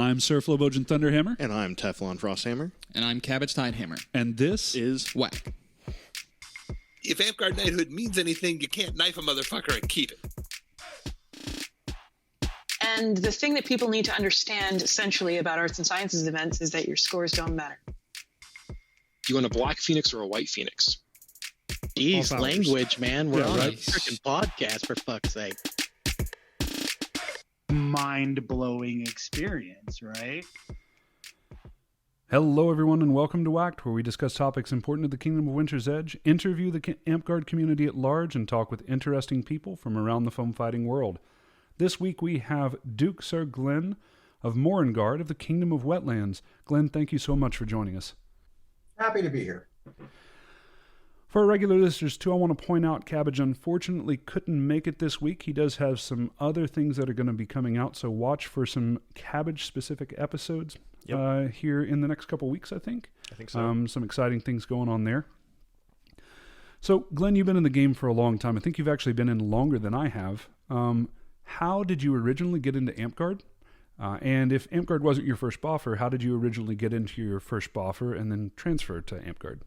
I'm Sir Flowbojan Thunderhammer. And I'm Teflon Frosthammer. And I'm Cabbage Tidehammer. And this is WAK. If Amtgard knighthood means anything, you can't knife a motherfucker and keep it. And the thing that people need to understand essentially about arts and sciences events is that your scores don't matter. Do you want a black phoenix or a white phoenix? Jeez, language, man. We're on right. a freaking podcast, for fuck's sake. Mind-blowing experience, right? Hello, everyone, and welcome to WAK, where we discuss topics important to the Kingdom of Winter's Edge, interview the Amtgard community at large, and talk with interesting people from around the foam fighting world. This week we have Duke Sir Glen of Mordengaard of the Kingdom of Wetlands. Glen, thank you so much for joining us. Happy to be here. For our regular listeners, too, I want to point out Cabbage unfortunately couldn't make it this week. He does have some other things that are going to be coming out, so watch for some Cabbage-specific episodes here in the next couple weeks, I think. I think so. Some exciting things going on there. So, Glen, you've been in the game for a long time. I think you've actually been in longer than I have. How did you originally get into Amtgard? And if Amtgard wasn't your first boffer, how did you originally get into your first boffer and then transfer to Amtgard?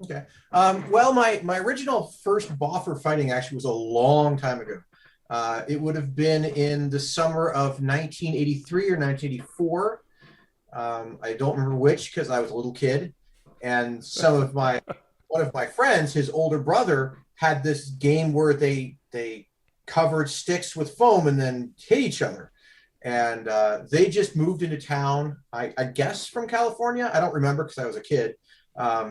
Okay. Well, my original first boffer fighting actually was a long time ago. It would have been in the summer of 1983 or 1984. I don't remember which because I was a little kid. And one of my friends, his older brother, had this game where they covered sticks with foam and then hit each other. And they just moved into town, I guess from California. I don't remember because I was a kid.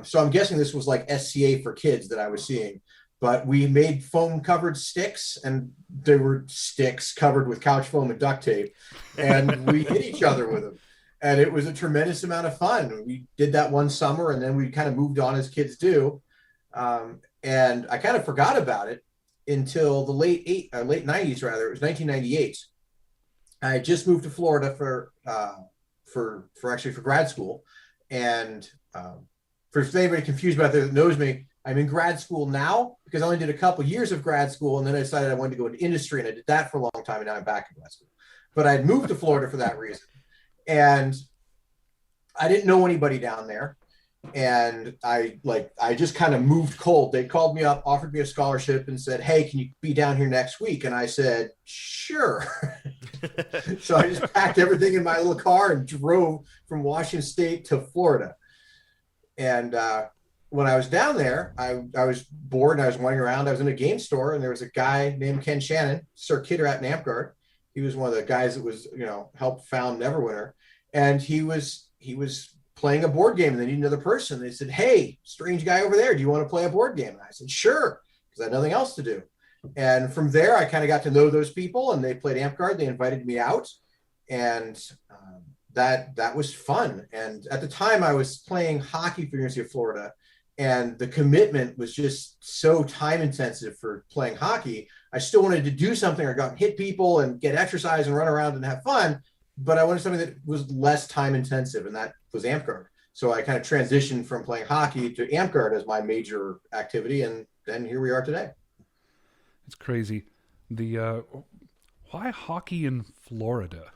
So I'm guessing this was like SCA for kids that I was seeing. But we made foam-covered sticks, and they were sticks covered with couch foam and duct tape. And we hit each other with them. And it was a tremendous amount of fun. We did that one summer, and then we kind of moved on as kids do. And I kind of forgot about it until the late 90s, rather. It was 1998. I just moved to Florida for grad school. And for anybody confused about that knows me, I'm in grad school now because I only did a couple years of grad school, and then I decided I wanted to go into industry, and I did that for a long time, and now I'm back in grad school. But I'd moved to Florida for that reason. And I didn't know anybody down there. And I just kind of moved cold. They called me up, offered me a scholarship, and said, "Hey, can you be down here next week?" And I said, "Sure." So I just packed everything in my little car and drove from Washington State to Florida. And when I was down there, I was bored and I was wandering around. I was in a game store, and there was a guy named Ken Shannon, Sir Kidder at Amtgard. He was one of the guys that was, helped found Neverwinter. And he was playing a board game, and they needed another person. They said, "Hey, strange guy over there, do you want to play a board game?" And I said, "Sure," because I had nothing else to do. And from there, I kind of got to know those people, and they played Amtgard. They invited me out, and that was fun. And at the time, I was playing hockey for the University of Florida, and the commitment was just so time intensive for playing hockey. I still wanted to do something or go and hit people and get exercise and run around and have fun, but I wanted something that was less time intensive, and that was Amtgard. So I kind of transitioned from playing hockey to Amtgard as my major activity, and then here we are today. It's crazy. Why hockey in Florida?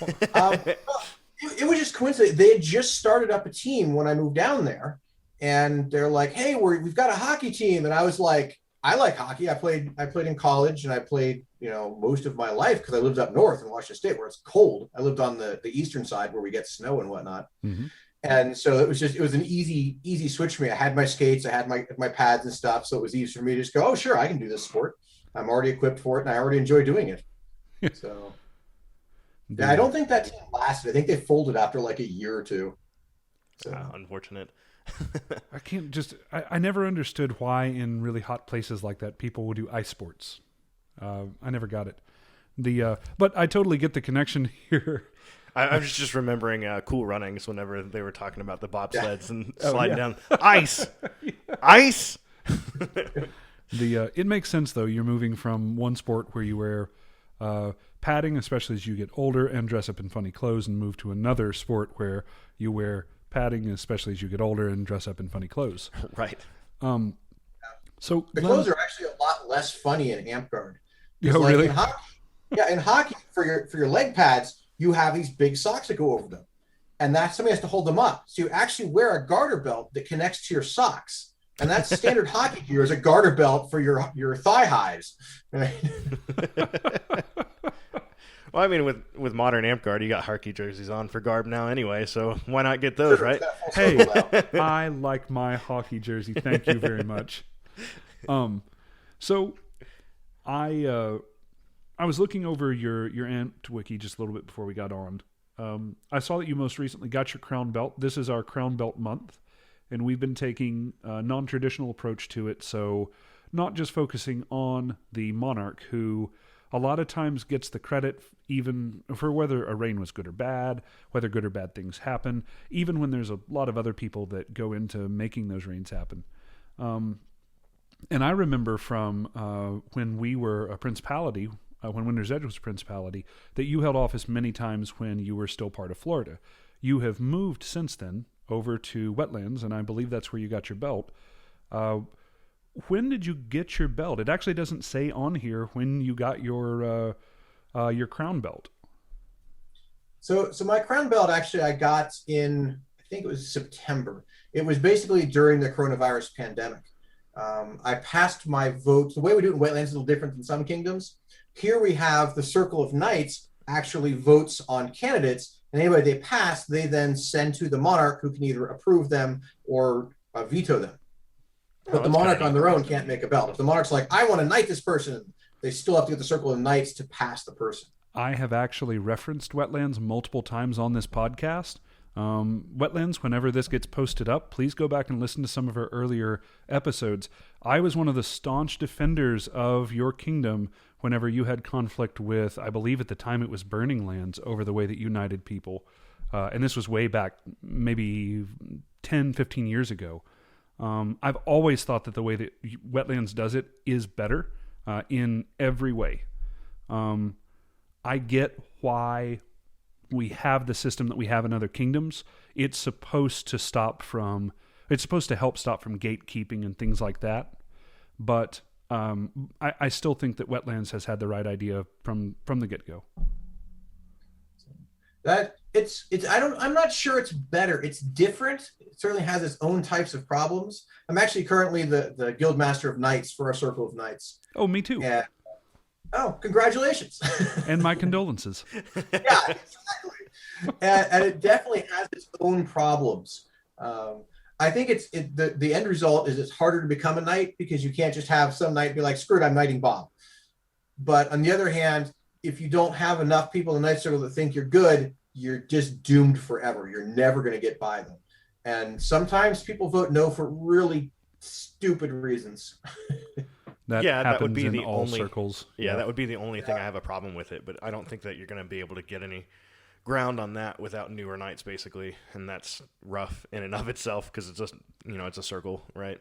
It was just coincidence. They had just started up a team when I moved down there, and they're like, "Hey, we've got a hockey team," and I was like, "I like hockey. I played in college, and I played most of my life because I lived up north in Washington State where it's cold. I lived on the eastern side where we get snow and whatnot." Mm-hmm. And so it was an easy switch for me. I had my skates, I had my pads and stuff, so it was easy for me to just go, "Oh, sure, I can do this sport. I'm already equipped for it, and I already enjoy doing it." So yeah, I don't think that team lasted. I think they folded after like a year or two. So. Unfortunate. I never understood why in really hot places like that people would do ice sports. I never got it. But I totally get the connection here. I was just remembering Cool Runnings whenever they were talking about the bobsleds and sliding down. Ice! Ice! It makes sense, though. You're moving from one sport where you wear padding, especially as you get older, and dress up in funny clothes, and move to another sport where you wear padding, especially as you get older, and dress up in funny clothes. Right. So the clothes are actually a lot less funny in Amtgard. Oh, really? In hockey, for your leg pads, you have these big socks that go over them. And that somebody has to hold them up. So you actually wear a garter belt that connects to your socks. And that's standard hockey gear, is a garter belt for your thigh highs. Right? Well, I mean, with modern Amtgard, you got hockey jerseys on for garb now anyway, so why not get those, right? Hey, I like my hockey jersey. Thank you very much. So I was looking over your Amped wiki just a little bit before we got on. I saw that you most recently got your crown belt. This is our crown belt month, and we've been taking a non-traditional approach to it. So not just focusing on the monarch, who a lot of times gets the credit even for whether a reign was good or bad, whether good or bad things happen, even when there's a lot of other people that go into making those reigns happen. And I remember from when we were a principality, when Winter's Edge was a principality, that you held office many times when you were still part of Florida. You have moved since then over to Wetlands, and I believe that's where you got your belt. When did you get your belt? It actually doesn't say on here when you got your crown belt. So my crown belt, actually, I got in, I think it was September. It was basically during the coronavirus pandemic. I passed my vote. The way we do it in Wetlands is a little different than some kingdoms. Here we have the Circle of Knights actually votes on candidates, and anybody they pass, they then send to the monarch, who can either approve them or veto them. But the monarch on their own can't make a belt. If the monarch's like, I want to knight this person, they still have to get the Circle of Knights to pass the person. I have actually referenced Wetlands multiple times on this podcast. Wetlands, whenever this gets posted up, please go back and listen to some of our earlier episodes. I was one of the staunch defenders of your kingdom whenever you had conflict with, I believe at the time it was Burning Lands, over the way that you united people. And this was way back, maybe 10, 15 years ago. I've always thought that the way that Wetlands does it is better in every way. I get why we have the system that we have in other kingdoms. It's supposed to help stop from gatekeeping and things like that. But I still think that Wetlands has had the right idea from the get-go. I'm not sure it's better. It's different. It certainly has its own types of problems. I'm actually currently the Guild Master of Knights for our Circle of Knights. Oh, me too. And, congratulations. And my condolences. Yeah, exactly. And it definitely has its own problems. I think the end result is it's harder to become a knight, because you can't just have some knight be like, screw it, I'm knighting Bob. But on the other hand, if you don't have enough people in the Knight Circle that think you're good, you're just doomed forever. You're never going to get by them. And sometimes people vote no for really stupid reasons. That would be in the all only circles. Yeah, that would be the only thing I have a problem with it. But I don't think that you're going to be able to get any ground on that without newer knights, basically. And that's rough in and of itself, because it's just, it's a circle, right?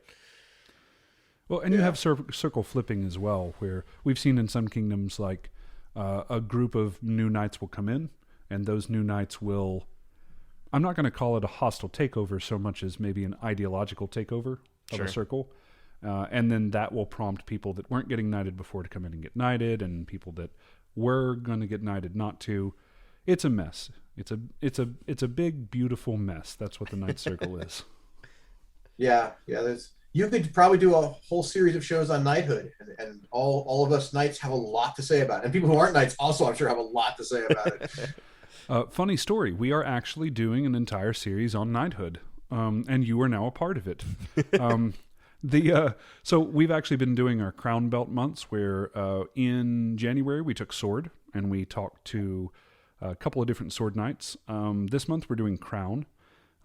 Well, and you have circle flipping as well, where we've seen in some kingdoms, like a group of new knights will come in, and those new knights will, I'm not going to call it a hostile takeover so much as maybe an ideological takeover of a circle. And then that will prompt people that weren't getting knighted before to come in and get knighted, and people that were going to get knighted not to. It's a mess. It's a big, beautiful mess. That's what the Knight Circle is. Yeah. You could probably do a whole series of shows on knighthood, and all of us knights have a lot to say about it. And people who aren't knights also, I'm sure, have a lot to say about it. Funny story. We are actually doing an entire series on knighthood, and you are now a part of it. So we've actually been doing our crown belt months, where in January we took sword, and we talked to a couple of different sword knights. This month we're doing crown,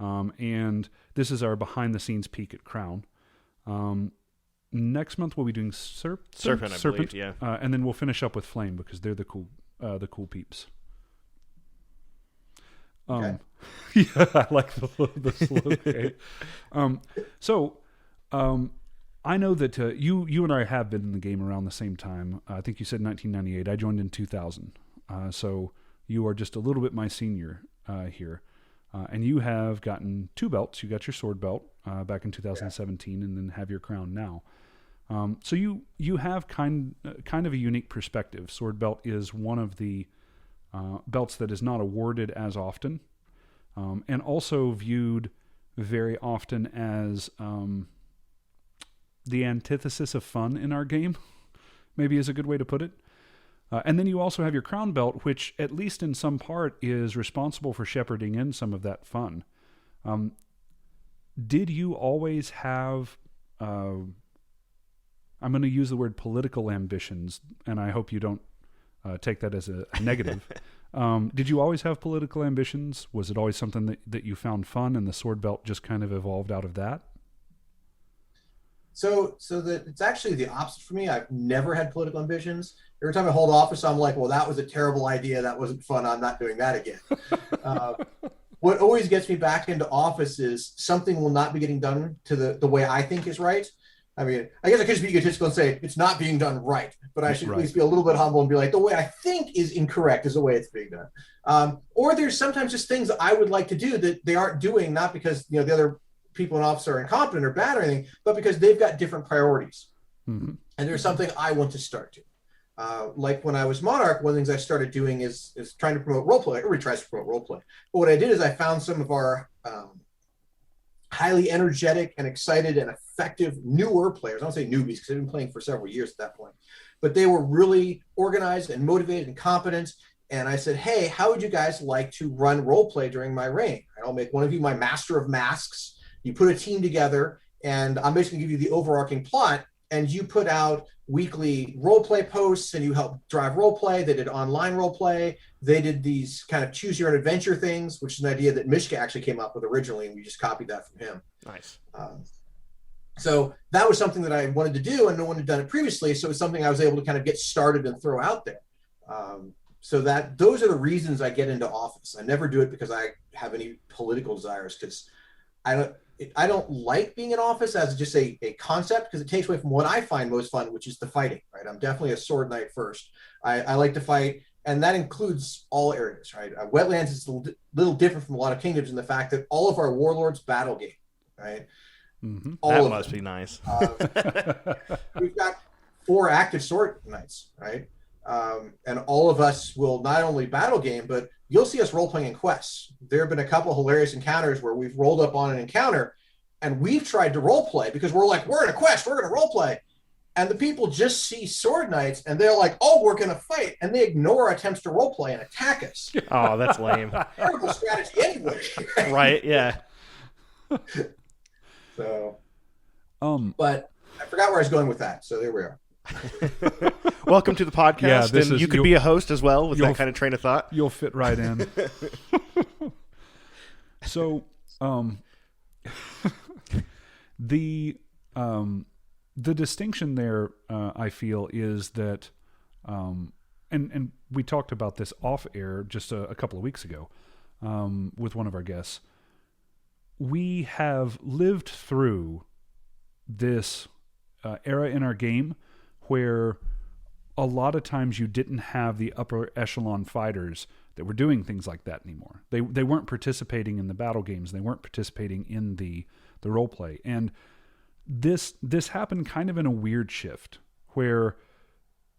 and this is our behind the scenes peek at crown. Next month we'll be doing serpent, I believe, yeah. And then we'll finish up with flame, because they're the cool peeps. Okay. Yeah, I like the slow. So I know that you and I have been in the game around the same time. I think you said 1998. I joined in 2000. So you are just a little bit my senior here. And you have gotten 2 belts. You got your sword belt back in 2017, and then have your crown now. So you have kind of a unique perspective. Sword belt is one of the belts that is not awarded as often, and also viewed very often as the antithesis of fun in our game, maybe is a good way to put it. And then you also have your crown belt, which, at least in some part, is responsible for shepherding in some of that fun. Did you always have, I'm going to use the word political ambitions, and I hope you don't take that as a negative. Did you always have political ambitions? Was it always something that you found fun, and the sword belt just kind of evolved out of that? So it's actually the opposite for me. I've never had political ambitions. Every time I hold office, I'm like, well, that was a terrible idea. That wasn't fun. I'm not doing that again. What always gets me back into office is something will not be getting done to the way I think is right. I mean, I guess I could just be egotistical and say it's not being done right, but I should at least be a little bit humble and be like, the way I think is incorrect is the way it's being done. Or there's sometimes just things that I would like to do that they aren't doing, not because the other people in office are incompetent or bad or anything, but because they've got different priorities. Mm-hmm. And there's something I want to start to. Like when I was Monarch, one of the things I started doing is trying to promote roleplay. Everybody tries to promote roleplay. But what I did is I found some of our highly energetic and excited and effective newer players. I don't say newbies because they've been playing for several years at that point. But they were really organized and motivated and competent. And I said, hey, how would you guys like to run roleplay during my reign? I'll make one of you my master of masks. You put a team together, and I'm basically going to give you the overarching plot, and you put out weekly roleplay posts, and you help drive roleplay. They did online roleplay. They did these kind of choose your own adventure things, which is an idea that Mishka actually came up with originally, and we just copied that from him. Nice. So that was something that I wanted to do, and no one had done it previously, so it's something I was able to kind of get started and throw out there. So those are the reasons I get into office. I never do it because I have any political desires, because I don't like being in office as just a concept, because it takes away from what I find most fun, which is the fighting, right? I'm definitely a sword knight first. I like to fight, and that includes all areas, right? Wetlands is a little different from a lot of kingdoms in the fact that all of our warlords battle game, right? Mm-hmm. That must be nice. We've got 4 active sword knights, right? And all of us will not only battle game, but you'll see us role-playing in quests. There have been a couple of hilarious encounters where we've rolled up on an encounter and we've tried to role-play because we're like, we're in a quest, we're going to role-play. And the people just see sword knights and they're like, oh, we're going to fight. And they ignore our attempts to role-play and attack us. Oh, that's lame. Terrible strategy anyway. Right, yeah. So, but I forgot where I was going with that. So there we are. Welcome to the podcast. Yeah, and you could be a host as well with that kind of train of thought. You'll fit right in. So, the distinction there, I feel, is that, and we talked about this off air just a couple of weeks ago, with one of our guests. We have lived through this era in our game where a lot of times you didn't have the upper echelon fighters that were doing things like that anymore. They weren't participating in the battle games. They weren't participating in the role play. And this happened kind of in a weird shift where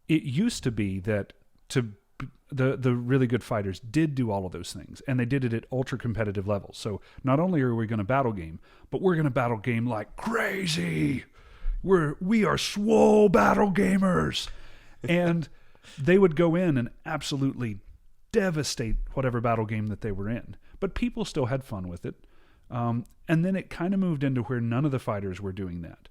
it used to be that the really good fighters did do all of those things, and they did it at ultra competitive levels. So not only are we going to battle game, but we're going to battle game like crazy. We are swole battle gamers. And they would go in and absolutely devastate whatever battle game that they were in. But people still had fun with it. And then it kind of moved into where none of the fighters were doing that.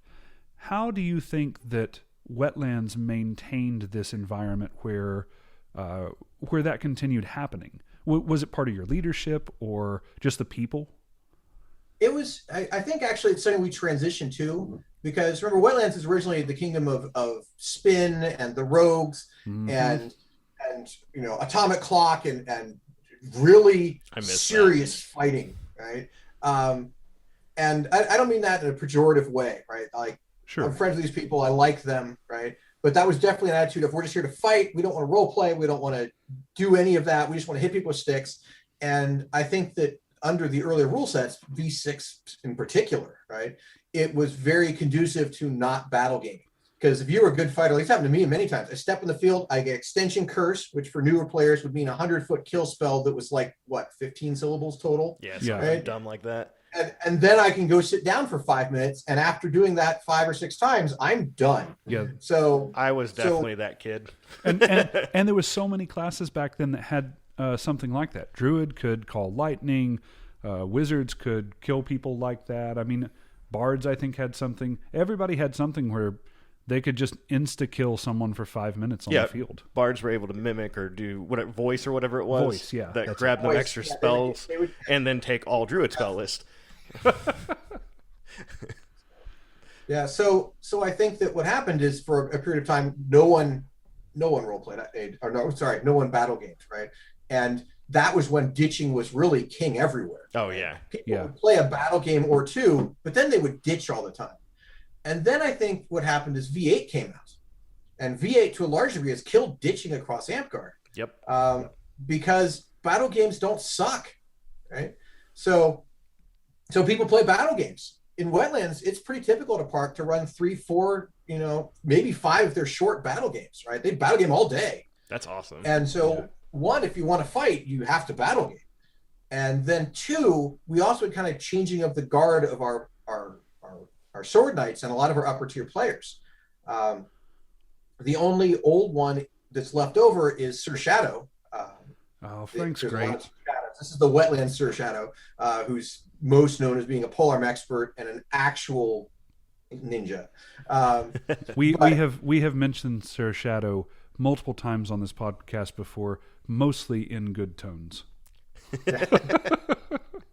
How do you think that Wetlands maintained this environment where that continued happening? Was it part of your leadership or just the people? It was, I think actually it's something we transitioned to, because remember, Wetlands is originally the kingdom of Spin and the Rogues, mm-hmm. and Atomic Clock and really serious fighting, right? And I don't mean that in a pejorative way, right? Like, sure. I'm friends with these people, I like them, right? But that was definitely an attitude of, we're just here to fight, we don't want to role play, we don't want to do any of that, we just want to hit people with sticks. And I think that under the earlier rule sets, V6 in particular, right, it was very conducive to not battle gaming, Because if you're a good fighter, like it's happened to me many times. I step in the field, I get extension curse, which for newer players would mean 100-foot kill spell that was like, what, 15 syllables total? Yeah, something right? dumb like that. And then I can go sit down for 5 minutes. And after doing that 5 or 6 times, I'm done. Yeah. So I was definitely that kid. And there was so many classes back then that had something like that. Druid could call lightning. Wizards could kill people like that. I mean, bards, I think, had something. Everybody had something where they could just insta-kill someone for 5 minutes on the field. Bards were able to mimic or do whatever voice or whatever it was. Voice, yeah. That grabbed them extra spells they would, and then take all druid spell list. yeah. So I think that what happened is for a period of time, no one role played, no one battle gamed, right? And that was when ditching was really king everywhere. Oh yeah. People would play a battle game or two, but then they would ditch all the time. And then I think what happened is V8 came out, and V8 to a large degree has killed ditching across Amtgard. Yep. Because battle games don't suck, right? So people play battle games. In Wetlands, it's pretty typical at a park to run 3, 4, maybe 5 if they're short battle games, right? They battle game all day. That's awesome. And so, one, if you want to fight, you have to battle game. And then 2, we also had kind of changing of the guard of our sword knights and a lot of our upper tier players. The only old one that's left over is Sir Shadow. Frank's great. This is the Wetlands Sir Shadow, who's most known as being a polearm expert and an actual ninja. We have mentioned Sir Shadow multiple times on this podcast before, mostly in good tones.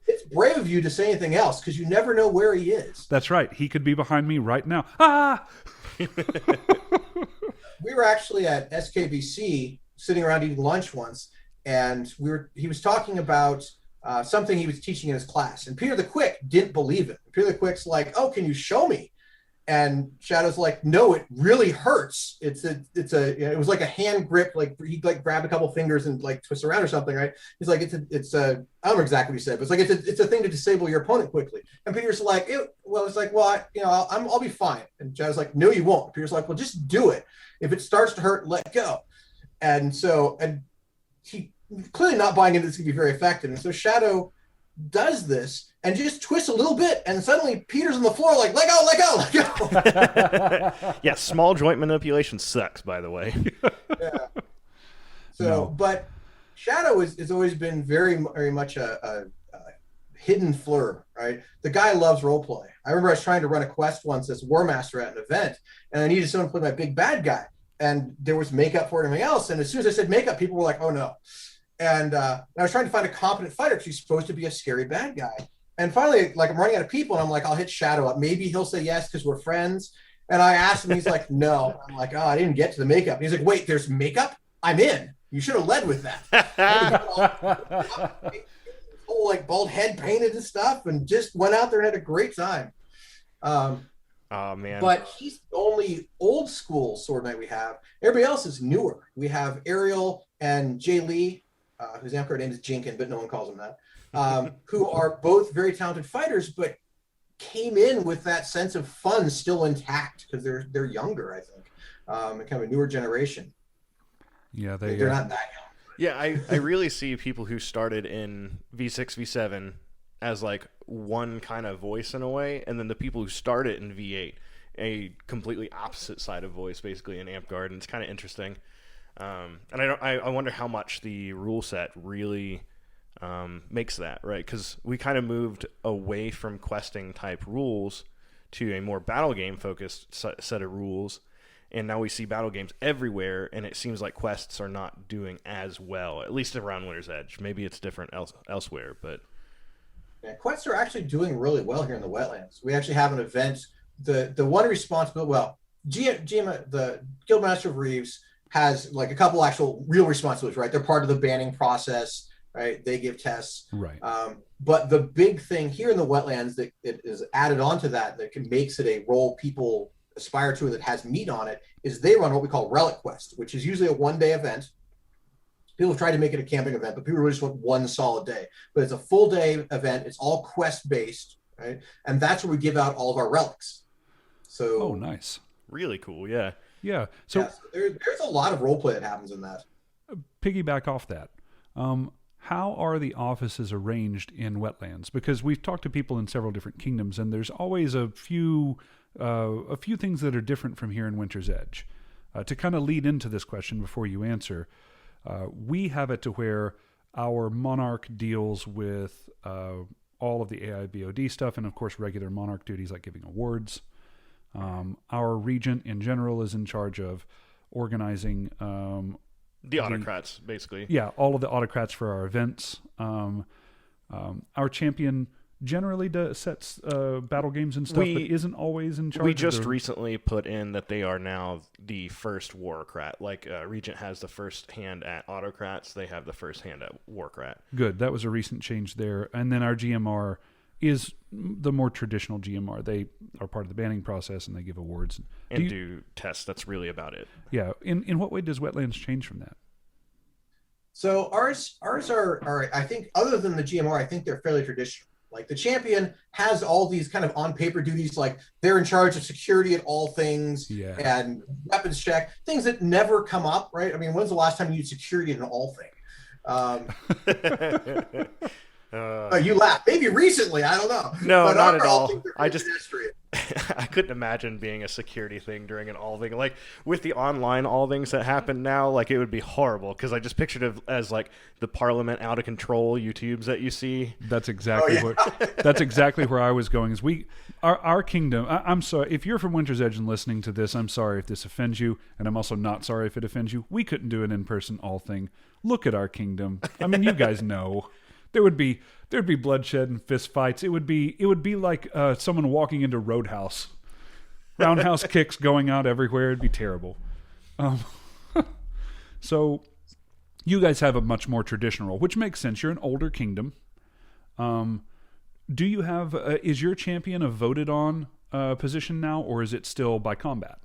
It's brave of you to say anything else because you never know where he is. That's right. He could be behind me right now. Ah! We were actually at SKBC sitting around eating lunch once, and he was talking about something he was teaching in his class. And Peter the Quick didn't believe it. Peter the Quick's like, "Oh, can you show me?" And Shadow's like, "No, it really hurts. It was like a hand grip, like he like grabbed a couple fingers and like twist around or something, right?" He's like, I don't know exactly what he said, but it's like it's a thing to disable your opponent quickly. And Peter's like, I'll be fine. And Shadow's like, "No, you won't." Peter's like, "Well, just do it. If it starts to hurt, let go." And he clearly not buying into this can be very effective. And so Shadow does this and just twists a little bit, and suddenly Peter's on the floor like, let go. Yeah, small joint manipulation sucks, by the way. Yeah. So, But Shadow has always been very, very much a hidden fleur, right? The guy loves role play. I remember I was trying to run a quest once as War Master at an event, and I needed someone to play my big bad guy. And there was makeup for it and everything else. And as soon as I said makeup, people were like, "Oh no." And I was trying to find a competent fighter because he's supposed to be a scary bad guy. And finally, like, I'm running out of people, and I'm like, I'll hit Shadow up. Maybe he'll say yes because we're friends. And I asked him, he's like, "No." I'm like, "Oh, I didn't get to the makeup." And he's like, "Wait, there's makeup? I'm in. You should have led with that." Whole like bald head painted and stuff, and just went out there and had a great time. Oh man! But he's the only old school sword knight we have. Everybody else is newer. We have Ariel and Jay Lee, whose Amtgard name is Jinkin, but no one calls him that. Who are both very talented fighters, but came in with that sense of fun still intact because they're younger, I think, and kind of a newer generation. Yeah, they're not that young. Yeah, I really see people who started in V6, V7 as like one kind of voice in a way, and then the people who started in V8, a completely opposite side of voice, basically in Amtgard, and it's kind of interesting. And I wonder how much the rule set really makes that, right? Because we kind of moved away from questing type rules to a more battle game focused set of rules. And now we see battle games everywhere, and it seems like quests are not doing as well, at least around Winter's Edge. Maybe it's different elsewhere, but... Yeah, quests are actually doing really well here in the Wetlands. We actually have an event. The one responsible, the Guildmaster of Reeves has like a couple actual real responsibilities, right? They're part of the banning process, right? They give tests. Right. But the big thing here in the Wetlands that is added onto that makes it a role people aspire to that has meat on it is they run what we call Relic Quest, which is usually a one-day event. People have tried to make it a camping event, but people really just want one solid day. But it's a full day event. It's all quest based, right? And that's where we give out all of our relics. So, nice. Really cool, yeah. Yeah. So there's a lot of role play that happens in that. piggyback off that. How are the offices arranged in Wetlands? Because we've talked to people in several different kingdoms, and there's always a few things that are different from here in Winter's Edge. To kind of lead into this question before you answer, we have it to where our monarch deals with all of the AIBOD stuff, and of course regular monarch duties like giving awards. Our regent in general is in charge of organizing the autocrats, basically. Yeah, all of the autocrats for our events. Our champion generally sets battle games and stuff, but isn't always in charge. We just recently put in that they are now the first warcrat. Like Regent has the first hand at autocrats, they have the first hand at warcrat. Good. That was a recent change there. And then our GMR is the more traditional GMR. They are part of the banning process and they give awards. And do tests. That's really about it. Yeah. In what way does Wetlands change from that? So ours are, I think, other than the GMR, I think they're fairly traditional. Like the champion has all these kind of on paper duties, like they're in charge of security at all things and weapons check, things that never come up, right? I mean, when's the last time you used security in an all thing? You laugh. Maybe recently, I don't know. No, but not at all. I couldn't imagine being a security thing during an all thing. Like with the online all things that happen now, like it would be horrible because I just pictured it as like the Parliament out of control YouTubes that you see. That's exactly that's exactly where I was going. Is our kingdom? I'm sorry if you're from Winter's Edge and listening to this. I'm sorry if this offends you, and I'm also not sorry if it offends you. We couldn't do an in-person all thing. Look at our kingdom. I mean, you guys know. There'd be bloodshed and fist fights. It would be like someone walking into Roadhouse, roundhouse kicks going out everywhere. It'd be terrible. So you guys have a much more traditional role, which makes sense. You're an older kingdom. Do you have is your champion a voted on position now, or is it still by combat?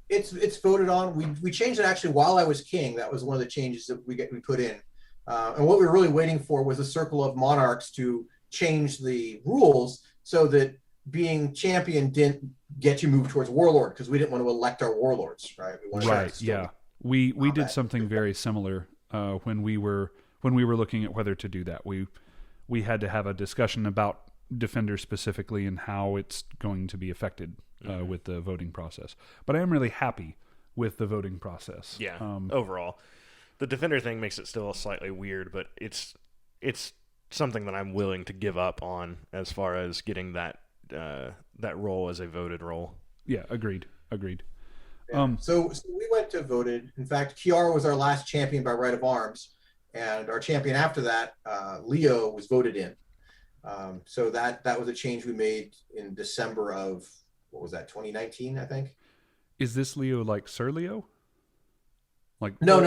It's voted on. We changed it actually while I was king. That was one of the changes that we put in. And what we were really waiting for was a Circle of Monarchs to change the rules so that being champion didn't get you moved towards warlord, because we didn't want to elect our warlords, right? We did something very similar when we were looking at whether to do that. We had to have a discussion about defenders specifically and how it's going to be affected with the voting process. But I am really happy with the voting process. Yeah, overall. The defender thing makes it still slightly weird, but it's something that I'm willing to give up on as far as getting that role as a voted role. Yeah, agreed. Yeah. So we went to voted. In fact, Kiara was our last champion by right of arms, and our champion after that, Leo, was voted in. So that was a change we made in December of, what was that, 2019, I think. Is this Leo like Sir Leo? Like No.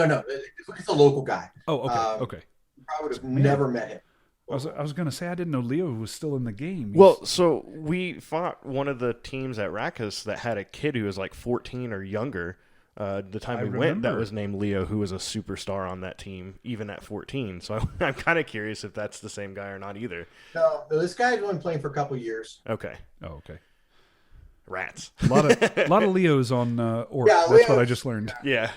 It's a local guy. Oh, okay. Okay. You probably would have never met him. I was going to say I didn't know Leo was still in the game. Well, so we fought one of the teams at Rakus that had a kid who was like 14 or younger. The time we went, that was named Leo, who was a superstar on that team, even at 14. So I'm kind of curious if that's the same guy or not either. No, this guy's been playing for a couple years. Okay. Oh, okay. Rats. A lot of Leos on Orc. Yeah, that's what I just learned. Yeah.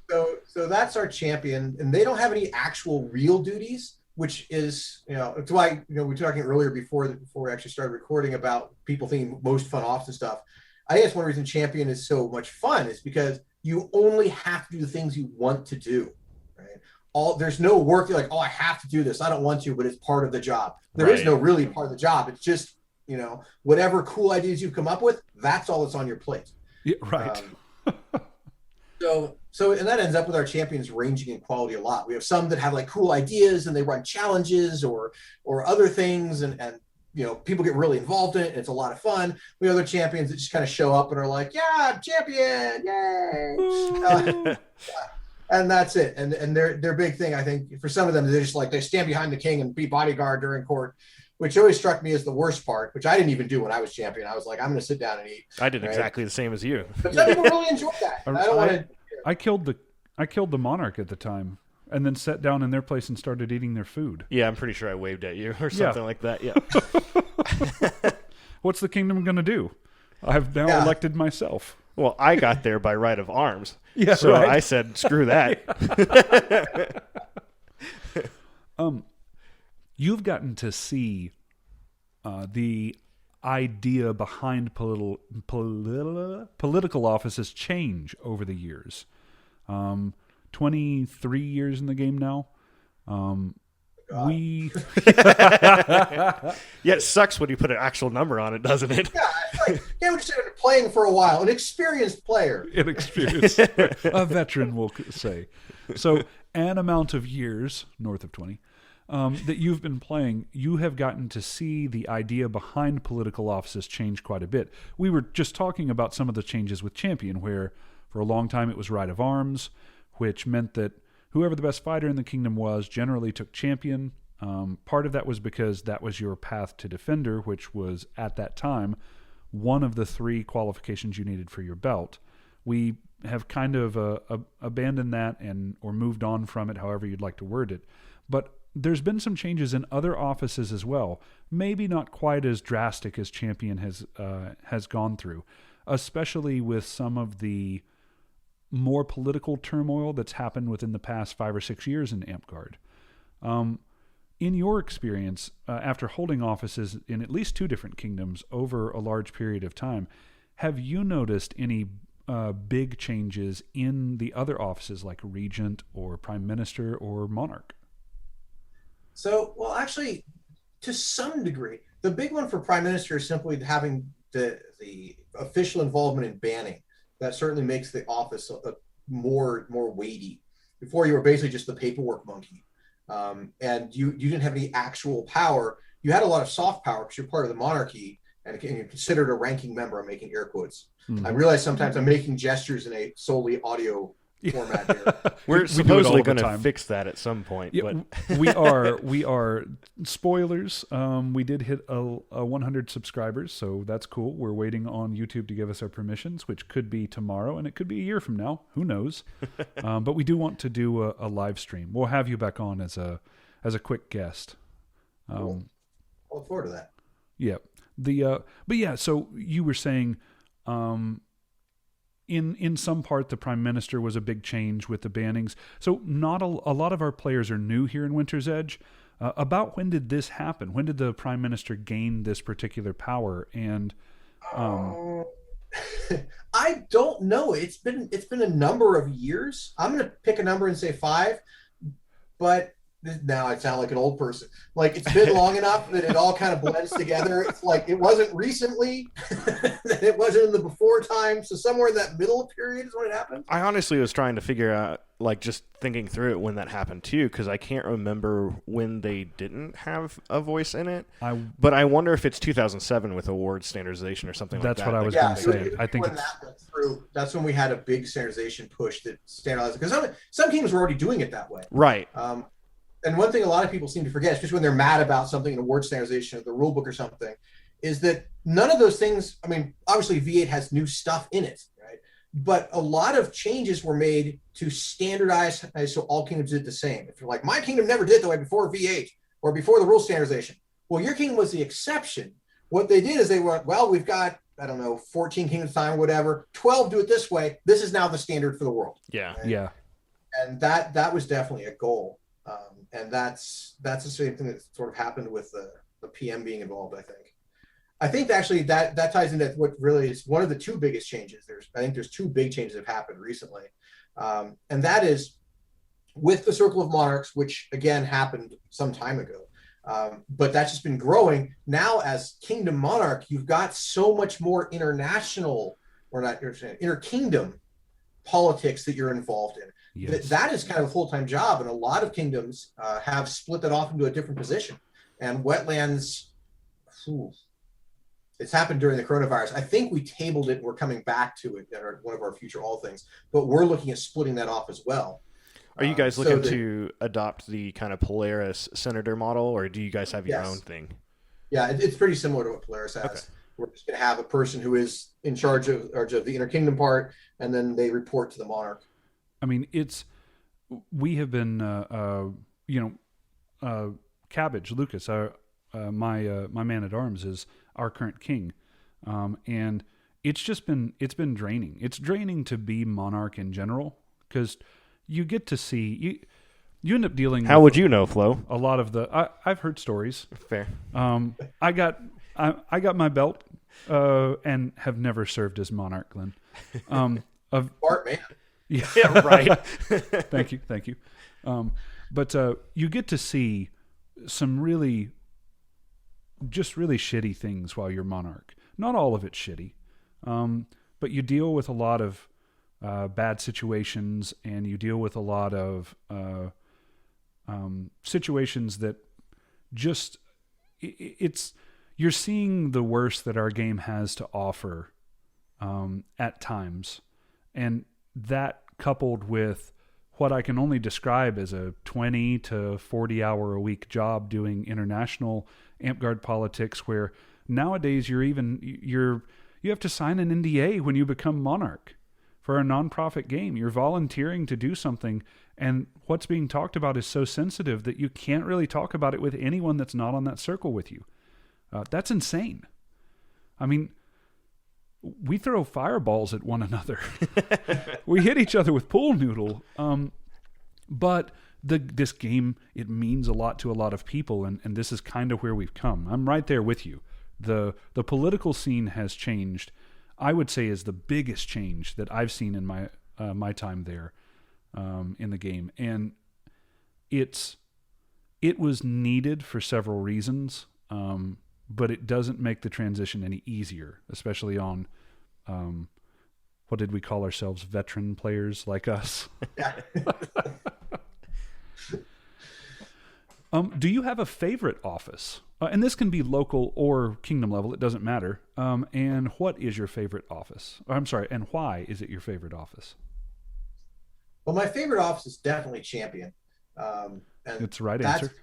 So that's our champion, and they don't have any actual real duties, which is, it's why, we were talking earlier before we actually started recording about people thinking most fun offs and stuff. I think that's one reason champion is so much fun, is because you only have to do the things you want to do, right? There's no work. You're like, I have to do this. I don't want to, but it's part of the job. There is no really part of the job. It's just, whatever cool ideas you've come up with, that's all that's on your plate. Yeah, right. So and that ends up with our champions ranging in quality a lot. We have some that have like cool ideas and they run challenges or other things, and people get really involved in it, and it's a lot of fun. We have other champions that just kind of show up and are like, yeah, champion, yay. And that's it. And their big thing, I think, for some of them, they're just like, they stand behind the king and be bodyguard during court, which always struck me as the worst part, which I didn't even do when I was champion. I was like, I'm going to sit down and eat. I did exactly the same as you. But some people really enjoy that. I don't want to. I killed the monarch at the time, and then sat down in their place and started eating their food. Yeah, I'm pretty sure I waved at you or something like that. Yeah. What's the kingdom going to do? I've now Yeah. elected myself. Well, I got there by right of arms. Yeah, so right. I said, screw that. You've gotten to see the idea behind political offices change over the years. 23 years in the game now. We Yeah, it sucks when you put an actual number on it, doesn't it? Yeah, it's like, yeah, we just started playing for a while. An experienced player. inexperienced, a veteran will say. So, an amount of years, north of 20, that you've been playing, you have gotten to see the idea behind political offices change quite a bit. We were just talking about some of the changes with Champion, where for a long time it was right of arms, which meant that whoever the best fighter in the kingdom was generally took Champion. Part of that was because that was your path to Defender, which was, at that time, one of the 3 qualifications you needed for your belt. We have kind of abandoned that or moved on from it, however you'd like to word it. But there's been some changes in other offices as well, maybe not quite as drastic as Champion has gone through, especially with some of the more political turmoil that's happened within the past 5 or 6 years in Amtgard. In your experience, after holding offices in at least 2 different kingdoms over a large period of time, have you noticed any big changes in the other offices like Regent or Prime Minister or Monarch? So, well, actually, to some degree, the big one for Prime Minister is simply having the official involvement in banning. That certainly makes the office more weighty. Before, you were basically just the paperwork monkey, and you didn't have any actual power. You had a lot of soft power because you're part of the monarchy, and you're considered a ranking member. I'm making air quotes. Mm-hmm. I realize sometimes I'm making gestures in a solely audio format here. We're We do it supposedly all the going to time. fix that at some point. Yeah, But we are spoilers. We did hit a 100 subscribers, so that's cool. We're waiting on YouTube to give us our permissions, which could be tomorrow, and it could be a year from now. Who knows? But we do want to do a live stream. We'll have you back on as a quick guest. Cool. I look forward to that. Yeah. But yeah. So you were saying. In some part, the Prime Minister was a big change with the bannings. So not a lot of our players are new here in Winter's Edge. About when did this happen? When did the Prime Minister gain this particular power? And I don't know. It's been a number of years. I'm going to pick a number and say 5, but now I sound like an old person. Like, it's been long enough that it all kind of blends together. It's like it wasn't recently, it wasn't in the before time. So somewhere in that middle period is when it happened. I honestly was trying to figure out, like, just thinking through it when that happened too, because I can't remember when they didn't have a voice in it. But I wonder if it's 2007 with award standardization or something like that. That's what I was Yeah, going to say. I think when that went through, that's when we had a big standardization push that standardized, because some teams were already doing it that way. Right. And one thing a lot of people seem to forget, especially when they're mad about something in award standardization or the rule book or something, is that none of those things, I mean, obviously V8 has new stuff in it, right? But a lot of changes were made to standardize so all kingdoms did the same. If you're like, my kingdom never did it that way before V8 or before the rule standardization. Well, your kingdom was the exception. What they did is they were, well, we've got, I don't know, 14 kingdoms time or whatever, 12 do it this way. This is now the standard for the world. Yeah. Right? yeah. And that was definitely a goal. And that's the same thing that sort of happened with the PM being involved, I think actually that ties into what really is one of the 2 biggest changes. I think there's 2 big changes that have happened recently. And that is with the Circle of Monarchs, which again happened some time ago. But that's just been growing. Now as Kingdom Monarch, you've got so much more international, or not inter-kingdom politics that you're involved in. Yes. That is kind of a full-time job, and a lot of kingdoms have split that off into a different position. And Wetlands, it's happened during the coronavirus. I think we tabled it, and we're coming back to it in one of our future all things, but we're looking at splitting that off as well. Are you guys looking to adopt the kind of Polaris Senator model, or do you guys have your own thing? Yeah, it's pretty similar to what Polaris has. Okay. We're just going to have a person who is in charge of the inter-kingdom part, and then they report to the monarch. I mean, we have been, Cabbage, Lucas, my man at arms is our current king. And it's been draining. It's draining to be Monarch in general, because you get to see you end up dealing. How would you know, Flo? A lot of I've heard stories. Fair. I got my belt and have never served as Monarch, Glenn. Smart man. Yeah, right. Thank you. But you get to see some really shitty things while you're Monarch. Not all of it's shitty, but you deal with a lot of bad situations, and you deal with a lot of situations that just you're seeing the worst that our game has to offer at times, and that coupled with what I can only describe as a 20 to 40 hour a week job doing international Amtgard politics, where nowadays you have to sign an NDA when you become Monarch for a nonprofit game. You're volunteering to do something, and what's being talked about is so sensitive that you can't really talk about it with anyone that's not on that circle with you. That's insane. I mean, we throw fireballs at one another. We hit each other with pool noodle. But this game, it means a lot to a lot of people, and this is kind of where we've come. I'm right there with you. The political scene has changed. I would say is the biggest change that I've seen in my time there in the game, and it was needed for several reasons. But it doesn't make the transition any easier, especially on, what did we call ourselves? Veteran players like us. Do you have a favorite office? And this can be local or kingdom level. It doesn't matter. And what is your favorite office? I'm sorry. And why is it your favorite office? Well, my favorite office is definitely champion. And it's the right answer.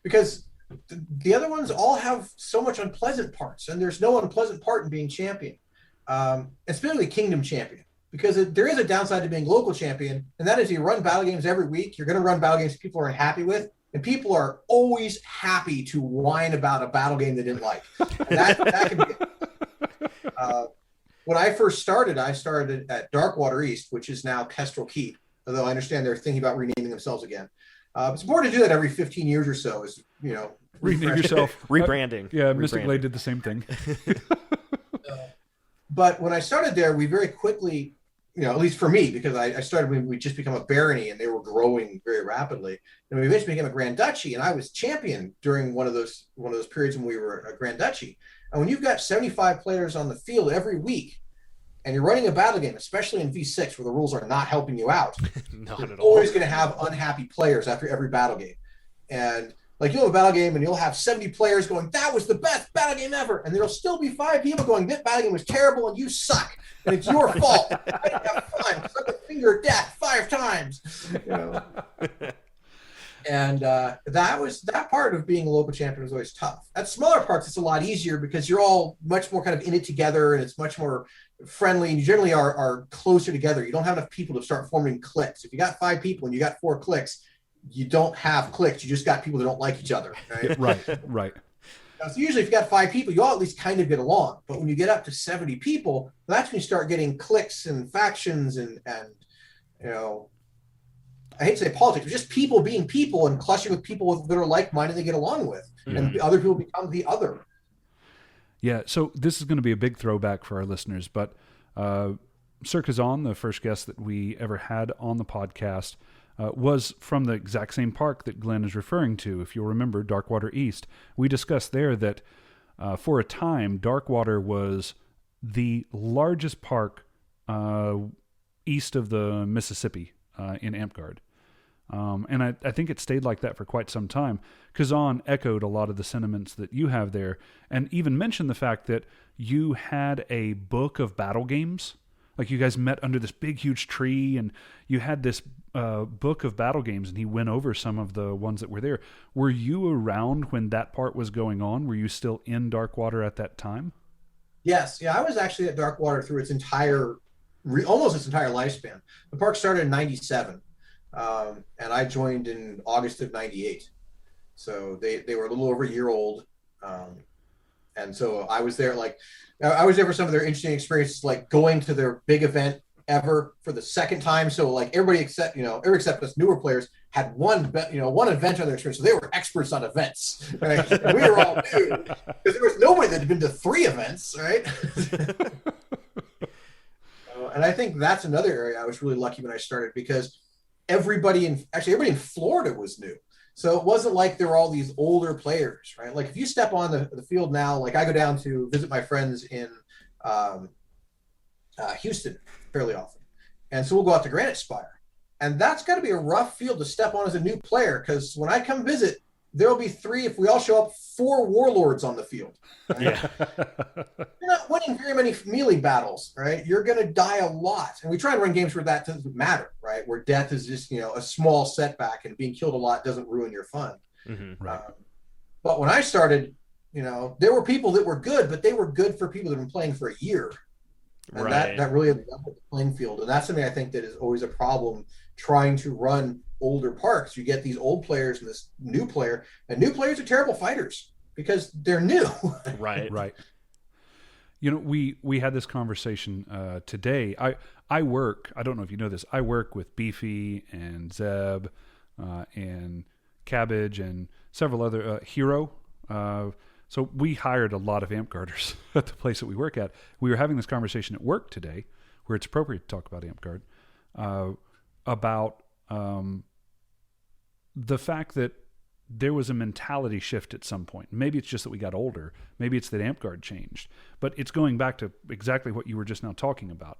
Because the other ones all have so much unpleasant parts, and there's no unpleasant part in being champion, especially kingdom champion, because there is a downside to being local champion, and that is you run battle games every week. You're going to run battle games people are unhappy with, and people are always happy to whine about a battle game they didn't like. And that can be when I first started, I started at Darkwater East, which is now Kestrel Keep, although I understand they're thinking about renaming themselves again. It's important to do that every 15 years or so, is, rename yourself. Rebranding. Yeah, Mystic Blade did the same thing. But when I started there, we very quickly, at least for me, because I started when we just become a barony and they were growing very rapidly, and we eventually became a Grand Duchy, and I was champion during one of those periods when we were a Grand Duchy. And when you've got 75 players on the field every week, and you're running a battle game, especially in V6 where the rules are not helping you out, you're always going to have unhappy players after every battle game. And like you'll have a battle game and you'll have 70 players going, that was the best battle game ever. And there'll still be 5 people going, this battle game was terrible and you suck. And it's your fault. I didn't have fun. Suck a finger of death 5 times. And that part of being a local champion was always tough. At smaller parts, it's a lot easier because you're all much more kind of in it together, and it's much more friendly, and you generally are closer together. You don't have enough people to start forming cliques. If you got 5 people and you got 4 cliques, you don't have cliques. You just got people that don't like each other. Right? Right. So usually if you got 5 people, you all at least kind of get along. But when you get up to 70 people, that's when you start getting cliques and factions and I hate to say politics, but just people being people and clustering with people that are like-minded they get along with. Mm-hmm. And other people become the other. Yeah, so this is going to be a big throwback for our listeners, but Sir Kazan, the first guest that we ever had on the podcast, was from the exact same park that Glenn is referring to. If you'll remember, Darkwater East. We discussed there that for a time, Darkwater was the largest park east of the Mississippi in Amtgard. And I think it stayed like that for quite some time. Kazan echoed a lot of the sentiments that you have there, and even mentioned the fact that you had a book of battle games. Like you guys met under this big, huge tree, and you had this book of battle games, and he went over some of the ones that were there. Were you around when that part was going on? Were you still in Darkwater at that time? Yes. Yeah, I was actually at Darkwater through its almost its entire lifespan. The park started in 97. And I joined in August of 98. So they were a little over a year old. And so I was there, like I was there for some of their interesting experiences, like going to their big event ever for the second time. So like everybody except us newer players had one event on their experience. So they were experts on events. Right? And we were all new because there was nobody that had been to 3 events, right? And I think that's another area I was really lucky when I started, because everybody in Florida was new. So it wasn't like there were all these older players, right? Like if you step on the field now, like I go down to visit my friends in Houston fairly often. And so we'll go out to Granite Spire. And that's got to be a rough field to step on as a new player, because when I come visit, there'll be 3, if we all show up, 4 warlords on the field. Right? Yeah. You're not winning very many melee battles, right? You're going to die a lot. And we try and run games where that doesn't matter, right? Where death is just, a small setback, and being killed a lot doesn't ruin your fun. Mm-hmm. Right. But when I started, there were people that were good, but they were good for people that have been playing for a year. And that really leveled the playing field. And that's something I think that is always a problem trying to run older parks. You get these old players and this new player, and new players are terrible fighters because they're new. Right. We had this conversation today. I work, I don't know if you know this, I work with Beefy and Zeb and Cabbage and several other Hero. So we hired a lot of Amtgarders at the place that we work at. We were having this conversation at work today, where it's appropriate to talk about Amtgard, about the fact that there was a mentality shift at some point. Maybe it's just that we got older. Maybe it's that Amtgard changed. But it's going back to exactly what you were just now talking about.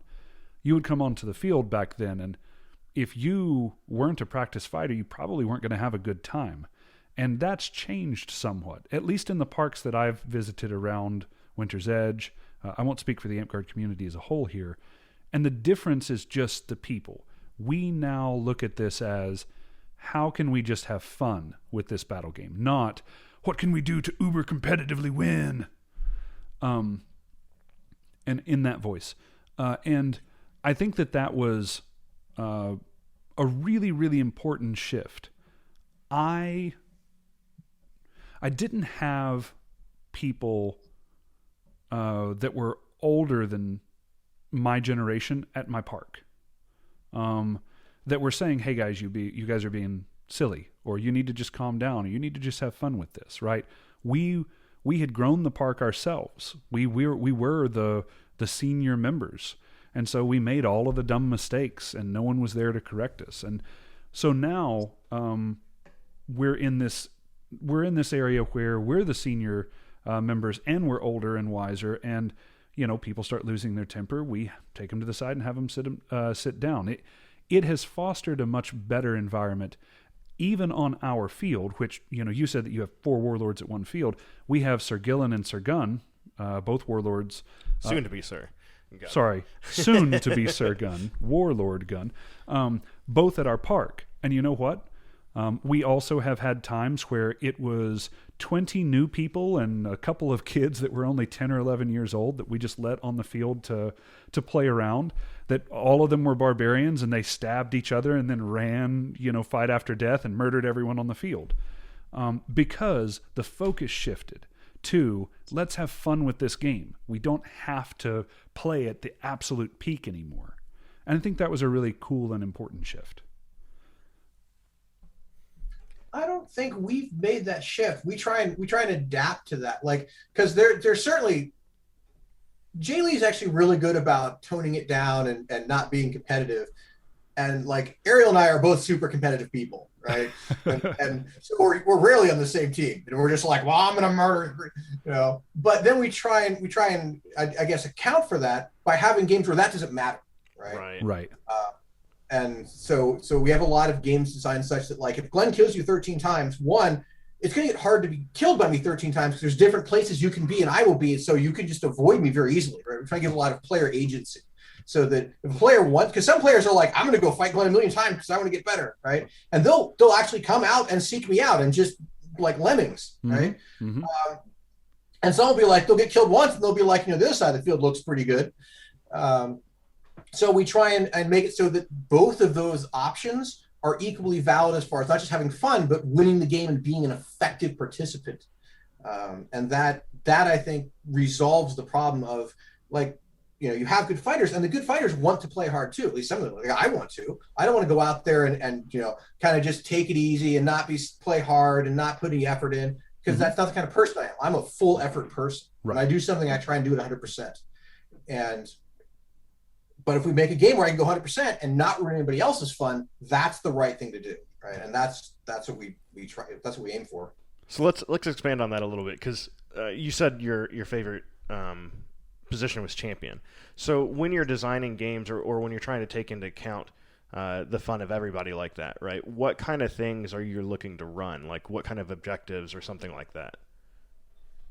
You would come onto the field back then, and if you weren't a practice fighter, you probably weren't going to have a good time. And that's changed somewhat, at least in the parks that I've visited around Winter's Edge. I won't speak for the Amtgard community as a whole here. And the difference is just the people. We now look at this as, how can we just have fun with this battle game? Not, what can we do to uber competitively win? And in that voice. And I think that was a really, really important shift. I didn't have people that were older than my generation at my park that were saying, "Hey guys, you guys are being silly, or you need to just calm down, or you need to just have fun with this." Right? We had grown the park ourselves. We were the senior members, and so we made all of the dumb mistakes, and no one was there to correct us. And so now we're in this area where we're the senior members, and we're older and wiser, and people start losing their temper. We take them to the side and have them sit down. It has fostered a much better environment, even on our field, which you said that you have 4 warlords at one field. We have Sir Glen and Sir Gun, both warlords. Soon to be Sir Gun. Sorry, soon to be Sir Gun, Warlord Gun, both at our park. And you know what? We also have had times where it was 20 new people and a couple of kids that were only 10 or 11 years old that we just let on the field to play around, that all of them were barbarians, and they stabbed each other and then ran, fight after death, and murdered everyone on the field. Because the focus shifted to, let's have fun with this game. We don't have to play at the absolute peak anymore. And I think that was a really cool and important shift. I don't think we've made that shift. We try and adapt to that, because there's certainly, Jay Lee's actually really good about toning it down and not being competitive, and Ariel and I are both super competitive people, right? and so we're rarely on the same team, and we're just like, well, I'm gonna murder, But then we try and I guess account for that by having games where that doesn't matter, right? Right. And so we have a lot of games designed such that, if Glenn kills you 13 times, one, it's going to get hard to be killed by me 13 times because there's different places you can be and I will be, so you can just avoid me very easily, right? We're trying to give a lot of player agency so that if a player wants, because some players are like, I'm going to go fight Glenn a million times because I want to get better, right? And they'll actually come out and seek me out and just like lemmings, right? Mm-hmm. And some will be like, they'll get killed once and they'll be like, the other side of the field looks pretty good. So we try and make it so that both of those options are equally valid as far as not just having fun, but winning the game and being an effective participant. And that that I think resolves the problem of like, you have good fighters, and the good fighters want to play hard too. At least some of them. Like, I want to. I don't want to go out there and kind of just take it easy and not play hard and not put any effort in, because that's not the kind of person I am. I'm a full effort person. Right. When I do something, I try and do it 100%. But if we make a game where I can go 100% and not ruin anybody else's fun, that's the right thing to do, right? And that's what we try. That's what we aim for. So let's expand on that a little bit, because you said your favorite position was champion. So when you're designing games or when you're trying to take into account the fun of everybody like that, right? What kind of things are you looking to run? Like what kind of objectives or something like that?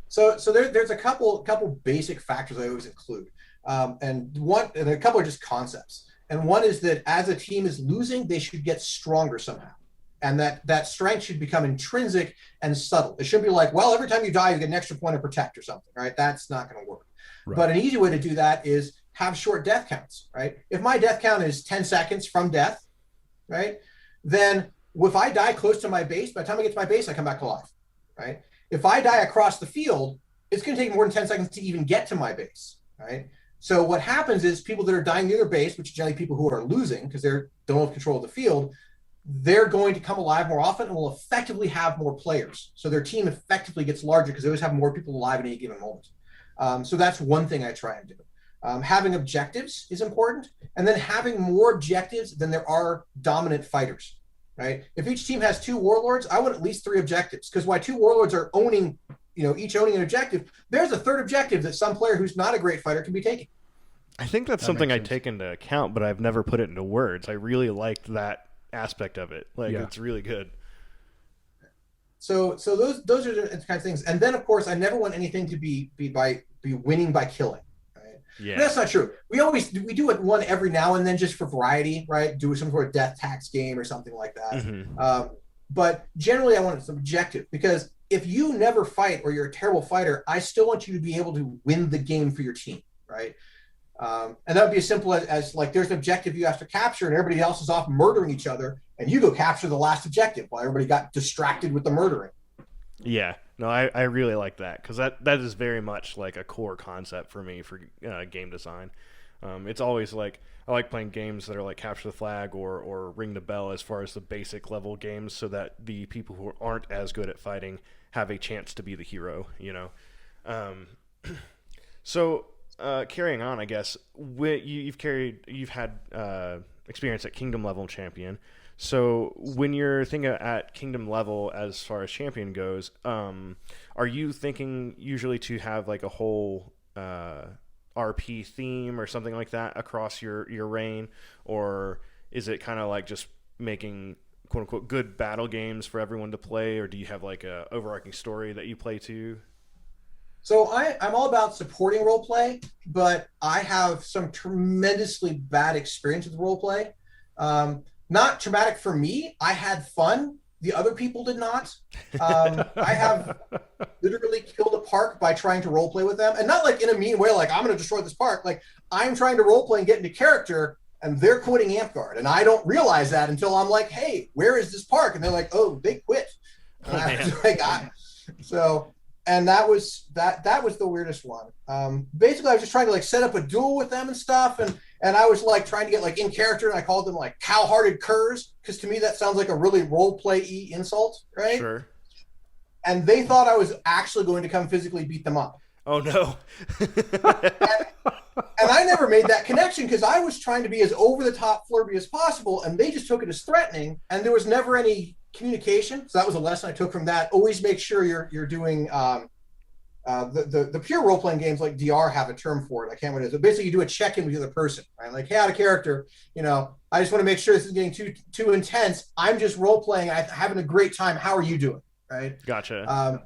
So there's a couple basic factors I always include, and a couple are just concepts. And one is that as a team is losing, they should get stronger somehow, and that strength should become intrinsic and subtle. It shouldn't be like, well, every time you die, you get an extra point of protect or something, right? That's not going to work. Right. But an easy way to do that is have short death counts, right? If my death count is 10 seconds from death, right, then if I die close to my base, by the time I get to my base, I come back to life, right? If I die across the field, it's going to take more than 10 seconds to even get to my base, right? So what happens is people that are dying near their base, which are generally people who are losing because they don't have control of the field, they're going to come alive more often and will effectively have more players. So their team effectively gets larger because they always have more people alive at any given moment. So that's one thing I try and do. Having objectives is important, and then having more objectives than there are dominant fighters, right? If each team has 2 warlords, I want at least 3 objectives, because while 2 warlords are owning, each owning an objective, there's a third objective that some player who's not a great fighter can be taking. I think that's something I take into account, but I've never put it into words. I really liked that aspect of it. It's really good. So those are the kind of things. And then of course I never want anything to be winning by killing. Right? Yeah. But that's not true. We do it one every now and then just for variety, right? Do some sort of death tax game or something like that. Mm-hmm. But generally I want it objective, because if you never fight or you're a terrible fighter, I still want you to be able to win the game for your team, right? And that would be as simple as like there's an objective you have to capture and everybody else is off murdering each other, and you go capture the last objective while everybody got distracted with the murdering. Yeah, no, I really like that, because that is very much like a core concept for me for game design. It's always like I like playing games that are like capture the flag or ring the bell as far as the basic level games, so that the people who aren't as good at fighting have a chance to be the hero, So carrying on, I guess, you've had experience at kingdom level champion. So when you're thinking at kingdom level as far as champion goes, are you thinking usually to have like a whole RP theme or something like that across your reign, or is it kind of like just making quote unquote good battle games for everyone to play, or do you have like a overarching story that you play to? So I'm all about supporting role play, but I have some tremendously bad experience with role play. Not traumatic for me. I had fun. The other people did not. I have literally killed a park by trying to role play with them, and not like in a mean way, like I'm going to destroy this park. Like I'm trying to role play and get into character, and they're quitting Amtgard, and I don't realize that until I'm like, "Hey, where is this park?" And they're like, "Oh, they quit." And that was the weirdest one. Basically, I was just trying to like set up a duel with them and stuff, and I was like trying to get like in character, and I called them like cow-hearted curs, because to me that sounds like a really role play-y insult, right? Sure. And they thought I was actually going to come physically beat them up. Oh no. and I never made that connection, because I was trying to be as over the top flirty as possible, and they just took it as threatening, and there was never any communication. So that was a lesson I took from that. Always make sure you're doing the pure role playing games like DR have a term for it. I can't remember what it is. But basically, you do a check in with the other person, right? Like, hey, out of character, I just want to make sure this is getting too intense. I'm just role playing. I'm having a great time. How are you doing? Right? Gotcha.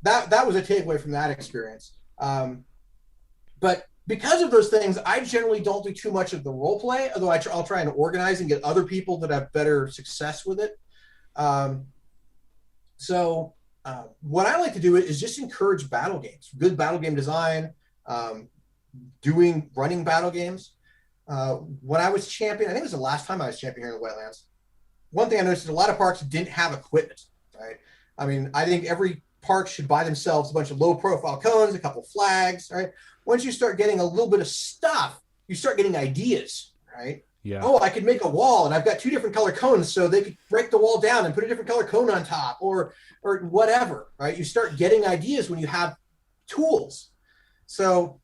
That was a takeaway from that experience. But because of those things, I generally don't do too much of the role play, although I'll try and organize and get other people that have better success with it. What I like to do is just encourage battle games, good battle game design, running battle games. When I was champion, I think it was the last time I was champion here in the Wetlands. One thing I noticed is a lot of parks didn't have equipment, right? I mean, I think every parks should buy themselves a bunch of low profile cones, a couple flags, right? Once you start getting a little bit of stuff, you start getting ideas, right? Yeah. Oh, I could make a wall and I've got 2 different color cones, so they could break the wall down and put a different color cone on top, or whatever, right? You start getting ideas when you have tools. So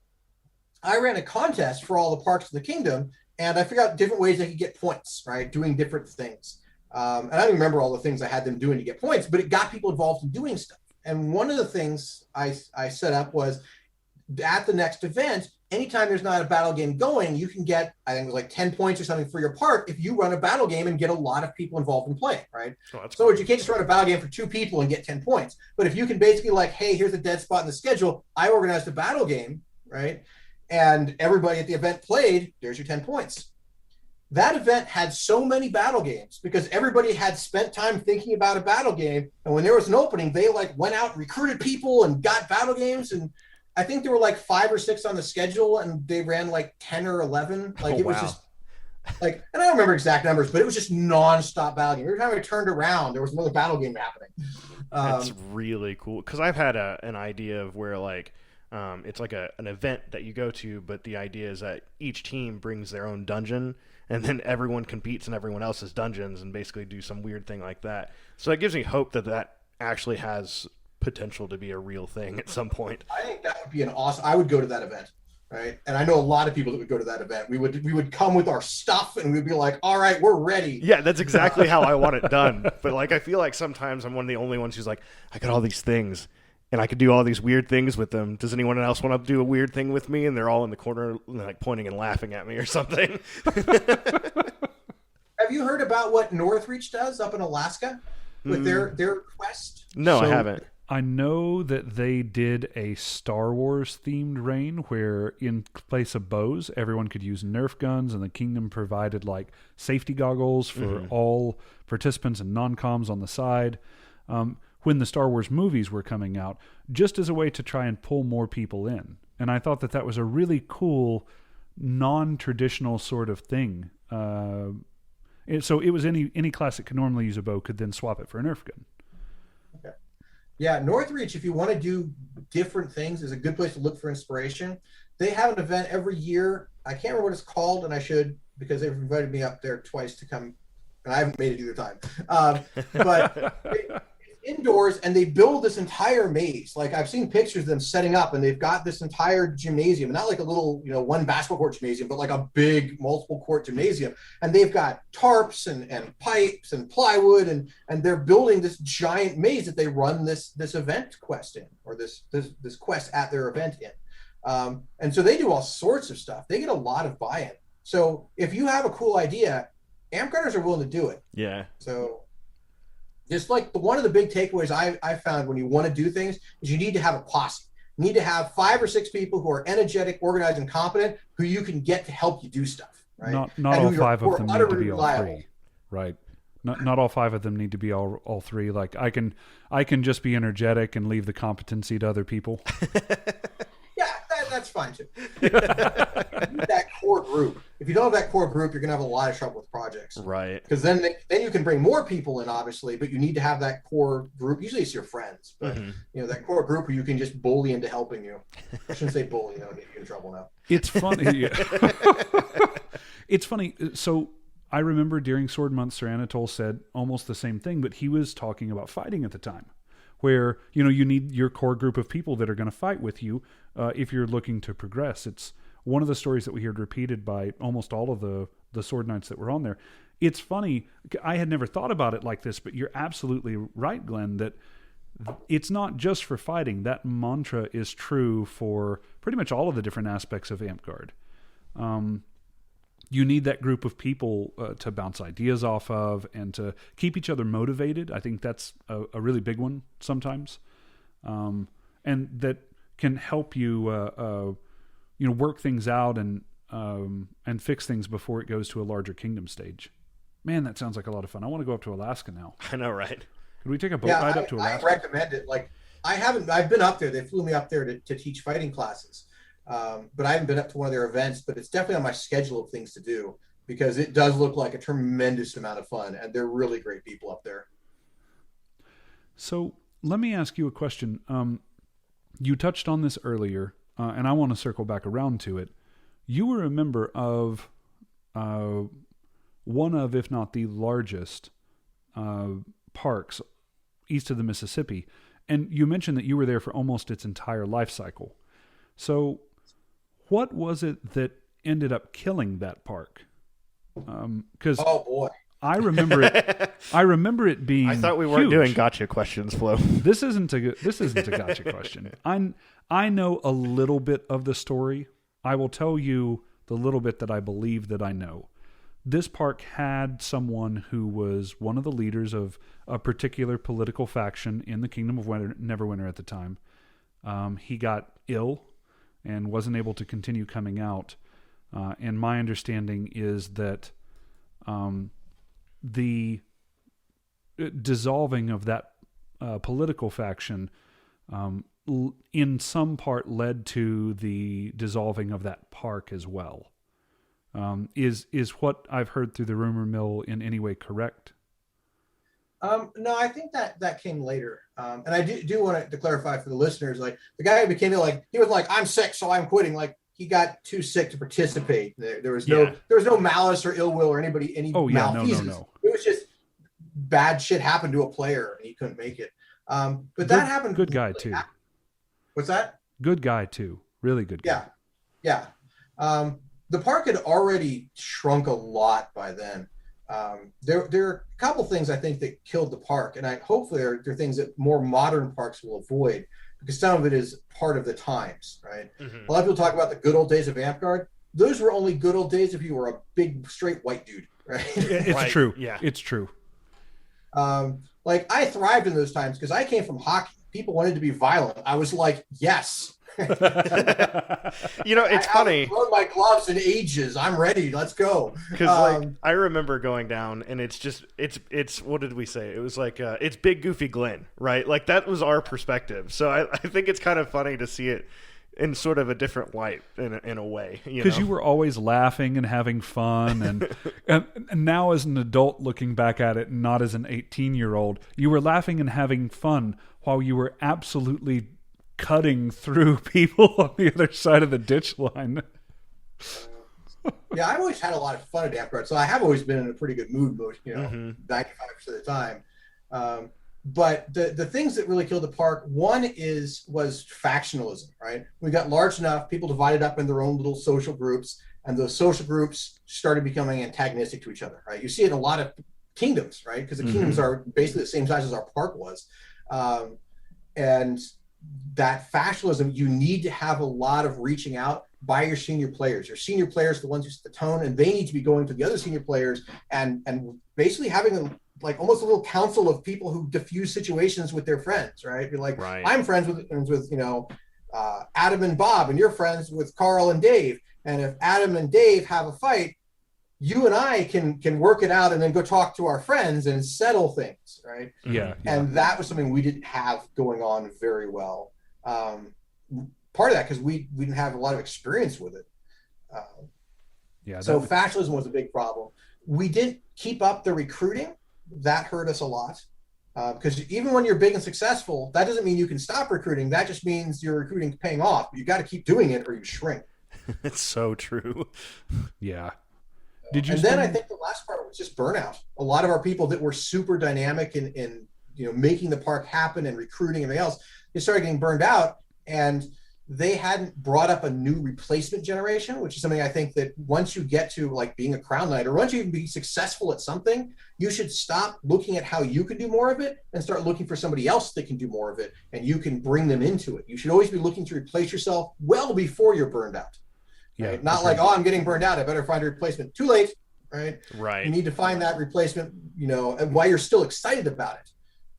I ran a contest for all the parks of the kingdom, and I figured out different ways I could get points, right? Doing different things. And I don't even remember all the things I had them doing to get points, but it got people involved in doing stuff. And one of the things I set up was, at the next event, anytime there's not a battle game going, you can get, I think it was like 10 points or something for your park if you run a battle game and get a lot of people involved in playing, right? So you can't just run a battle game for 2 people and get 10 points. But if you can basically like, hey, here's a dead spot in the schedule, I organized a battle game, right? And everybody at the event played, there's your 10 points. That event had so many battle games because everybody had spent time thinking about a battle game. And when there was an opening, they like went out, recruited people and got battle games. And I think there were like 5 or 6 on the schedule, and they ran like 10 or 11. Like it was just like, and I don't remember exact numbers, but it was just nonstop battle game. Every time I turned around, there was another battle game happening. That's really cool. Cause I've had an idea of where like, it's like an event that you go to, but the idea is that each team brings their own dungeon, and then everyone competes in everyone else's dungeons and basically do some weird thing like that. So that gives me hope that actually has potential to be a real thing at some point. I think that would be an awesome. I would go to that event, right? And I know a lot of people that would go to that event. We would come with our stuff and we'd be like, all right, we're ready. Yeah, that's exactly how I want it done. But like, I feel like sometimes I'm one of the only ones who's like, I got all these things and I could do all these weird things with them. Does anyone else want to do a weird thing with me? And they're all in the corner like pointing and laughing at me or something. Have you heard about what Northreach does up in Alaska with their quest? No, I haven't. I know that they did a Star Wars themed reign where in place of bows, everyone could use Nerf guns, and the kingdom provided like safety goggles for all participants and non-coms on the side. When the Star Wars movies were coming out, just as a way to try and pull more people in. And I thought that was a really cool, non-traditional sort of thing. So it was any class that could normally use a bow could then swap it for a Nerf gun. Okay. Yeah, Northreach, if you want to do different things, is a good place to look for inspiration. They have an event every year. I can't remember what it's called, and I should, because they've invited me up there twice to come, and I haven't made it either time. But it's indoors, and they build this entire maze. Like, I've seen pictures of them setting up, and they've got this entire gymnasium, not like a little, one basketball court gymnasium, but like a big multiple court gymnasium. And they've got tarps and pipes and plywood, and they're building this giant maze that they run this event quest in, or this quest at their event in. And so they do all sorts of stuff. They get a lot of buy-in. So if you have a cool idea, Amtgarders are willing to do it. Yeah. So just like one of the big takeaways I found when you want to do things is you need to have a posse. You need to have 5 or 6 people who are energetic, organized, and competent who you can get to help you do stuff. Right? Not all 5 of them need to be all reliable. 3. Right. Not all 5 of them need to be all 3. Like I can just be energetic and leave the competency to other people. Yeah, that's fine too. You need that core group. If you don't have that core group, you're gonna have a lot of trouble with projects. Right. Because then you can bring more people in, obviously, but you need to have that core group. Usually it's your friends, but that core group where you can just bully into helping you. I shouldn't say bully; that'll get you in trouble now. It's funny. It's funny. So I remember during Sword Month, Sir Anatole said almost the same thing, but he was talking about fighting at the time, where you need your core group of people that are going to fight with you if you're looking to progress. It's one of the stories that we heard repeated by almost all of the Sword Knights that were on there. It's funny. I had never thought about it like this, but you're absolutely right, Glenn, that it's not just for fighting. That mantra is true for pretty much all of the different aspects of Amtgard. You need that group of people to bounce ideas off of and to keep each other motivated. I think that's a really big one sometimes. And that can help you, work things out and fix things before it goes to a larger kingdom stage. Man, that sounds like a lot of fun. I want to go up to Alaska now. I know, right? Could we take a boat ride up to Alaska? I recommend it. Like, I've been up there. They flew me up there to teach fighting classes. But I haven't been up to one of their events, but it's definitely on my schedule of things to do because it does look like a tremendous amount of fun and they're really great people up there. So let me ask you a question. You touched on this earlier, and I want to circle back around to it. You were a member of one of, if not the largest, parks east of the Mississippi. And you mentioned that you were there for almost its entire life cycle. So what was it that ended up killing that park? Because Oh boy. I remember it. I remember it being. I thought we weren't huge. doing gotcha questions, Flo. This isn't a gotcha question. I know a little bit of the story. I will tell you the little bit that I believe that I know. This park had someone who was one of the leaders of a particular political faction in the Kingdom of Neverwinter at the time. He got ill and wasn't able to continue coming out. And my understanding is that the dissolving of that political faction in some part led to the dissolving of that park as well. Is what I've heard through the rumor mill in any way correct? No, I think that came later. And I do want to clarify for the listeners, like the guy who became ill, like he was like, I'm sick, so I'm quitting. Like he got too sick to participate. There was no malice or ill will or any malfeasance. No. It was just bad shit happened to a player and he couldn't make it. But that happened. Good guy too. What's that? Good guy too. Really good guy. Yeah. The park had already shrunk a lot by then. There are a couple things I think that killed the park, and hopefully they're things that more modern parks will avoid, because some of it is part of the times, right? Mm-hmm. A lot of people talk about the good old days of Amtgard. Those were only good old days if you were a big straight white dude, right? It's right. True. Yeah, it's true. Like I thrived in those times because I came from hockey. People wanted to be violent. I was like, yes. It's funny. I've thrown my gloves in ages. I'm ready. Let's go. Because I remember going down, and it's what did we say? It was like it's Big Goofy Glen, right? Like that was our perspective. So I think it's kind of funny to see it in sort of a different light in a way. Because you were always laughing and having fun, and now as an adult looking back at it, and not as an 18-year-old, you were laughing and having fun while you were absolutely cutting through people on the other side of the ditch line. Yeah, I've always had a lot of fun at Amtgard, so I have always been in a pretty good mood, 95% of the time. But the things that really killed the park, one was factionalism, right? We got large enough, people divided up in their own little social groups, and those social groups started becoming antagonistic to each other, right? You see it in a lot of kingdoms, right? Because the kingdoms are basically the same size as our park was. And that factionalism, you need to have a lot of reaching out by your senior players. Your senior players are the ones who set the tone, and they need to be going to the other senior players and basically having almost a little council of people who diffuse situations with their friends, right? Be like, right. I'm friends with Adam and Bob, and you're friends with Carl and Dave. And if Adam and Dave have a fight, you and I can work it out and then go talk to our friends and settle things, right? Yeah. And that was something we didn't have going on very well. Part of that because we didn't have a lot of experience with it. So factionalism was a big problem. We didn't keep up the recruiting. That hurt us a lot. Because even when you're big and successful, that doesn't mean you can stop recruiting. That just means your recruiting paying off. You got to keep doing it or you shrink. It's so true. Yeah. Then I think the last part was just burnout. A lot of our people that were super dynamic in making the park happen and recruiting and everything else, they started getting burned out, and they hadn't brought up a new replacement generation, which is something I think that once you get to like being a crown knight, or once you can be successful at something, you should stop looking at how you can do more of it and start looking for somebody else that can do more of it, and you can bring them into it. You should always be looking to replace yourself well before you're burned out. Yeah, right? Not like, I'm getting burned out, I better find a replacement. Too late, right? Right. You need to find that replacement, and while you're still excited about it,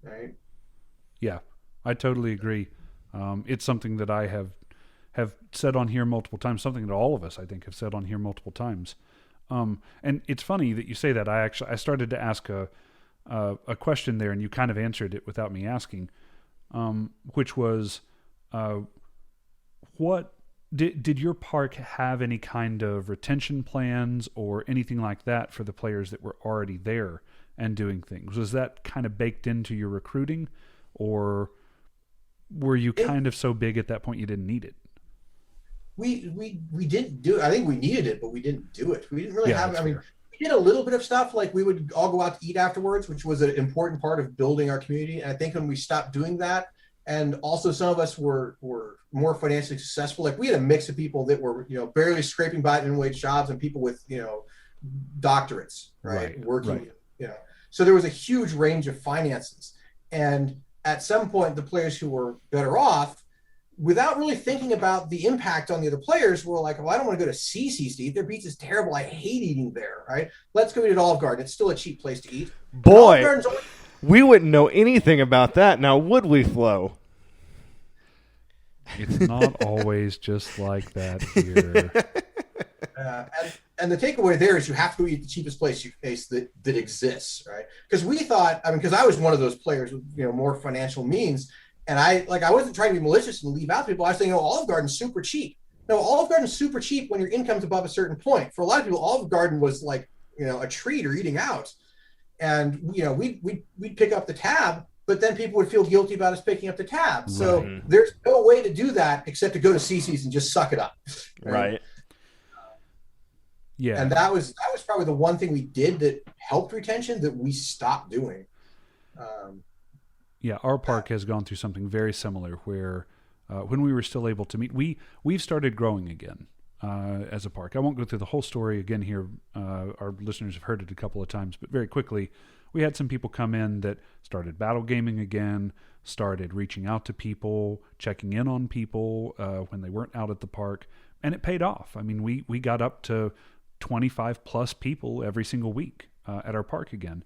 right? Yeah, I totally agree. It's something that I have said on here multiple times, something that all of us, I think, have said on here multiple times. And it's funny that you say that. I started to ask a question there, and you kind of answered it without me asking, which was, what did your park have any kind of retention plans or anything like that for the players that were already there and doing things? Was that kind of baked into your recruiting, or were you kind of so big at that point you didn't need it? We didn't do it. I think we needed it, but we didn't do it. We didn't really have. I mean, fair. we did a little bit of stuff, like we would all go out to eat afterwards, which was an important part of building our community. And I think when we stopped doing that, and also some of us were more financially successful. Like we had a mix of people that were, barely scraping by minimum wage jobs, and people with, doctorates, right? Working, So there was a huge range of finances. And at some point, the players who were better off, without really thinking about the impact on the other players, were like, well, I don't want to go to CC's to eat. Their pizza's terrible. I hate eating there, right? Let's go eat at Olive Garden. It's still a cheap place to eat. Boy, we wouldn't know anything about that now, would we, Flo? It's not always just like that here. And the takeaway there is you have to go eat the cheapest place that exists, right? Because we thought, because I was one of those players with more financial means, and I wasn't trying to be malicious and leave out people. I was saying, Olive Garden's super cheap. No, Olive Garden's super cheap when your income's above a certain point. For a lot of people, Olive Garden was like a treat or eating out, and we'd pick up the tab. But then people would feel guilty about us picking up the tab. So there's no way to do that except to go to CC's and just suck it up. Right. Yeah. And that was probably the one thing we did that helped retention that we stopped doing. Yeah, our park has gone through something very similar where when we were still able to meet, we've started growing again as a park. I won't go through the whole story again here. Our listeners have heard it a couple of times, but very quickly, we had some people come in that started battle gaming again, started reaching out to people, checking in on people when they weren't out at the park, and it paid off. I mean, we got up to 25 plus people every single week at our park again.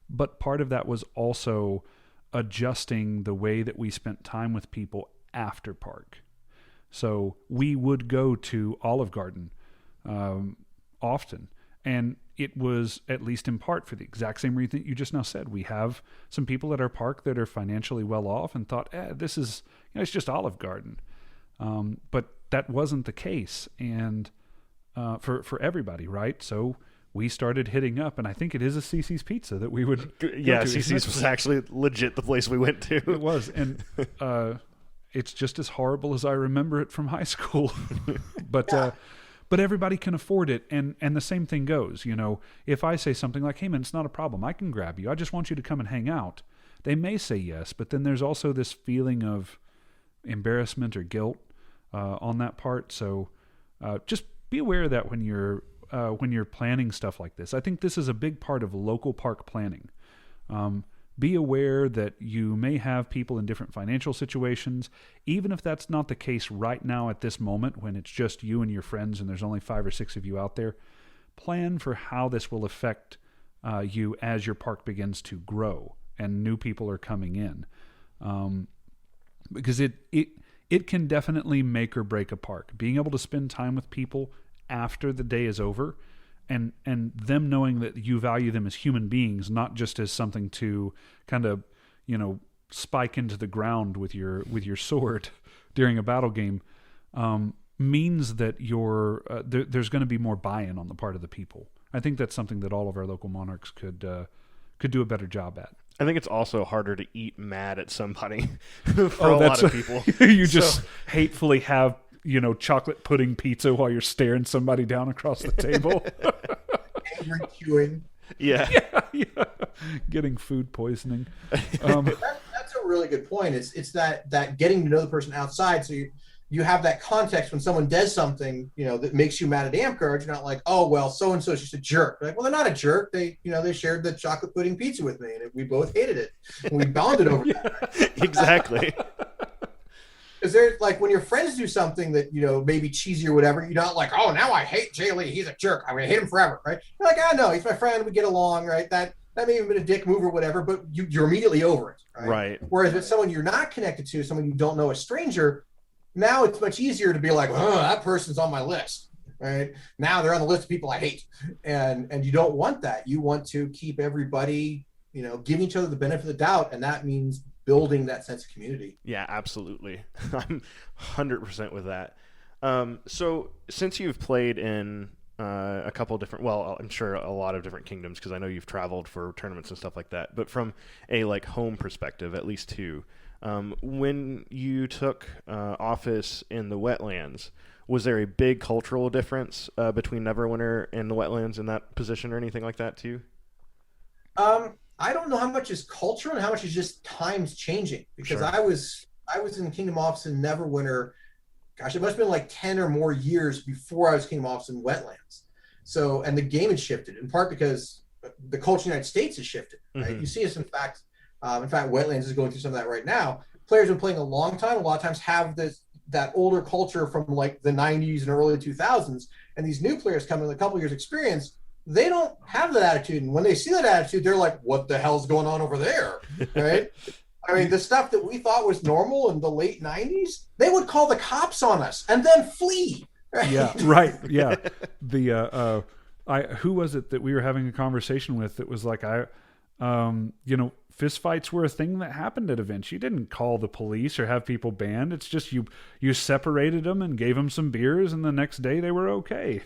But part of that was also adjusting the way that we spent time with people after park. So we would go to Olive Garden often, and it was at least in part for the exact same reason that you just now said. We have some people at our park that are financially well off and thought, this is, it's just Olive Garden. But that wasn't the case. And for everybody, right? So we started hitting up, and I think it is a CC's Pizza that we would Yeah, CC's was actually legit the place we went to. It was, and it's just as horrible as I remember it from high school. But everybody can afford it, and the same thing goes. If I say something like, hey man, it's not a problem, I can grab you, I just want you to come and hang out, they may say yes, but then there's also this feeling of embarrassment or guilt on that part. So just be aware of that when you're planning stuff like this. I think this is a big part of local park planning. Be aware that you may have people in different financial situations, even if that's not the case right now at this moment when it's just you and your friends and there's only 5 or 6 of you out there. Plan for how this will affect you as your park begins to grow and new people are coming in. Because it can definitely make or break a park. Being able to spend time with people after the day is over, and them knowing that you value them as human beings, not just as something to kind of, spike into the ground with your sword during a battle game, means that there's going to be more buy-in on the part of the people. I think that's something that all of our local monarchs could do a better job at. I think it's also harder to eat mad at somebody for a lot of people. You just hatefully have chocolate pudding pizza while you're staring somebody down across the table. Angry queuing. Yeah. Yeah. Getting food poisoning. That's a really good point. It's that getting to know the person outside, so you have that context when someone does something that makes you mad at Amtgard. You're not like, oh well, so and so is just a jerk. Like, well, they're not a jerk. They they shared the chocolate pudding pizza with me, and we both hated it, and we bonded over that. Right? Exactly. Because there's like when your friends do something that maybe cheesy or whatever, you're not like, oh, now I hate Jay Lee, he's a jerk, I'm gonna hate him forever, right? You're like, no, he's my friend, we get along, right? That may have been a dick move or whatever, but you're immediately over it, right? Whereas if it's someone you're not connected to, someone you don't know, a stranger, now it's much easier to be like, oh, that person's on my list, right? Now they're on the list of people I hate, and you don't want that. You want to keep everybody, giving each other the benefit of the doubt, and that means building that sense of community. Yeah, absolutely. I'm 100% with that. So since you've played in a couple different, well, I'm sure a lot of different kingdoms, because I know you've traveled for tournaments and stuff like that, but from a like home perspective, at least two, when you took office in the Wetlands, was there a big cultural difference between Neverwinter and the Wetlands in that position or anything like that too? I don't know how much is culture and how much is just times changing, because Sure. I was in Kingdom Office in Neverwinter. Gosh, it must have been like 10 or more years before I was Kingdom Office in Wetlands. So, and the game had shifted in part because the culture in the United States has shifted. Right? Mm-hmm. You see us, in fact, Wetlands is going through some of that right now. Players have been playing a long time. A lot of times have that older culture from like the 90s and early 2000s, and these new players come in with a couple years experience. They don't have that attitude, and when they see that attitude, they're like, "What the hell's going on over there?" Right? I mean, the stuff that we thought was normal in the late 90s, they would call the cops on us and then flee. Right? Yeah, right. Yeah. Who was it that we were having a conversation with that was like, fist fights were a thing that happened at events. You didn't call the police or have people banned. It's just you separated them and gave them some beers, and the next day they were okay.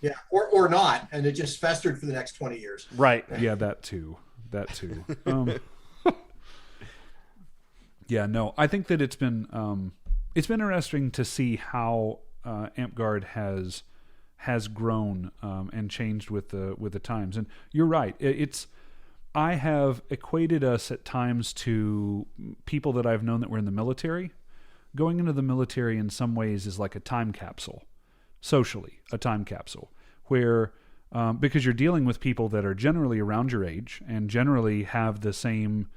Yeah, or not, and it just festered for the next 20 years. Right. Yeah, that too. Yeah, no, I think that it's been interesting to see how Amtgard has grown and changed with the times. And you're right. I have equated us at times to people that I've known that were in the military. Going into the military in some ways is like a time capsule, socially, a time capsule, where because you're dealing with people that are generally around your age and generally have the same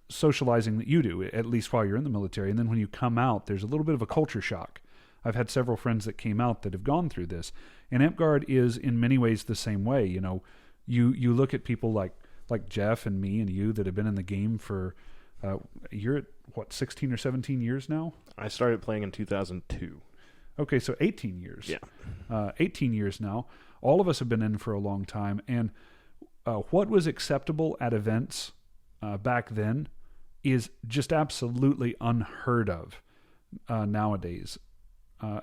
socializing that you do, at least while you're in the military. And then when you come out, there's a little bit of a culture shock. I've had several friends that came out that have gone through this. And Amtgard is in many ways the same way. You know, you look at people like Jeff and me and you that have been in the game for, you're at, 16 or 17 years now? I started playing in 2002. Okay, so 18 years. Yeah. 18 years now. All of us have been in for a long time. And what was acceptable at events back then is just absolutely unheard of nowadays.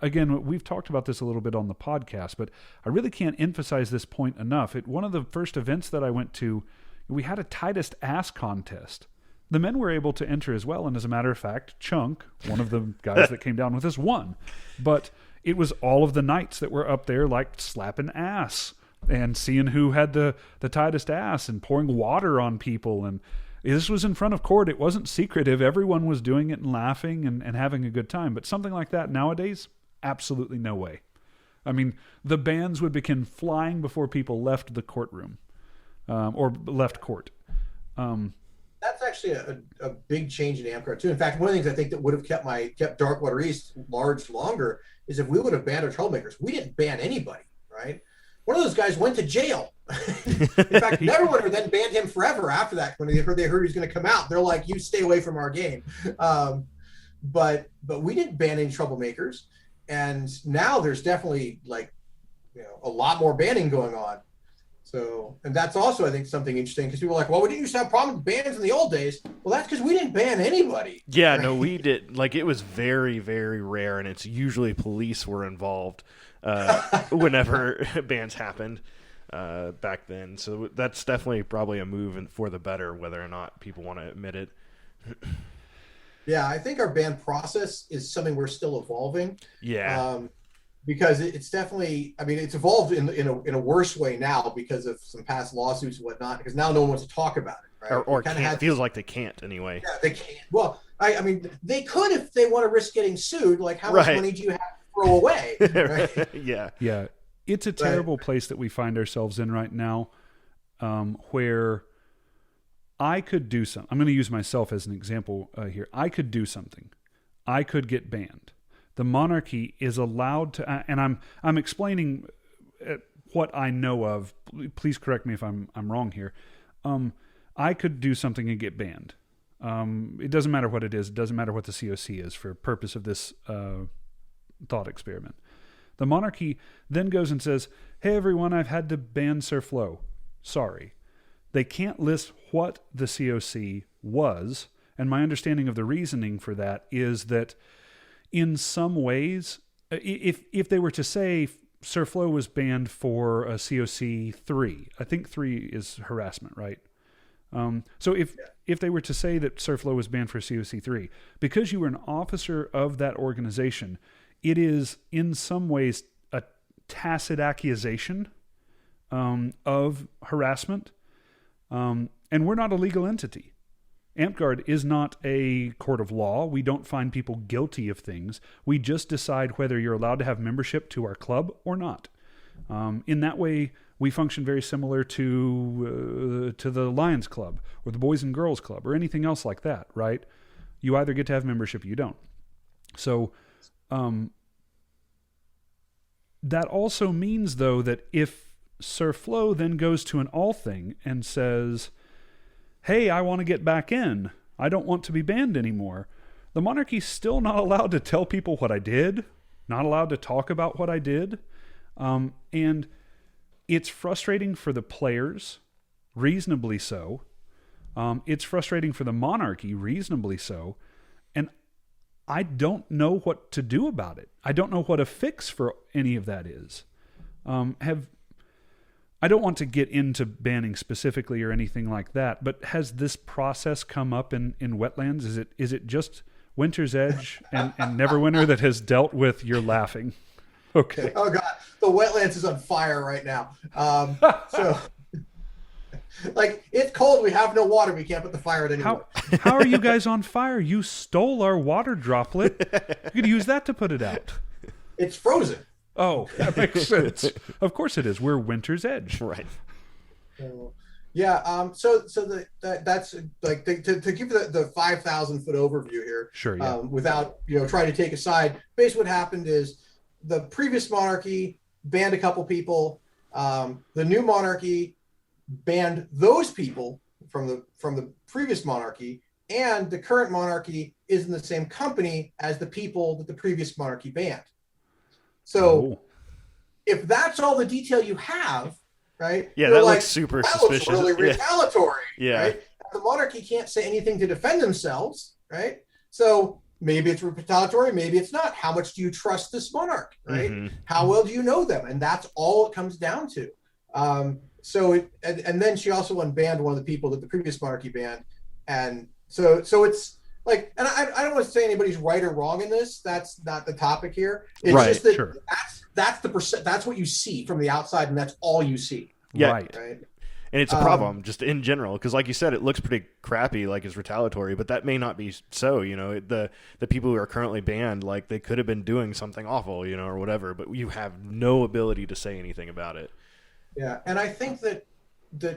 Again, we've talked about this a little bit on the podcast, but I really can't emphasize this point enough. At one of the first events that I went to, we had a tightest ass contest. The men were able to enter as well, and as a matter of fact, Chunk, one of the guys that came down with us, won. But it was all of the knights that were up there like slapping ass and seeing who had the tightest ass and pouring water on people. And this was in front of court. It wasn't secretive. Everyone was doing it and laughing and having a good time. But something like that nowadays, absolutely no way. I mean, the bans would begin flying before people left the courtroom or left court. That's actually a big change in Amtgard too. In fact, one of the things I think that would have kept Darkwater East large longer is if we would have banned our troublemakers. We didn't ban anybody, right? One of those guys went to jail. In fact, Neverwinter then banned him forever after that when they heard he was going to come out. They're like, "You stay away from our game." But we didn't ban any troublemakers, and now there's definitely a lot more banning going on. So, and that's also, I think, something interesting because people are like, "Well, we didn't used to have problems with bans in the old days." Well, that's because we didn't ban anybody. Yeah, no, we did. Like, it was very, very rare, and it's usually police were involved whenever bans happened back then. So that's definitely probably a move for the better, whether or not people want to admit it. Yeah, I think our ban process is something we're still evolving. Yeah. Because it's definitely, I mean, it's evolved in a worse way now because of some past lawsuits and whatnot. Because now no one wants to talk about it, right? Or can't, feels like they can't anyway. Yeah, they can't. Well, I mean, they could if they want to risk getting sued. Like, how much money do you have to throw away? Right? Yeah. Yeah. It's a terrible place that we find ourselves in right now, where I could do something. I'm going to use myself as an example here. I could do something. I could get banned. The monarchy is allowed to, and I'm explaining what I know of. Please correct me if I'm wrong here. I could do something and get banned. It doesn't matter what it is. It doesn't matter what the COC is for purpose of this thought experiment. The monarchy then goes and says, "Hey everyone, I've had to ban Sir Flo. Sorry." They can't list what the COC was, and my understanding of the reasoning for that is that in some ways, if they were to say Sir Flo was banned for a COC 3, I think 3 is harassment, right? So if they were to say that Sir Flo was banned for COC 3, because you were an officer of that organization, it is in some ways a tacit accusation of harassment. And we're not a legal entity. Amtgard is not a court of law. We don't find people guilty of things. We just decide whether you're allowed to have membership to our club or not. In that way, we function very similar to the Lions Club or the Boys and Girls Club or anything else like that, right? You either get to have membership or you don't. So that also means, though, that if Sir Flo then goes to an all thing and says, hey, I want to get back in, I don't want to be banned anymore, the monarchy's still not allowed to tell people what I did, not allowed to talk about what I did. And it's frustrating for the players, reasonably so. It's frustrating for the monarchy, reasonably so. And I don't know what to do about it. I don't know what a fix for any of that is. I don't want to get into banning specifically or anything like that, but has this process come up in Wetlands? Is it just Winter's Edge and Neverwinter that has dealt with you're laughing? Okay. Oh God, the Wetlands is on fire right now. So, like, it's cold. We have no water. We can't put the fire out anymore. How are you guys on fire? You stole our water droplet. You could use that to put it out. It's frozen. Oh, that makes sense. Of course it is. We're Winter's Edge. Right. Yeah. So that's like to give the 5,000 foot overview here. Sure. Yeah. Without trying to take a side. Basically, what happened is the previous monarchy banned a couple people. The new monarchy banned those people from the previous monarchy, and the current monarchy is in the same company as the people that the previous monarchy banned. So if that's all the detail you have, right? Yeah, that looks super suspicious. Looks really retaliatory. Yeah. Right? The monarchy can't say anything to defend themselves, right? So maybe it's retaliatory, maybe it's not. How much do you trust this monarch, right? Mm-hmm. How well do you know them? And that's all it comes down to. And then she also unbanned one of the people that the previous monarchy banned. And so it's like, and I don't want to say anybody's right or wrong in this. That's not the topic here. It's right, just that sure. that's what you see from the outside, and that's all you see. Yeah. Right. And it's a problem just in general, because like you said, it looks pretty crappy, like it's retaliatory, but that may not be so. The people who are currently banned, like they could have been doing something awful, or whatever, but you have no ability to say anything about it. Yeah, and I think that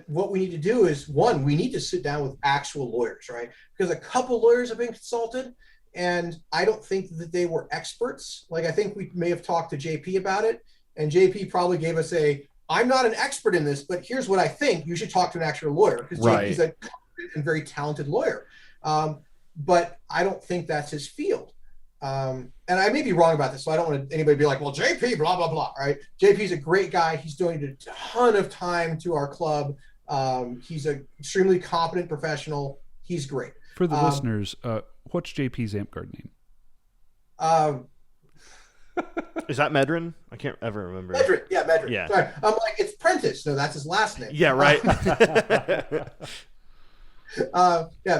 what we need to do is, one, we need to sit down with actual lawyers, right? Because a couple lawyers have been consulted, and I don't think that they were experts. Like, I think we may have talked to JP about it, and JP probably gave us I'm not an expert in this, but here's what I think. You should talk to an actual lawyer, because Right. JP's a competent and very talented lawyer. But I don't think that's his field. And I may be wrong about this, so I don't want anybody to be like, well, JP, blah, blah, blah, right? JP's a great guy. He's donated a ton of time to our club. He's an extremely competent professional. He's great. For the listeners, what's JP's Amtgard name? Is that Medrin? I can't ever remember. Medrin. Yeah, Medrin. Yeah. Sorry. I'm like, it's Prentice. No, that's his last name. Yeah, right. Yeah,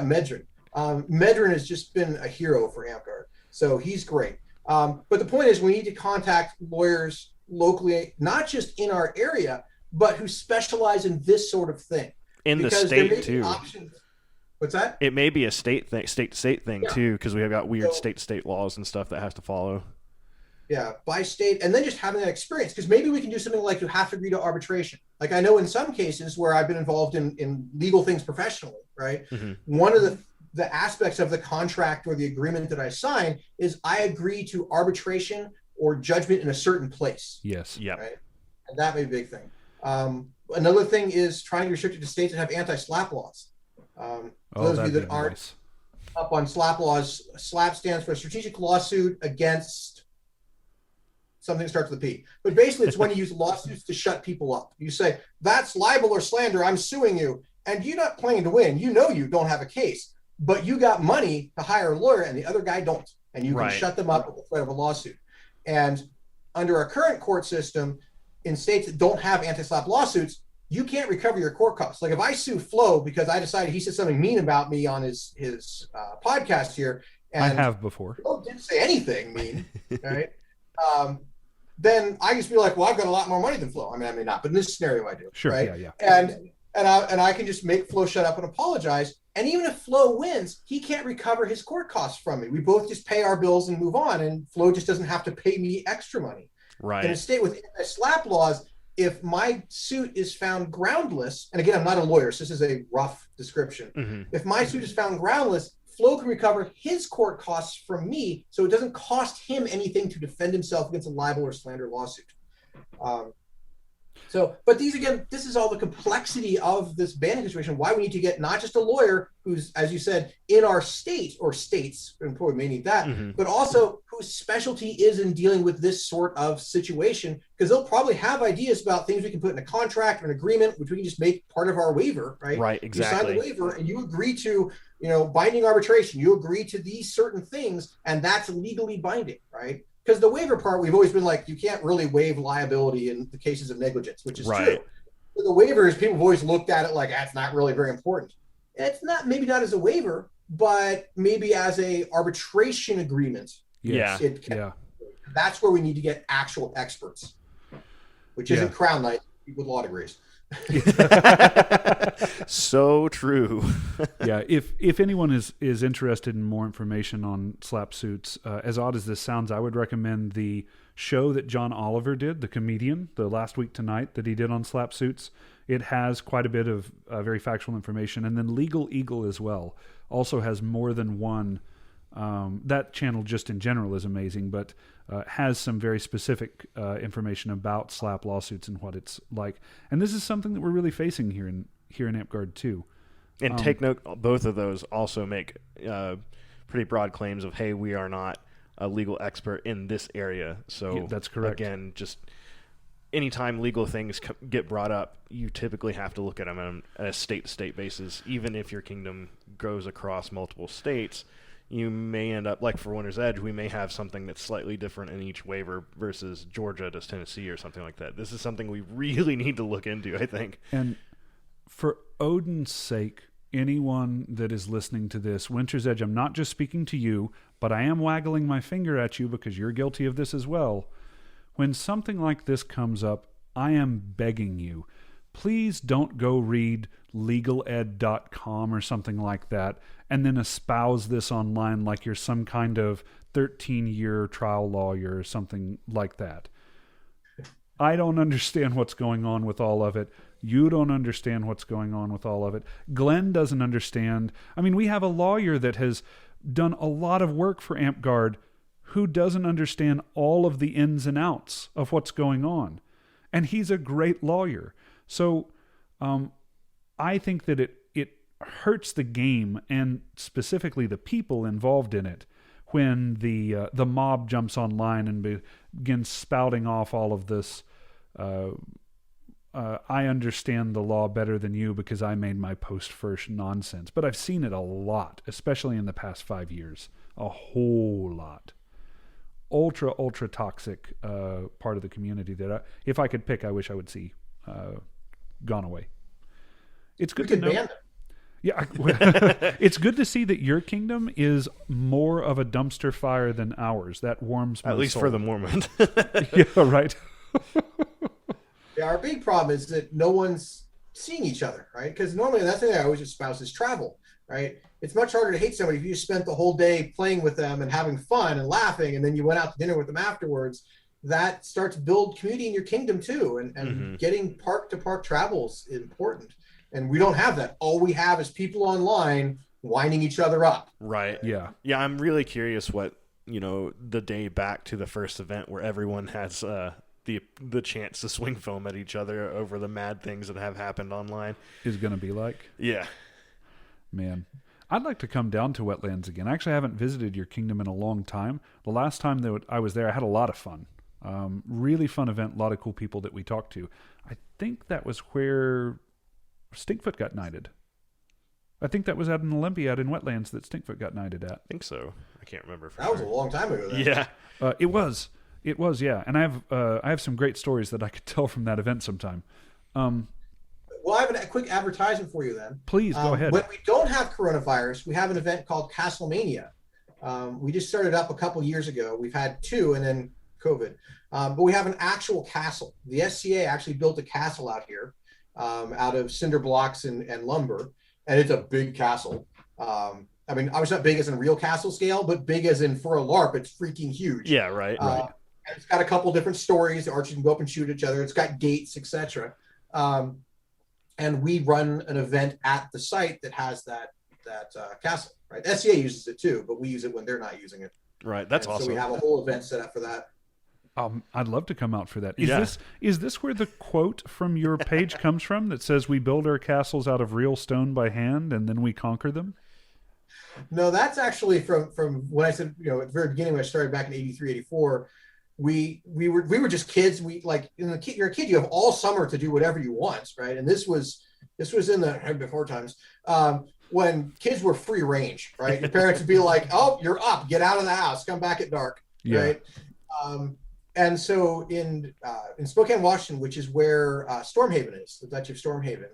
Medrin. Medrin has just been a hero for Amtgard. So he's great. But the point is, we need to contact lawyers locally, not just in our area, but who specialize in this sort of thing. In the Because there may state be too. options. What's that? It may be a state to state thing Yeah. too, because we have got weird So- state to state laws and stuff that has to follow. Yeah, by state, and then just having that experience, because maybe we can do something like you have to agree to arbitration. Like, I know in some cases where I've been involved in legal things professionally, right? Mm-hmm. One of the aspects of the contract or the agreement that I sign is I agree to arbitration or judgment in a certain place. Yes. Yeah. Right. And that may be a big thing. Another thing is trying to restrict it to states that have anti-SLAPP laws. For those of you that aren't nice. up on SLAPP laws, SLAPP stands for strategic lawsuit against something that starts with a P. But basically, it's when you use lawsuits to shut people up. You say, that's libel or slander, I'm suing you. And you're not playing to win. You know you don't have a case. But you got money to hire a lawyer, and the other guy don't. And you can Right. shut them up with the threat of a lawsuit. And under our current court system, in states that don't have anti-slap lawsuits, you can't recover your court costs. Like if I sue Flo because I decided he said something mean about me on his podcast here, and I have before. Flo didn't say anything mean, right? Then I just be like, well, I've got a lot more money than Flo. I mean, I may not, but in this scenario, I do. Sure, right? yeah. And I can just make Flo shut up and apologize. And even if Flo wins, he can't recover his court costs from me. We both just pay our bills and move on, and Flo just doesn't have to pay me extra money. Right. In a state with anti-slap laws, if my suit is found groundless, and again, I'm not a lawyer, so this is a rough description. Mm-hmm. If my suit is found groundless, Flo can recover his court costs from me, so it doesn't cost him anything to defend himself against a libel or slander lawsuit. But this is all the complexity of this banning situation. Why we need to get not just a lawyer who's, as you said, in our state or states, and probably may need that, but also whose specialty is in dealing with this sort of situation, because they'll probably have ideas about things we can put in a contract or an agreement, which we can just make part of our waiver, right? Right, exactly. You sign the waiver and you agree to, binding arbitration. You agree to these certain things, and that's legally binding, right? Because the waiver part, we've always been like, you can't really waive liability in the cases of negligence, which is true. But the waivers, people have always looked at it like, that's not really very important. It's not, maybe not as a waiver, but maybe as a arbitration agreement. Yeah. That's where we need to get actual experts, which isn't Crown Knight with law degrees. So true. Yeah, if anyone is interested in more information on slap suits, as odd as this sounds, I would recommend the show that John Oliver did, the comedian, the Last Week Tonight that he did on slap suits. It has quite a bit of very factual information. And then Legal Eagle as well also has more than one. That channel just in general is amazing, but has some very specific information about slap lawsuits and what it's like. And this is something that we're really facing here in Amtgard too. And take note, both of those also make pretty broad claims of, hey, we are not a legal expert in this area. So that's correct. Again, just anytime legal things get brought up, you typically have to look at them on a state-to-state basis. Even if your kingdom goes across multiple states, you may end up, like for Winter's Edge, we may have something that's slightly different in each waiver versus Georgia does Tennessee or something like that. This is something we really need to look into, I think. And for Odin's sake, anyone that is listening to this, Winter's Edge, I'm not just speaking to you, but I am waggling my finger at you because you're guilty of this as well. When something like this comes up, I am begging you, please don't go read legaled.com or something like that and then espouse this online like you're some kind of 13-year trial lawyer or something like that. I don't understand what's going on with all of it. You don't understand what's going on with all of it. Glen doesn't understand. I mean, we have a lawyer that has done a lot of work for Amtgard who doesn't understand all of the ins and outs of what's going on. And he's a great lawyer. So I think that it hurts the game and specifically the people involved in it when the mob jumps online and begins spouting off all of this. I understand the law better than you because I made my post first nonsense. But I've seen it a lot, especially in the past 5 years. A whole lot. Ultra toxic part of the community that if I could pick, I wish I would see gone away. It's good to know. Ban them. Yeah, it's good to see that your kingdom is more of a dumpster fire than ours. That warms my soul. At least for the moment. Yeah, right. Yeah, our big problem is that no one's seeing each other, right? Because normally that's the thing I always espouse is travel, right? It's much harder to hate somebody if you just spent the whole day playing with them and having fun and laughing, and then you went out to dinner with them afterwards. That starts to build community in your kingdom too, and getting park to park travel is important. And we don't have that. All we have is people online winding each other up. Right. Yeah. Yeah, I'm really curious what, the day back to the first event where everyone has the chance to swing foam at each other over the mad things that have happened online is going to be like. Yeah. Man. I'd like to come down to Wetlands again. Actually, I haven't visited your kingdom in a long time. The last time that I was there, I had a lot of fun. Really fun event, a lot of cool people that we talked to. I think that was where Stinkfoot got knighted. I think that was at an Olympiad in Wetlands that Stinkfoot got knighted at. I think so. I can't remember. That was a long time ago. Then. Yeah. It was. It was, yeah. And I have some great stories that I could tell from that event sometime. Well, I have a quick advertisement for you then. Please go ahead. When we don't have coronavirus, we have an event called Castlemania. We just started up a couple years ago. We've had 2 and then COVID. But we have an actual castle. The SCA actually built a castle out here out of cinder blocks and lumber. And it's a big castle. I mean, obviously not big as in real castle scale, but big as in for a LARP, it's freaking huge. Yeah, right. And it's got a couple different stories. The archers can go up and shoot each other. It's got gates, etc. And we run an event at the site that has that castle. Right, SCA uses it too, but we use it when they're not using it. Right, that's awesome. So we have a whole event set up for that. I'd love to come out for that. Yeah. Is this where the quote from your page comes from that says we build our castles out of real stone by hand and then we conquer them? No, that's actually from when I said, at the very beginning when I started back in 83, 84, we were just kids. We like you're a kid, you have all summer to do whatever you want, right? And this was in the before times when kids were free range, right? Your parents would be like, "Oh, you're up, get out of the house, come back at dark," right? And so in Spokane, Washington, which is where Stormhaven is, the Duchy of Stormhaven,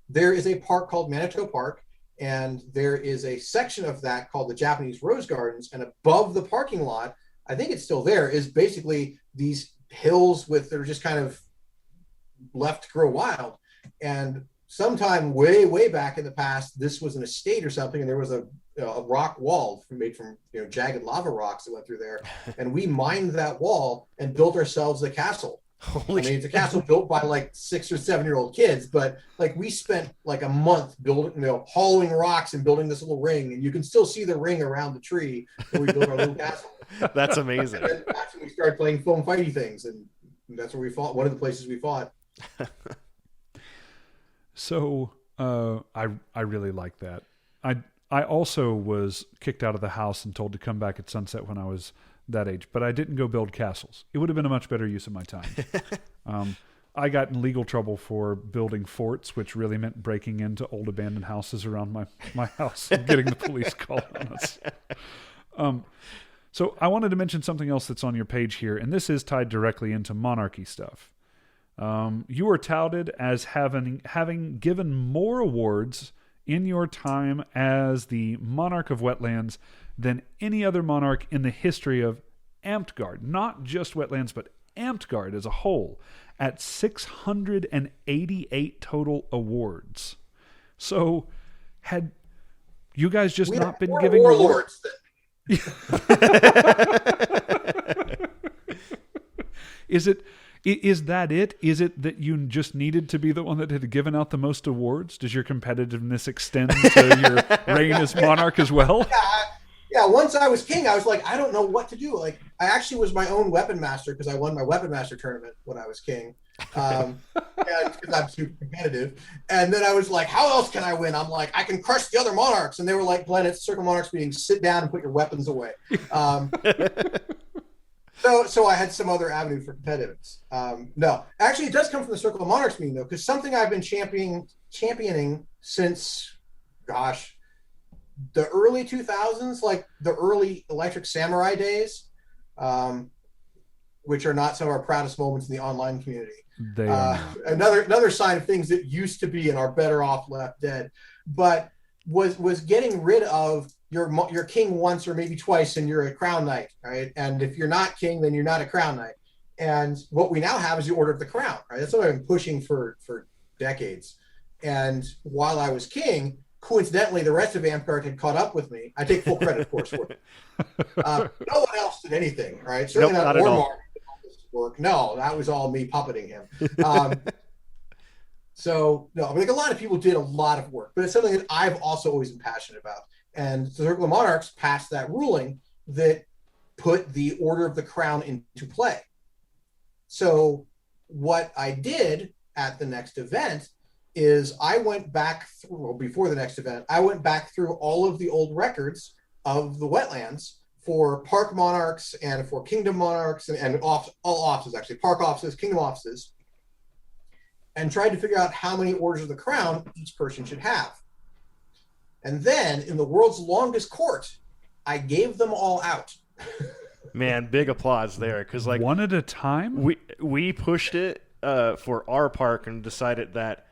there is a park called Manitou Park. And there is a section of that called the Japanese Rose Gardens. And above the parking lot, I think it's still there, is basically these hills that are just kind of left to grow wild. And sometime way, way back in the past, this was an estate or something. And there was a rock wall made from jagged lava rocks that went through there. And we mined that wall and built ourselves a castle. It's a castle built by like 6 or 7 year old kids, but like we spent like a month building, hauling rocks and building this little ring, and you can still see the ring around the tree where we built our little castle. That's amazing. And that's when we started playing foam fighty things, and that's where we fought. One of the places we fought. So I really like that. I also was kicked out of the house and told to come back at sunset when I was that age, but I didn't go build castles. It would have been a much better use of my time. I got in legal trouble for building forts, which really meant breaking into old abandoned houses around my house and getting the police called on us. So I wanted to mention something else that's on your page here, and this is tied directly into monarchy stuff. You are touted as having given more awards in your time as the monarch of Wetlands than any other monarch in the history of Amtgard. Not just Wetlands, but Amtgard as a whole, at 688 total awards. So, had you guys just not been giving warlords? Is that it? Is it that you just needed to be the one that had given out the most awards? Does your competitiveness extend to your reign as monarch as well? Yeah, once I was king, I was like, I don't know what to do. Like, I actually was my own weapon master because I won my weapon master tournament when I was king. And because I'm super competitive. And then I was like, how else can I win? I'm like, I can crush the other monarchs. And they were like, Glenn, it's Circle of Monarchs meeting. Sit down and put your weapons away. So I had some other avenue for competitiveness. No, actually, it does come from the Circle of Monarchs meeting, though, because something I've been championing since, the early 2000s, like the early Electric Samurai days, which are not some of our proudest moments in the online community. They are another sign of things that used to be and are better off left dead, but was getting rid of you're king once or maybe twice and you're a crown knight, right? And if you're not king, then you're not a crown knight. And what we now have is the Order of the Crown, right? That's what I've been pushing for decades. And while I was king, coincidentally, the rest of Amtgard had caught up with me. I take full credit, of course, for it. No one else did anything, right? Certainly nope, not Ormar did all this work. No, that was all me puppeting him. So, no, like a lot of people did a lot of work, but it's something that I've also always been passionate about. And the Circle of Monarchs passed that ruling that put the Order of the Crown into play. So what I did at the next event is I went back through, well, before the next event, I went back through all of the old records of the Wetlands for park monarchs and for kingdom monarchs and all offices, actually, park offices, kingdom offices, and tried to figure out how many Orders of the Crown each person should have. And then, in the world's longest court, I gave them all out. Man, big applause there, because like one at a time. we pushed it for our park and decided that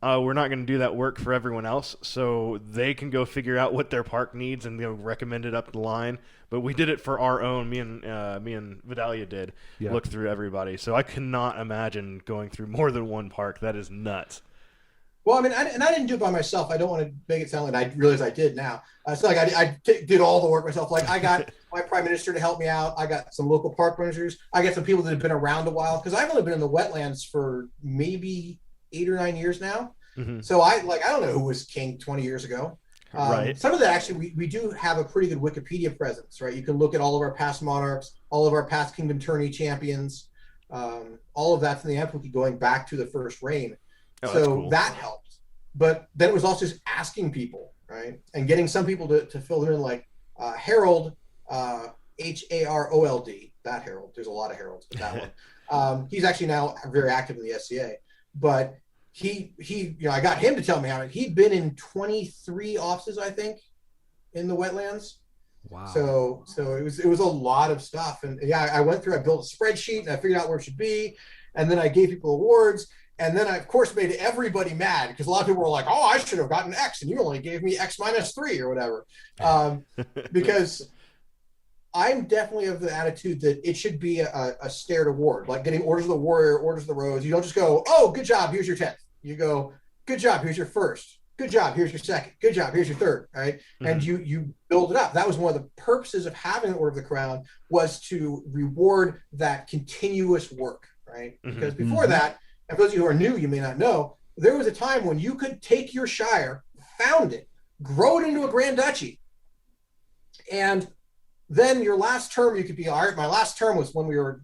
we're not going to do that work for everyone else, so they can go figure out what their park needs and recommend it up the line. But we did it for our own. Me and Vidalia did look through everybody. So I cannot imagine going through more than one park. That is nuts. Well, I mean, I didn't do it by myself. I don't want to make it sound like I realize I did now. It's like I did all the work myself. Like I got my prime minister to help me out. I got some local park managers. I got some people that have been around a while, because I've only been in the wetlands for maybe 8 or 9 years now. Mm-hmm. So I don't know who was king 20 years ago. Right. Some of that actually, we do have a pretty good Wikipedia presence, right? You can look at all of our past monarchs, all of our past kingdom tourney champions. All of that's in the Amp Wiki going back to the first reign. Oh, so cool. that helped. But then it was also just asking people, right? And getting some people to fill them in, like Harold, Harold. That Harold. There's a lot of Harolds, but that one. He's actually now very active in the SCA. But he I got him to tell me how he'd been in 23 offices, I think, in the wetlands. Wow. So it was a lot of stuff. And yeah, I went through, I built a spreadsheet and I figured out where it should be. And then I gave people awards. And then I, of course, made everybody mad, because a lot of people were like, oh, I should have gotten X and you only gave me X-3 or whatever. Because I'm definitely of the attitude that it should be a stared award, like getting Orders of the Warrior, Orders of the Rose. You don't just go, oh, good job, here's your 10th. You go, good job, here's your first. Good job, here's your second. Good job, here's your third, right? Mm-hmm. And you build it up. That was one of the purposes of having the Order of the Crown, was to reward that continuous work, right? Mm-hmm. Because before that, and for those of you who are new, you may not know, there was a time when you could take your shire, found it, grow it into a Grand Duchy, and then your last term, you could be, all right, my last term was when we were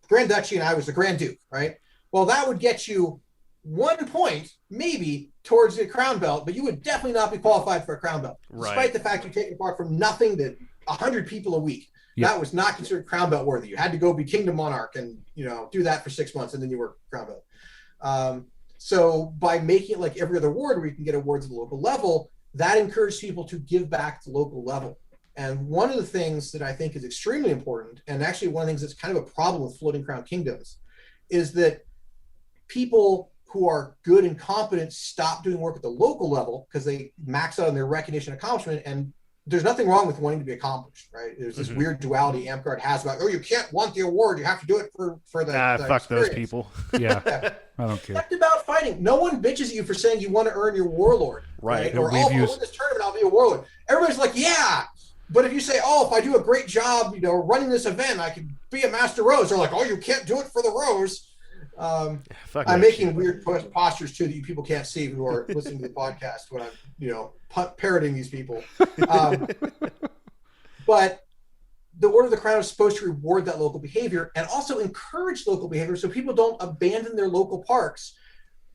Grand Duchy and I was the Grand Duke, right? Well, that would get you 1 point, maybe, towards the crown belt, but you would definitely not be qualified for a crown belt, despite the fact you take apart from nothing to 100 people a week. Yep. That was not considered crown belt worthy. You had to go be kingdom monarch and do that for 6 months, and then you were crown belt. So by making it like every other ward where you can get awards at the local level, that encourages people to give back at the local level. And one of the things that I think is extremely important, and actually one of the things that's kind of a problem with floating crown kingdoms, is that people who are good and competent stop doing work at the local level because they max out on their recognition and accomplishment. And there's nothing wrong with wanting to be accomplished, right? There's this weird duality Amtgard has about, oh, you can't want the award, you have to do it for the fuck experience. Those people. Yeah. I don't care. It's about fighting. No one bitches at you for saying you want to earn your warlord, right? Or, oh, I'll win this tournament, I'll be a warlord. Everybody's like, yeah. But if you say, oh, if I do a great job, running this event, I could be a Master Rose, they're like, oh, you can't do it for the Rose. I'm making weird postures too that you people can't see who are listening to the podcast when I'm, parroting these people. But the Order of the Crown is supposed to reward that local behavior and also encourage local behavior, so people don't abandon their local parks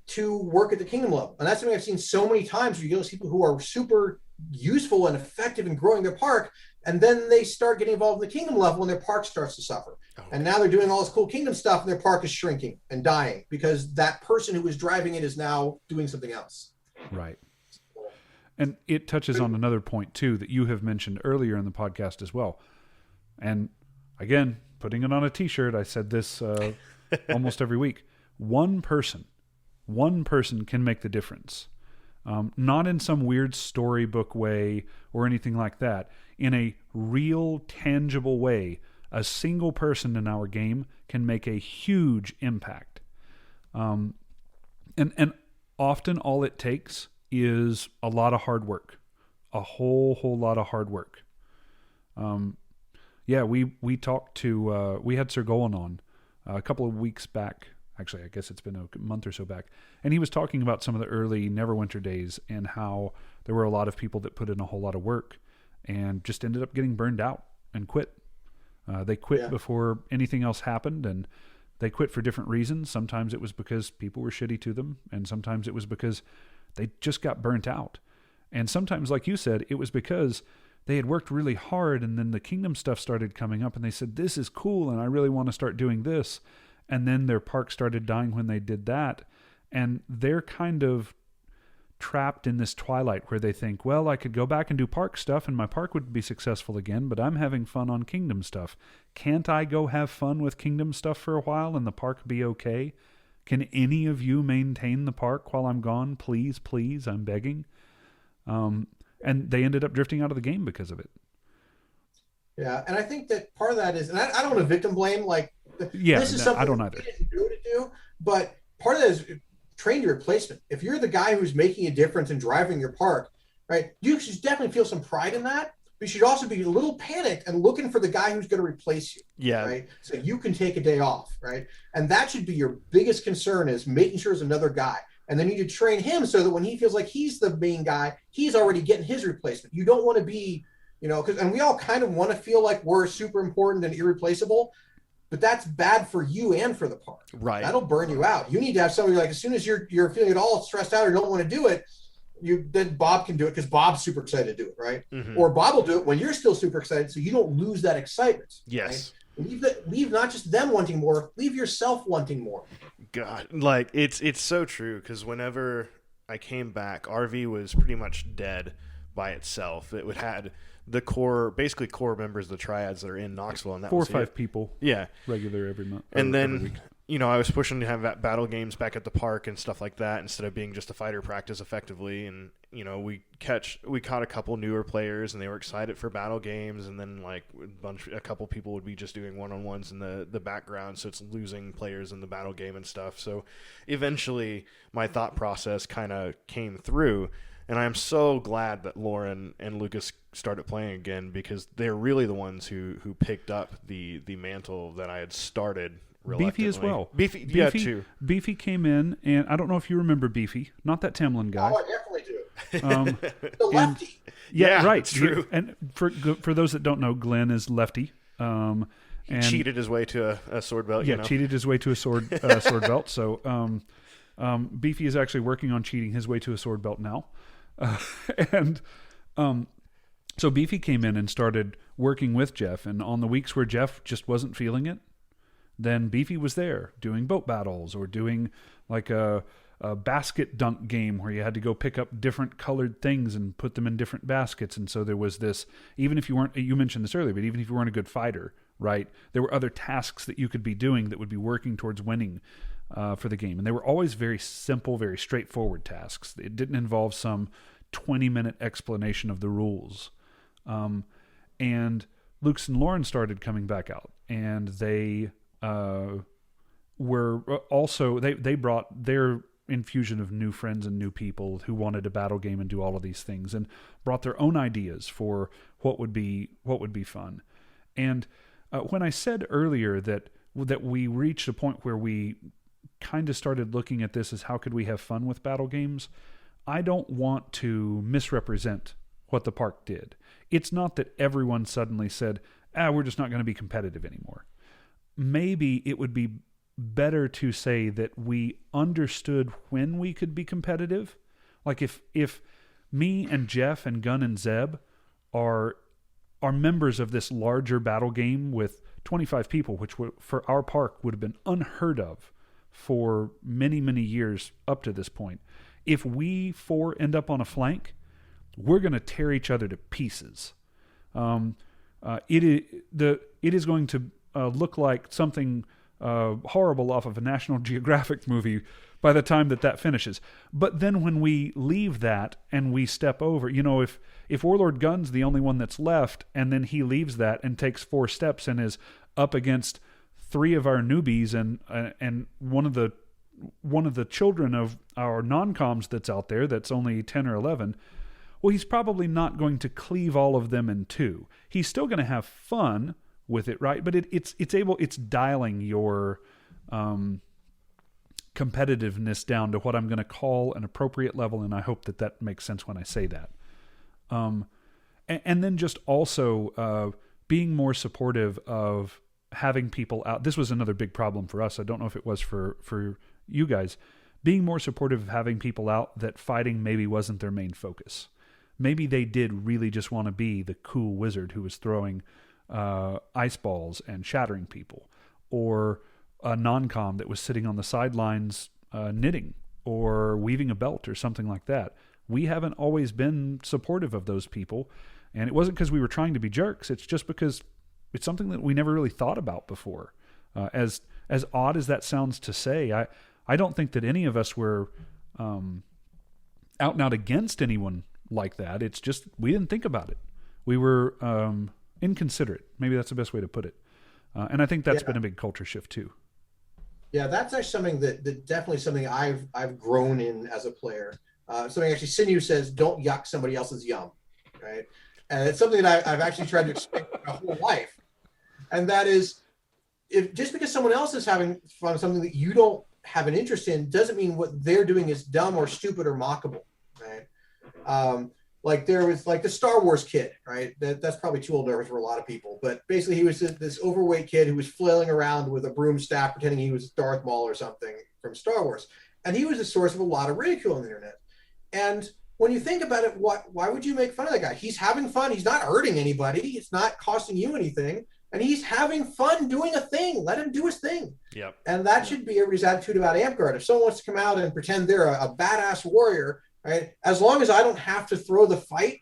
to work at the kingdom level. And that's something I've seen so many times, where you get those people who are super useful and effective in growing their park, and then they start getting involved in the kingdom level and their park starts to suffer. And now they're doing all this cool kingdom stuff and their park is shrinking and dying because that person who was driving it is now doing something else. Right. And it touches on another point too that you have mentioned earlier in the podcast as well. And again, putting it on a t-shirt, I said this almost every week. One person can make the difference. Not in some weird storybook way or anything like that. In a real, tangible way, a single person in our game can make a huge impact. And often all it takes is a lot of hard work. A whole lot of hard work. We talked to, we had Sir Glen on a couple of weeks back. Actually, I guess it's been a month or so back. And he was talking about some of the early Neverwinter days and how there were a lot of people that put in a whole lot of work and just ended up getting burned out and quit. They quit before anything else happened, and they quit for different reasons. Sometimes it was because people were shitty to them, and sometimes it was because they just got burnt out. And sometimes, like you said, it was because they had worked really hard, and then the kingdom stuff started coming up, and they said, this is cool, and I really want to start doing this. And then their park started dying when they did that. And they're kind of trapped in this twilight where they think, well, I could go back and do park stuff and my park would be successful again, but I'm having fun on kingdom stuff. Can't I go have fun with kingdom stuff for a while and the park be okay? Can any of you maintain the park while I'm gone? Please, please, I'm begging. And they ended up drifting out of the game because of it. Yeah, and I think that part of that is, and I don't want to victim blame, like, this is something I don't either. we didn't do, but part of that is train your replacement. If you're the guy who's making a difference and driving your park, right, you should definitely feel some pride in that, but you should also be a little panicked and looking for the guy who's going to replace you. Yeah. Right. So you can take a day off, right? And that should be your biggest concern, is making sure there's another guy. And then you need to train him so that when he feels like he's the main guy, he's already getting his replacement. You don't want to be, and we all kind of want to feel like we're super important and irreplaceable, but that's bad for you and for the park. Right. That'll burn you out. You need to have somebody, like, as soon as you're feeling at all stressed out or don't want to do it, then Bob can do it because Bob's super excited to do it, right? Mm-hmm. Or Bob will do it when you're still super excited, so you don't lose that excitement. Yes. Right? Leave not just them wanting more, leave yourself wanting more. God, like, it's so true, because whenever I came back, RV was pretty much dead by itself. It had the core members of the triads that are in Knoxville, and that 4 or was 5 people. Yeah. Regular every month. And every then, week. I was pushing to have battle games back at the park and stuff like that instead of being just a fighter practice effectively. And, we caught a couple newer players and they were excited for battle games. And then, like, a couple people would be just doing one-on-ones in the background. So it's losing players in the battle game and stuff. So eventually my thought process kind of came through. And I'm so glad that Lauren and Lucas started playing again, because they're really the ones who picked up the mantle that I had started reluctantly. Beefy as well. Beefy, yeah, too. Beefy came in, and I don't know if you remember Beefy, not that Tamlin guy. Oh, I definitely do. The lefty. Yeah, right. It's true. And for those that don't know, Glenn is lefty. He cheated his way to a sword belt. Cheated his way to a sword belt. So Beefy is actually working on cheating his way to a sword belt now. So Beefy came in and started working with Jeff, and on the weeks where Jeff just wasn't feeling it, then Beefy was there doing boat battles or doing like a basket dunk game where you had to go pick up different colored things and put them in different baskets. And so there was this, even if you weren't, you mentioned this earlier, but even if you weren't a good fighter, right, there were other tasks that you could be doing that would be working towards winning for the game. And they were always very simple, very straightforward tasks. It didn't involve some 20-minute explanation of the rules. And Luke's and Lauren started coming back out, and they were also, they brought their infusion of new friends and new people who wanted a battle game and do all of these things, and brought their own ideas for what would be fun. And when I said earlier that we reached a point where we kind of started looking at this as how could we have fun with battle games, I don't want to misrepresent what the park did. It's not that everyone suddenly said, we're just not going to be competitive anymore. Maybe it would be better to say that we understood when we could be competitive. Like if me and Jeff and Gunn and Zeb are members of this larger battle game with 25 people, which for our park would have been unheard of for many, many years up to this point. If we 4 end up on a flank, we're going to tear each other to pieces. It is going to look like something horrible off of a National Geographic movie by the time that finishes. But then when we leave that and we step over, if Warlord Gunn's the only one that's left, and then he leaves that and takes 4 steps and is up against 3 of our newbies and one of the children of our non-coms that's out there that's only 10 or 11, well, he's probably not going to cleave all of them in 2. He's still going to have fun with it, right? But it's dialing your competitiveness down to what I'm going to call an appropriate level, and I hope that makes sense when I say that. And then just also being more supportive of having people out. This was another big problem for us. I don't know if it was for you guys. Being more supportive of having people out that fighting maybe wasn't their main focus. Maybe they did really just want to be the cool wizard who was throwing ice balls and shattering people, or a non-com that was sitting on the sidelines knitting or weaving a belt or something like that. we haven't always been supportive of those people. And it wasn't because we were trying to be jerks. It's just because it's something that we never really thought about before. As odd as that sounds to say, I don't think that any of us were out and out against anyone like that. It's just we didn't think about it. We were inconsiderate. Maybe that's the best way to put it. And I think that's been a big culture shift too. Yeah, that's actually something that definitely something I've grown in as a player. Something actually Sinew says, don't yuck somebody else's yum, right? And it's something that I've actually tried to explain my whole life. And that is, if just because someone else is having fun with something that you don't have an interest in doesn't mean what they're doing is dumb or stupid or mockable, right? Like there was like the Star Wars kid, right? That's probably too old for a lot of people, but basically he was this overweight kid who was flailing around with a broom staff pretending he was Darth Maul or something from Star Wars. And he was the source of a lot of ridicule on the internet. And when you think about it, why would you make fun of that guy? He's having fun. He's not hurting anybody. It's not costing you anything. And he's having fun doing a thing. Let him do his thing. Yep. And that should be everybody's attitude about Amtgard. If someone wants to come out and pretend they're a badass warrior, right? As long as I don't have to throw the fight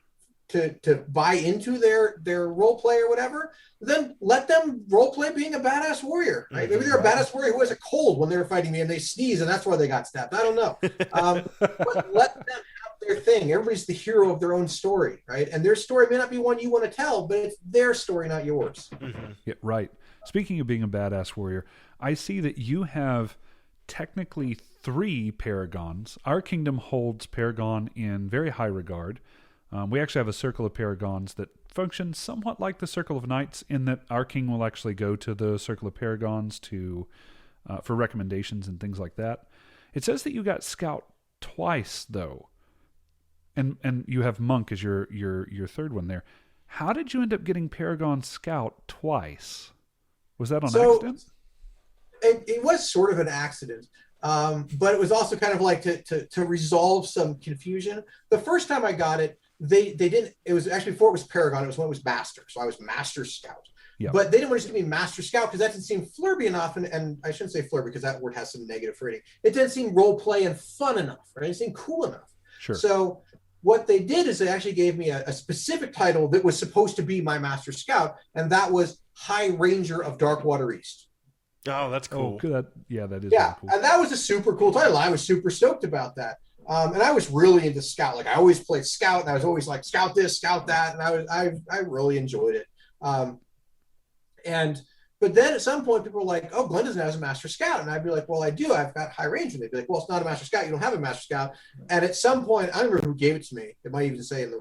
to buy into their role play or whatever, then let them role play being a badass warrior, right? Maybe they're a badass warrior who has a cold when they were fighting me and they sneeze and that's why they got stabbed. I don't know. But let them have their thing. Everybody's the hero of their own story, right? And their story may not be one you want to tell, but it's their story, not yours. Mm-hmm. Yeah, right. Speaking of being a badass warrior, I see that you have technically 3 paragons. Our kingdom holds Paragon in very high regard. We actually have a circle of paragons that function somewhat like the Circle of Knights in that our king will actually go to the Circle of Paragons for recommendations and things like that. It says that you got Scout twice, though, and you have Monk as your third one there. How did you end up getting Paragon Scout twice? Was that on accident? It was sort of an accident. But it was also kind of like to resolve some confusion. The first time I got it, they didn't. It was actually before it was Paragon. It was when it was Master. So I was Master Scout. Yep. But they didn't want to just give me Master Scout because that didn't seem flirby enough. And I shouldn't say flirby because that word has some negative rating. It didn't seem role play and fun enough. Right? It didn't seem cool enough. Sure. So what they did is they actually gave me a specific title that was supposed to be my Master Scout, and that was High Ranger of Darkwater East. Oh, that's cool. Oh, that is really cool. And that was a super cool title. I was super stoked about that. And I was really into Scout. Like I always played Scout, and I was always like Scout this, Scout that, and I really enjoyed it. But then at some point, people were like, "Oh, Glen doesn't have a Master Scout," and I'd be like, "Well, I do. I've got High Ranger." They'd be like, "Well, it's not a Master Scout. You don't have a Master Scout." And at some point, I don't remember who gave it to me. It might even say in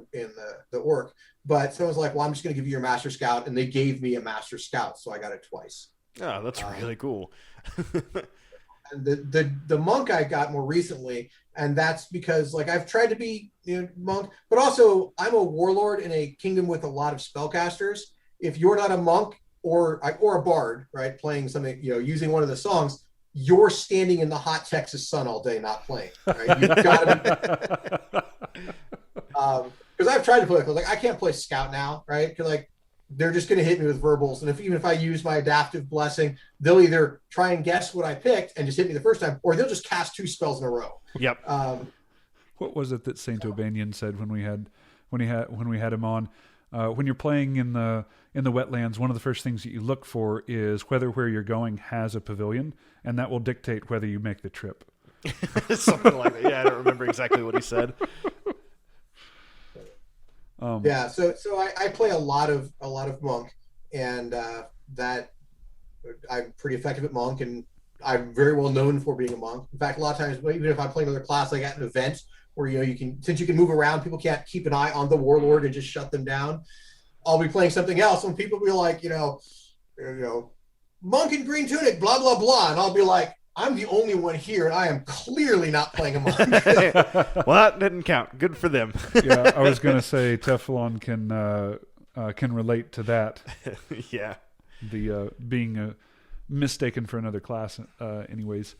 the orc, but someone was like, "Well, I'm just going to give you your Master Scout," and they gave me a Master Scout, so I got it twice. Oh, that's really cool. And the monk I got more recently, and that's because like I've tried to be monk, but also I'm a warlord in a kingdom with a lot of spellcasters. If you're not a monk or a bard, right, playing something, using one of the songs, you're standing in the hot Texas sun all day not playing. Right? You've got to be. Because I've tried to play like I can't play Scout now, right? Because like they're just going to hit me with verbals, and even if I use my adaptive blessing, they'll either try and guess what I picked and just hit me the first time, or they'll just cast 2 spells in a row. Yep. What was it that Saint O'Banion said when we had him on? When you're playing in the wetlands, one of the first things that you look for is whether where you're going has a pavilion, and that will dictate whether you make the trip. Something like that. Yeah, I don't remember exactly what he said. So I play a lot of monk, and that I'm pretty effective at monk, and I'm very well known for being a monk. In fact, a lot of times, even if I'm playing another class, like at an event where you can, since you can move around, people can't keep an eye on the warlord and just shut them down. I'll be playing something else, and people will be like, monk in green tunic, blah blah blah, and I'll be like, I'm the only one here, and I am clearly not playing a monk. Well, that didn't count. Good for them. Yeah, I was going to say Teflon can relate to that. Yeah, the being mistaken for another class. Anyways,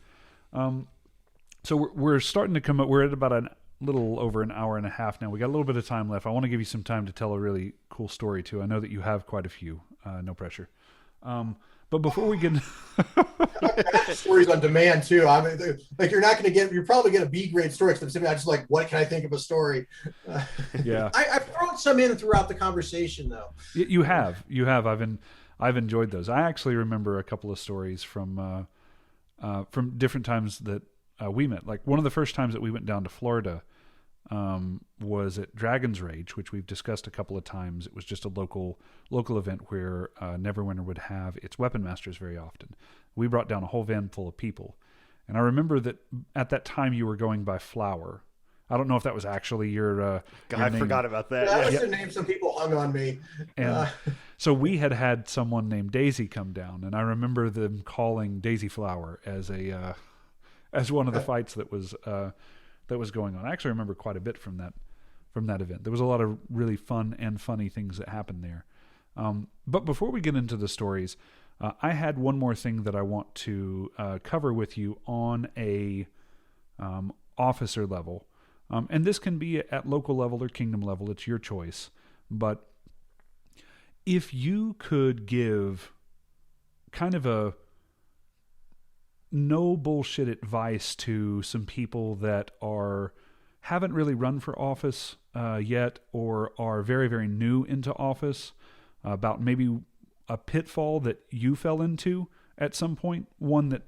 so we're starting to come up. We're at about a little over an hour and a half now. We got a little bit of time left. I want to give you some time to tell a really cool story too. I know that you have quite a few. No pressure. But before we get stories on demand too. I mean, like you're probably get a B grade story. Because I just like, what can I think of a story? Yeah, I've thrown some in throughout the conversation though. you have. I've enjoyed those. I actually remember a couple of stories from different times that we met. Like one of the first times that we went down to Florida was at Dragon's Rage, which we've discussed a couple of times. It was just a local event where Neverwinter would have its weapon masters very often. We brought down a whole van full of people. And I remember that at that time you were going by Flower. I don't know if that was actually your God, your I name. forgot about that. That was Yeah. the name some people hung on me. And so we had someone named Daisy come down, and I remember them calling Daisy Flower as one of the fights that was going on. I actually remember quite a bit from that event. There was a lot of really fun and funny things that happened there. But before we get into the stories, I had one more thing that I want to cover with you on a officer level. And this can be at local level or kingdom level. It's your choice. But if you could give kind of a no bullshit advice to some people that haven't really run for office yet, or are very, very new into office, about maybe a pitfall that you fell into at some point, one that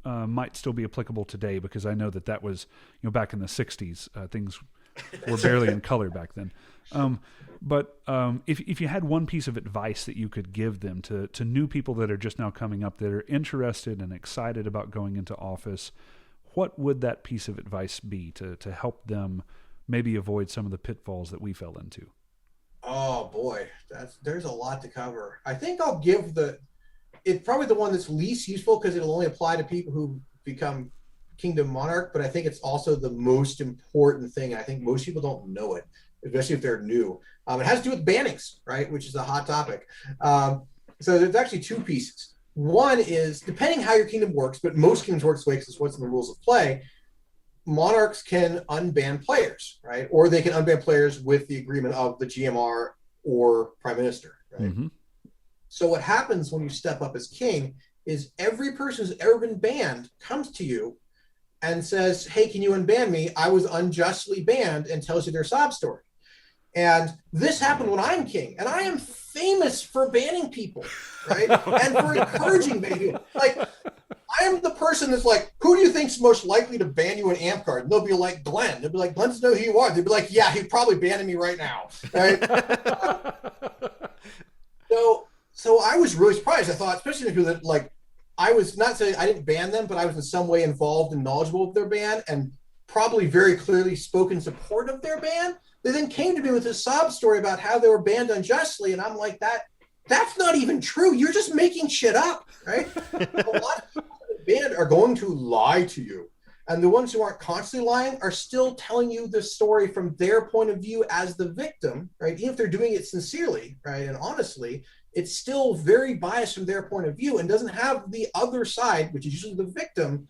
might still be applicable today, because I know that was, back in the 60s, things were barely in color back then. But if you had one piece of advice that you could give them to new people that are just now coming up, that are interested and excited about going into office, what would that piece of advice be to help them maybe avoid some of the pitfalls that we fell into? Oh boy, there's a lot to cover. I think I'll give it's probably the one that's least useful because it'll only apply to people who become Kingdom Monarch, but I think it's also the most important thing. I think most people don't know it, especially if they're new. It has to do with bannings, right? Which is a hot topic. So there's actually two pieces. One is, depending how your kingdom works, but most kingdoms work this way because it's what's in the rules of play, monarchs can unban players, right? Or they can unban players with the agreement of the GMR or Prime Minister, right? Mm-hmm. So what happens when you step up as king is every person who's ever been banned comes to you and says, hey, can you unban me? I was unjustly banned, and tells you their sob story. And this happened when I'm king, and I am famous for banning people, right? And for encouraging banning people. Like, I am the person that's like, who do you think's most likely to ban you in Amtgard? And they'll be like, Glen. They'll be like, Glen doesn't know who you are. They'll be like, yeah, he's probably banning me right now, right? So I was really surprised. I thought, especially the people that, like, I was not saying I didn't ban them, but I was in some way involved and knowledgeable of their ban, and probably very clearly spoke in support of their ban. They then came to me with a sob story about how they were banned unjustly, and I'm like, that's not even true. You're just making shit up, right? A lot of people that are banned are going to lie to you, and the ones who aren't constantly lying are still telling you the story from their point of view as the victim, right? Even if they're doing it sincerely, right, and honestly, it's still very biased from their point of view and doesn't have the other side, which is usually the victim,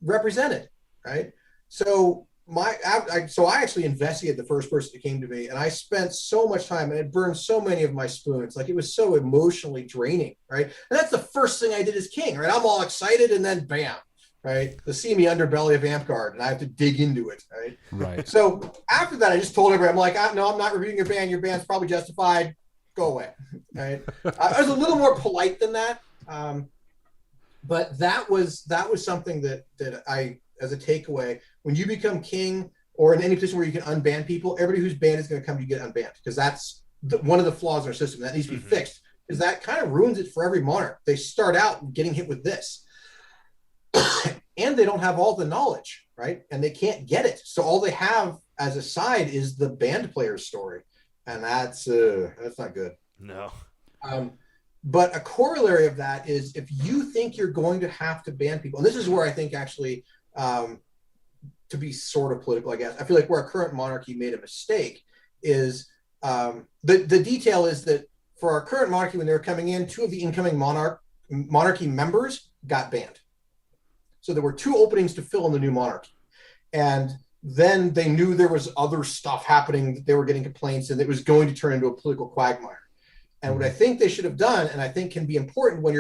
represented, right? So I actually investigated the first person that came to me, and I spent so much time, and it burned so many of my spoons. Like, it was so emotionally draining, right? And that's the first thing I did as king, right? I'm all excited, and then bam, right? The seamy underbelly of Amtgard, and I have to dig into it, right? Right. So after that, I just told everybody, I'm like, no, I'm not reviewing your ban. Your ban's probably justified. Go away, right? I was a little more polite than that, but that was something that I, as a takeaway, when you become king or in any position where you can unban people, everybody who's banned is going to come to you get unbanned, because that's one of the flaws in our system that needs to be fixed, because that kind of ruins it for every monarch. They start out getting hit with this, and they don't have all the knowledge, right? And they can't get it, so all they have as a side is the banned player's story. And that's not good. No. But a corollary of that is, if you think you're going to have to ban people, and this is where I think actually, to be sort of political, I guess, I feel like where our current monarchy made a mistake is, the detail is that for our current monarchy, when they were coming in, 2 of the incoming monarchy members got banned. So there were 2 openings to fill in the new monarchy. And then they knew there was other stuff happening, that they were getting complaints, and it was going to turn into a political quagmire. And what I think they should have done, and I think can be important when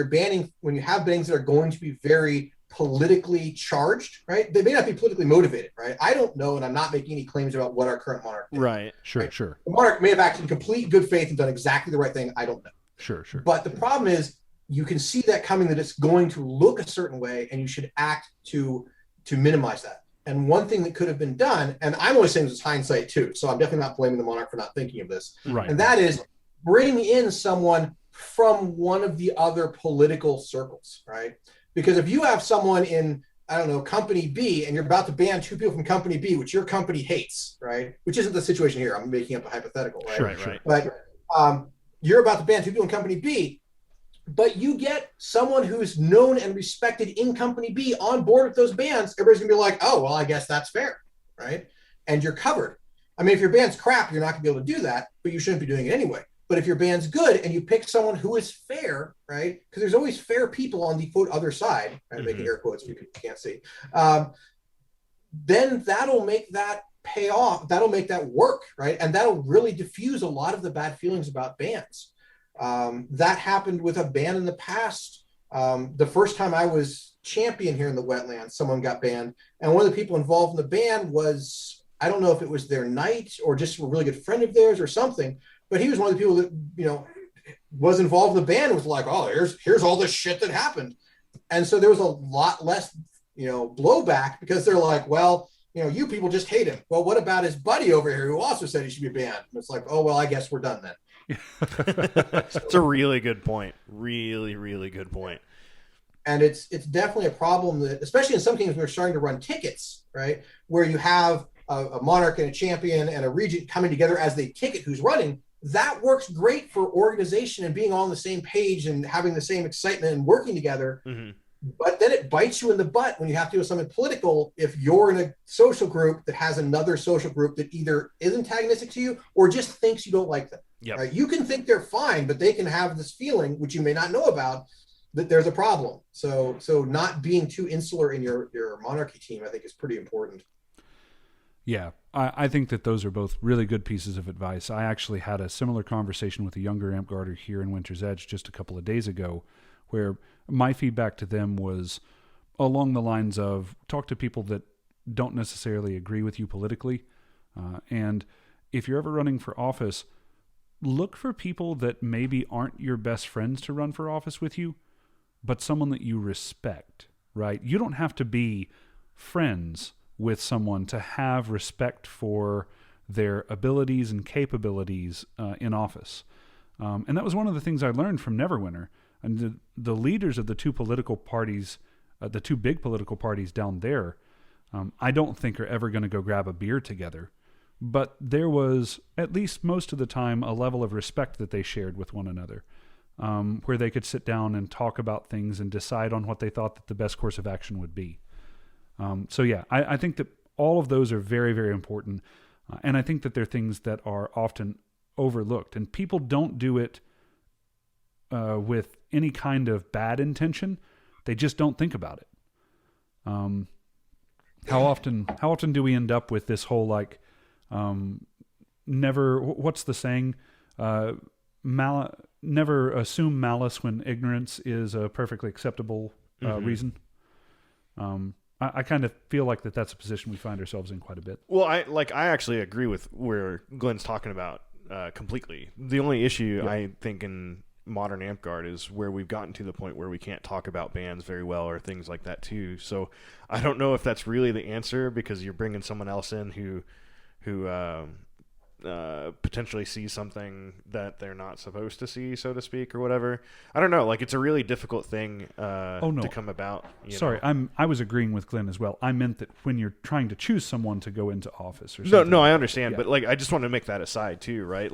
when you have bannings that are going to be very politically charged, right? They may not be politically motivated, right? I don't know, and I'm not making any claims about what our current monarch did. Right. Sure, right? sure. The monarch may have acted in complete good faith and done exactly the right thing. I don't know. Sure. But the problem is you can see that coming, that it's going to look a certain way, and you should act to minimize that. And one thing that could have been done, and I'm only saying this is hindsight too, so I'm definitely not blaming the monarch for not thinking of this. Right. And that is bring in someone from one of the other political circles, right? Because if you have someone in, I don't know, company B, and you're about to ban 2 people from company B, which your company hates, right? Which isn't the situation here. I'm making up a hypothetical, right? Right. But you're about to ban 2 people in company B, but you get someone who's known and respected in company B on board with those bans, everybody's gonna be like, oh, well, I guess that's fair, right? And you're covered. I mean, if your band's crap, you're not gonna be able to do that, but you shouldn't be doing it anyway. But if your band's good and you pick someone who is fair, right? Because there's always fair people on the quote other side, right? Mm-hmm. Making air quotes if you can't see. Then that'll make that pay off. That'll make that work, right? And that'll really diffuse a lot of the bad feelings about bans. That happened with a ban in the past. The first time I was champion here in the Wetlands, someone got banned. And one of the people involved in the ban was, I don't know if it was their knight or just a really good friend of theirs or something, but he was one of the people that, was involved in the ban and was like, oh, here's all this shit that happened. And so there was a lot less, blowback because they're like, well, you people just hate him. Well, what about his buddy over here who also said he should be banned? And it's like, oh, well, I guess we're done then. It's a really good point. Really, really good point. And it's definitely a problem that, especially in some games, we're starting to run tickets, right? Where you have a monarch and a champion and a regent coming together as the ticket who's running. That works great for organization and being on the same page and having the same excitement and working together. Mm-hmm. But then it bites you in the butt when you have to do something political if you're in a social group that has another social group that either is antagonistic to you or just thinks you don't like them. Yep. Right? You can think they're fine, but they can have this feeling, which you may not know about, that there's a problem. So not being too insular in your monarchy team, I think, is pretty important. Yeah, I think that those are both really good pieces of advice. I actually had a similar conversation with a younger Amtgarder here in Winter's Edge just a couple of days ago, where my feedback to them was along the lines of talk to people that don't necessarily agree with you politically. And if you're ever running for office, look for people that maybe aren't your best friends to run for office with you, but someone that you respect, right? You don't have to be friends with someone to have respect for their abilities and capabilities in office. And that was one of the things I learned from Neverwinter. And the leaders of the two political parties, the two big political parties down there, I don't think are ever going to go grab a beer together. But there was, at least most of the time, a level of respect that they shared with one another, where they could sit down and talk about things and decide on what they thought that the best course of action would be. I think that all of those are very, very important. And I think that they're things that are often overlooked. And people don't do it with any kind of bad intention. They just don't think about it. How often do we end up with this whole never, what's the saying? Never assume malice when ignorance is a perfectly acceptable reason. I kind of feel like that's a position we find ourselves in quite a bit. Well, I actually agree with where Glenn's talking about completely. The only issue I think in modern Amtgard is where we've gotten to the point where we can't talk about bans very well or things like that too. So I don't know if that's really the answer because you're bringing someone else in who potentially sees something that they're not supposed to see, so to speak, or whatever. I don't know. It's a really difficult thing to come about. Sorry, I was agreeing with Glenn as well. I meant that when you're trying to choose someone to go into office or something. No, I understand. But I just want to make that aside too, right?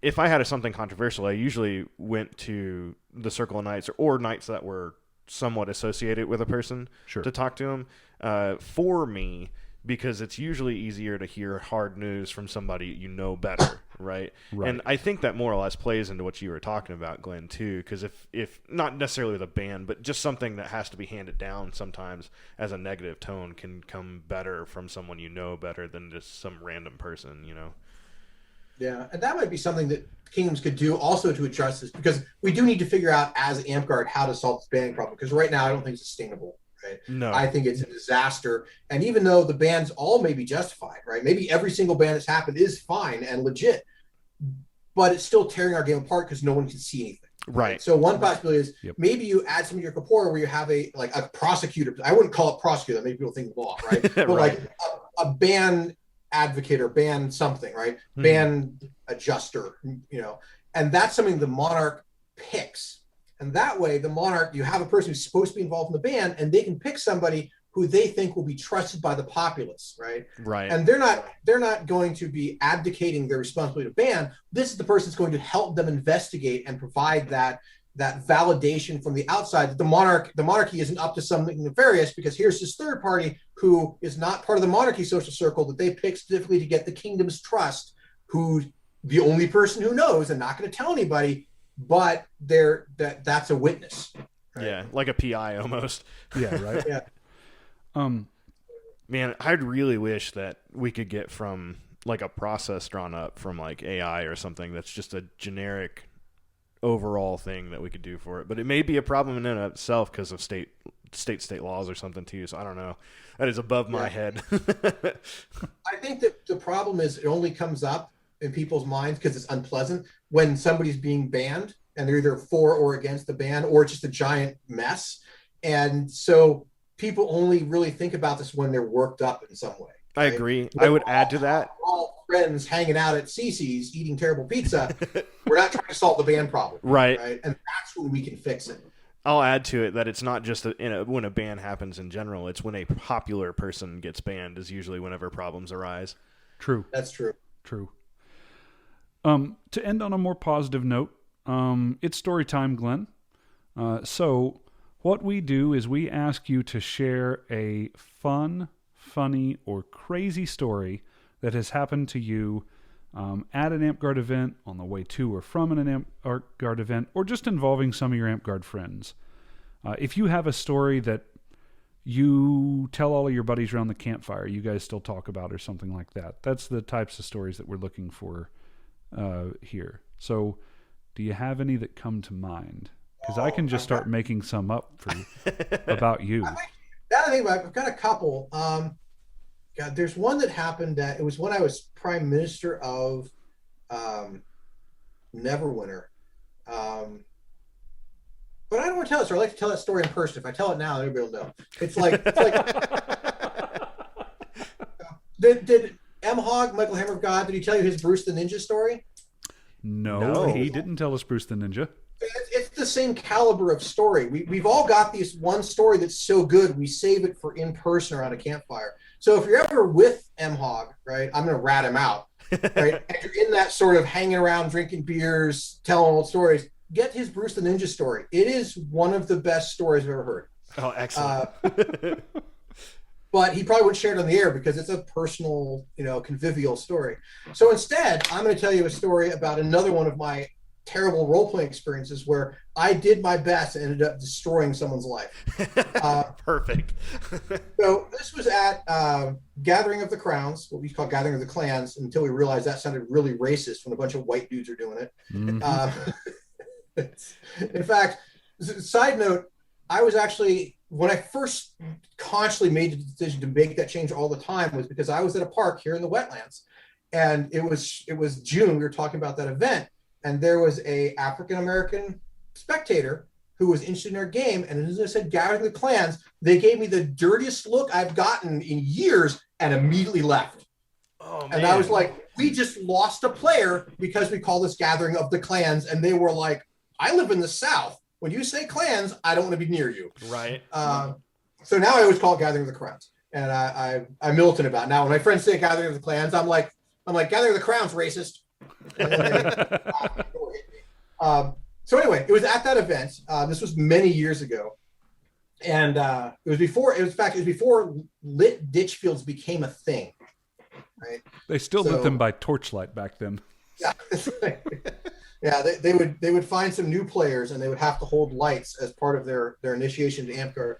If I had something controversial, I usually went to the Circle of Knights or Knights that were somewhat associated with a person to talk to them for me, because it's usually easier to hear hard news from somebody you know better, right? And I think that more or less plays into what you were talking about, Glenn, too, because if not necessarily with a ban, but just something that has to be handed down sometimes as a negative tone can come better from someone you know better than just some random person, Yeah, and that might be something that kingdoms could do also to address this, because we do need to figure out as Amtgard how to solve this banning problem, because right now I don't think it's sustainable. Right? No. I think it's a disaster. And even though the bans all may be justified, right? Maybe every single ban that's happened is fine and legit, but it's still tearing our game apart because no one can see anything. Right. So one possibility is maybe you add some of your corpora where you have a prosecutor. I wouldn't call it prosecutor. That makes people think law, right? But Right. like a ban advocate or ban something, right? Ban adjuster, and that's something the monarch picks. And that way, the monarch, you have a person who's supposed to be involved in the ban, and they can pick somebody who they think will be trusted by the populace, right? Right. And they're not going to be abdicating their responsibility to ban. This is the person that's going to help them investigate and provide that validation from the outside that the monarchy isn't up to something nefarious, because here's this third party who is not part of the monarchy social circle that they pick specifically to get the kingdom's trust, who's the only person who knows and not going to tell anybody, but that's a witness. Right? Yeah, like a PI almost. Yeah, right. Yeah. Man, I'd really wish that we could get from like a process drawn up from like AI or something that's just a generic overall thing that we could do for it. But it may be a problem in and of itself because of state laws or something too. So I don't know. That is above my head. I think that the problem is it only comes up in people's minds because it's unpleasant when somebody's being banned and they're either for or against the ban, or it's just a giant mess. And so people only really think about this when they're worked up in some way. I agree. I would add to that. We're all friends hanging out at Cece's eating terrible pizza. We're not trying to solve the ban problem. Right. And that's when we can fix it. I'll add to it that it's not just when a ban happens in general. It's when a popular person gets banned is usually whenever problems arise. True. That's true. True. To end on a more positive note, it's story time, Glenn. So what we do is we ask you to share a fun, funny, or crazy story that has happened to you at an Amtgard event, on the way to or from an Amtgard event, or just involving some of your Amtgard friends. If you have a story that you tell all of your buddies around the campfire, you guys still talk about, or something like that, that's the types of stories that we're looking for here. So do you have any that come to mind? Because I can just start making some up for about you. I've got a couple. God, there's one that happened. It was when I was Prime Minister of Neverwinter. But I don't want to tell it, so I like to tell that story in person. If I tell it now, everybody will know. It's like did M-Hog, Michael Hammer of God, did he tell you his Bruce the Ninja story? No, he didn't tell us Bruce the Ninja. It's the same caliber of story. We've all got this one story that's so good, we save it for in person around a campfire. So if you're ever with M-Hog, right, I'm going to rat him out, right? And you're in that sort of hanging around, drinking beers, telling old stories, get his Bruce the Ninja story. It is one of the best stories I've ever heard. Oh, excellent. But he probably wouldn't share it on the air because it's a personal, convivial story. So instead, I'm going to tell you a story about another one of my terrible role-playing experiences where I did my best and ended up destroying someone's life. Perfect. So this was at Gathering of the Crowns, what we call Gathering of the Clans, until we realized that sounded really racist when a bunch of white dudes are doing it. Mm-hmm. In fact, side note, I was actually, when I first consciously made the decision to make that change all the time, was because I was at a park here in the Wetlands, and it was June. We were talking about that event, and there was a African-American spectator who was interested in our game, and as I said, Gathering the Clans, they gave me the dirtiest look I've gotten in years and immediately left. Oh, man. And I was like, we just lost a player because we call this Gathering of the Clans, and they were like, I live in the South. When you say clans, I don't want to be near you. Right. So now I always call it Gathering of the Crowns, and I'm militant about it. Now when my friends say Gathering of the Clans, I'm like Gathering of the Crowns, racist. So anyway, it was at that event. This was many years ago, and it was before lit ditch fields became a thing. Right. They still lit them by torchlight back then. Yeah. Yeah, they would find some new players and they would have to hold lights as part of their initiation to Amtgard.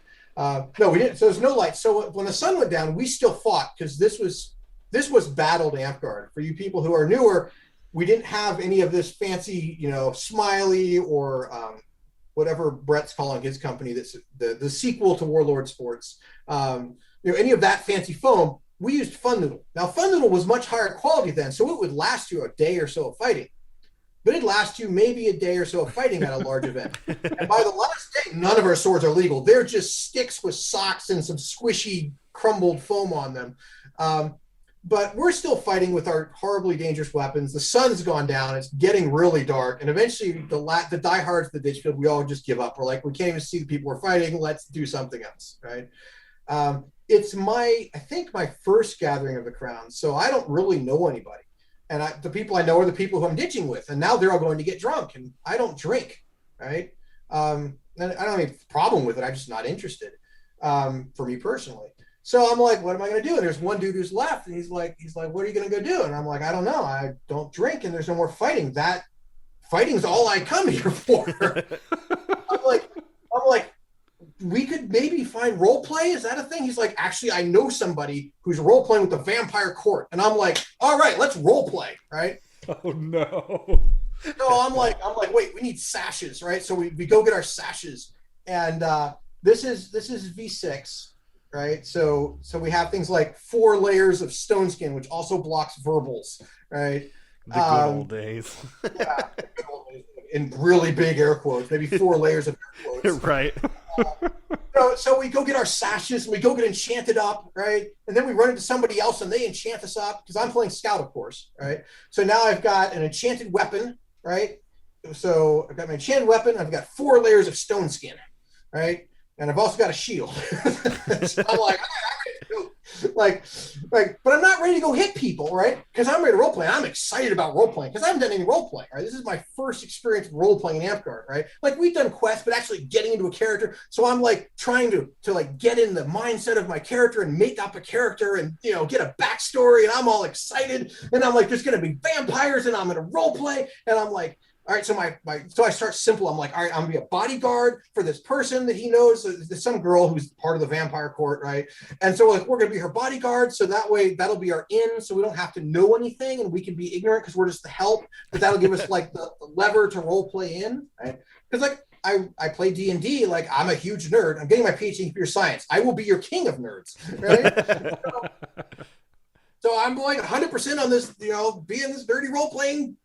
No, we didn't. So there's no lights. So when the sun went down, we still fought because this was battled Amtgard. For you people who are newer, we didn't have any of this fancy, Smiley or whatever Brett's calling his company, that's the sequel to Warlord Sports. Any of that fancy foam. We used Fun Noodle. Now, Fun Noodle was much higher quality then, so it would last you a day or so of fighting. But it'd last you maybe a day or so of fighting at a large event. And by the last day, none of our swords are legal. They're just sticks with socks and some squishy, crumbled foam on them. But we're still fighting with our horribly dangerous weapons. The sun's gone down. It's getting really dark. And eventually, the diehards of the ditch field, we all just give up. We're like, we can't even see the people we're fighting. Let's do something else, right? It's I think my first gathering of the Crown, so I don't really know anybody. And the people I know are the people who I'm ditching with, and now they're all going to get drunk, and I don't drink, right? And I don't have a problem with it. I'm just not interested, for me personally. So I'm like, what am I going to do? And there's one dude who's left, and he's like, what are you going to go do? And I'm like, I don't know. I don't drink, and there's no more fighting. That fighting's all I come here for. I'm like, we could maybe find role play. Is that a thing? He's like, actually, I know somebody who's role playing with the vampire court. And I'm like, all right, let's role play, right? Oh no. So I'm like, wait, we need sashes, right? So we go get our sashes, and this is V6, right? So we have things like 4 layers of stone skin, which also blocks verbals, right? The good old days. Yeah, the good old days. In really big air quotes, maybe 4 layers of air quotes. Right. So we go get our sashes, and we go get enchanted up, right? And then we run into somebody else, and they enchant us up, because I'm playing Scout, of course, right? So now I've got an enchanted weapon, right? So I've got my enchanted weapon, I've got 4 layers of stone skin, right? And I've also got a shield. So I'm like, but I'm not ready to go hit people, right? Because I'm ready to role play. I'm excited about role playing because I haven't done any role playing, right? This is my first experience with role playing in Amtgard, right? Like, we've done quests, but actually getting into a character. So I'm like trying to like get in the mindset of my character and make up a character and get a backstory. And I'm all excited. And I'm like, there's going to be vampires, and I'm going to role play. And I'm like, all right, so so I start simple. I'm like, all right, I'm gonna be a bodyguard for this person that he knows. There's some girl who's part of the vampire court, right? And so we're gonna be her bodyguard, so that way that'll be our in, so we don't have to know anything, and we can be ignorant because we're just the help. But that'll give us like the lever to role play in, right? Because like I play D&D, like I'm a huge nerd. I'm getting my PhD in computer science. I will be your king of nerds, right? So I'm going 100% on this, being this dirty role playing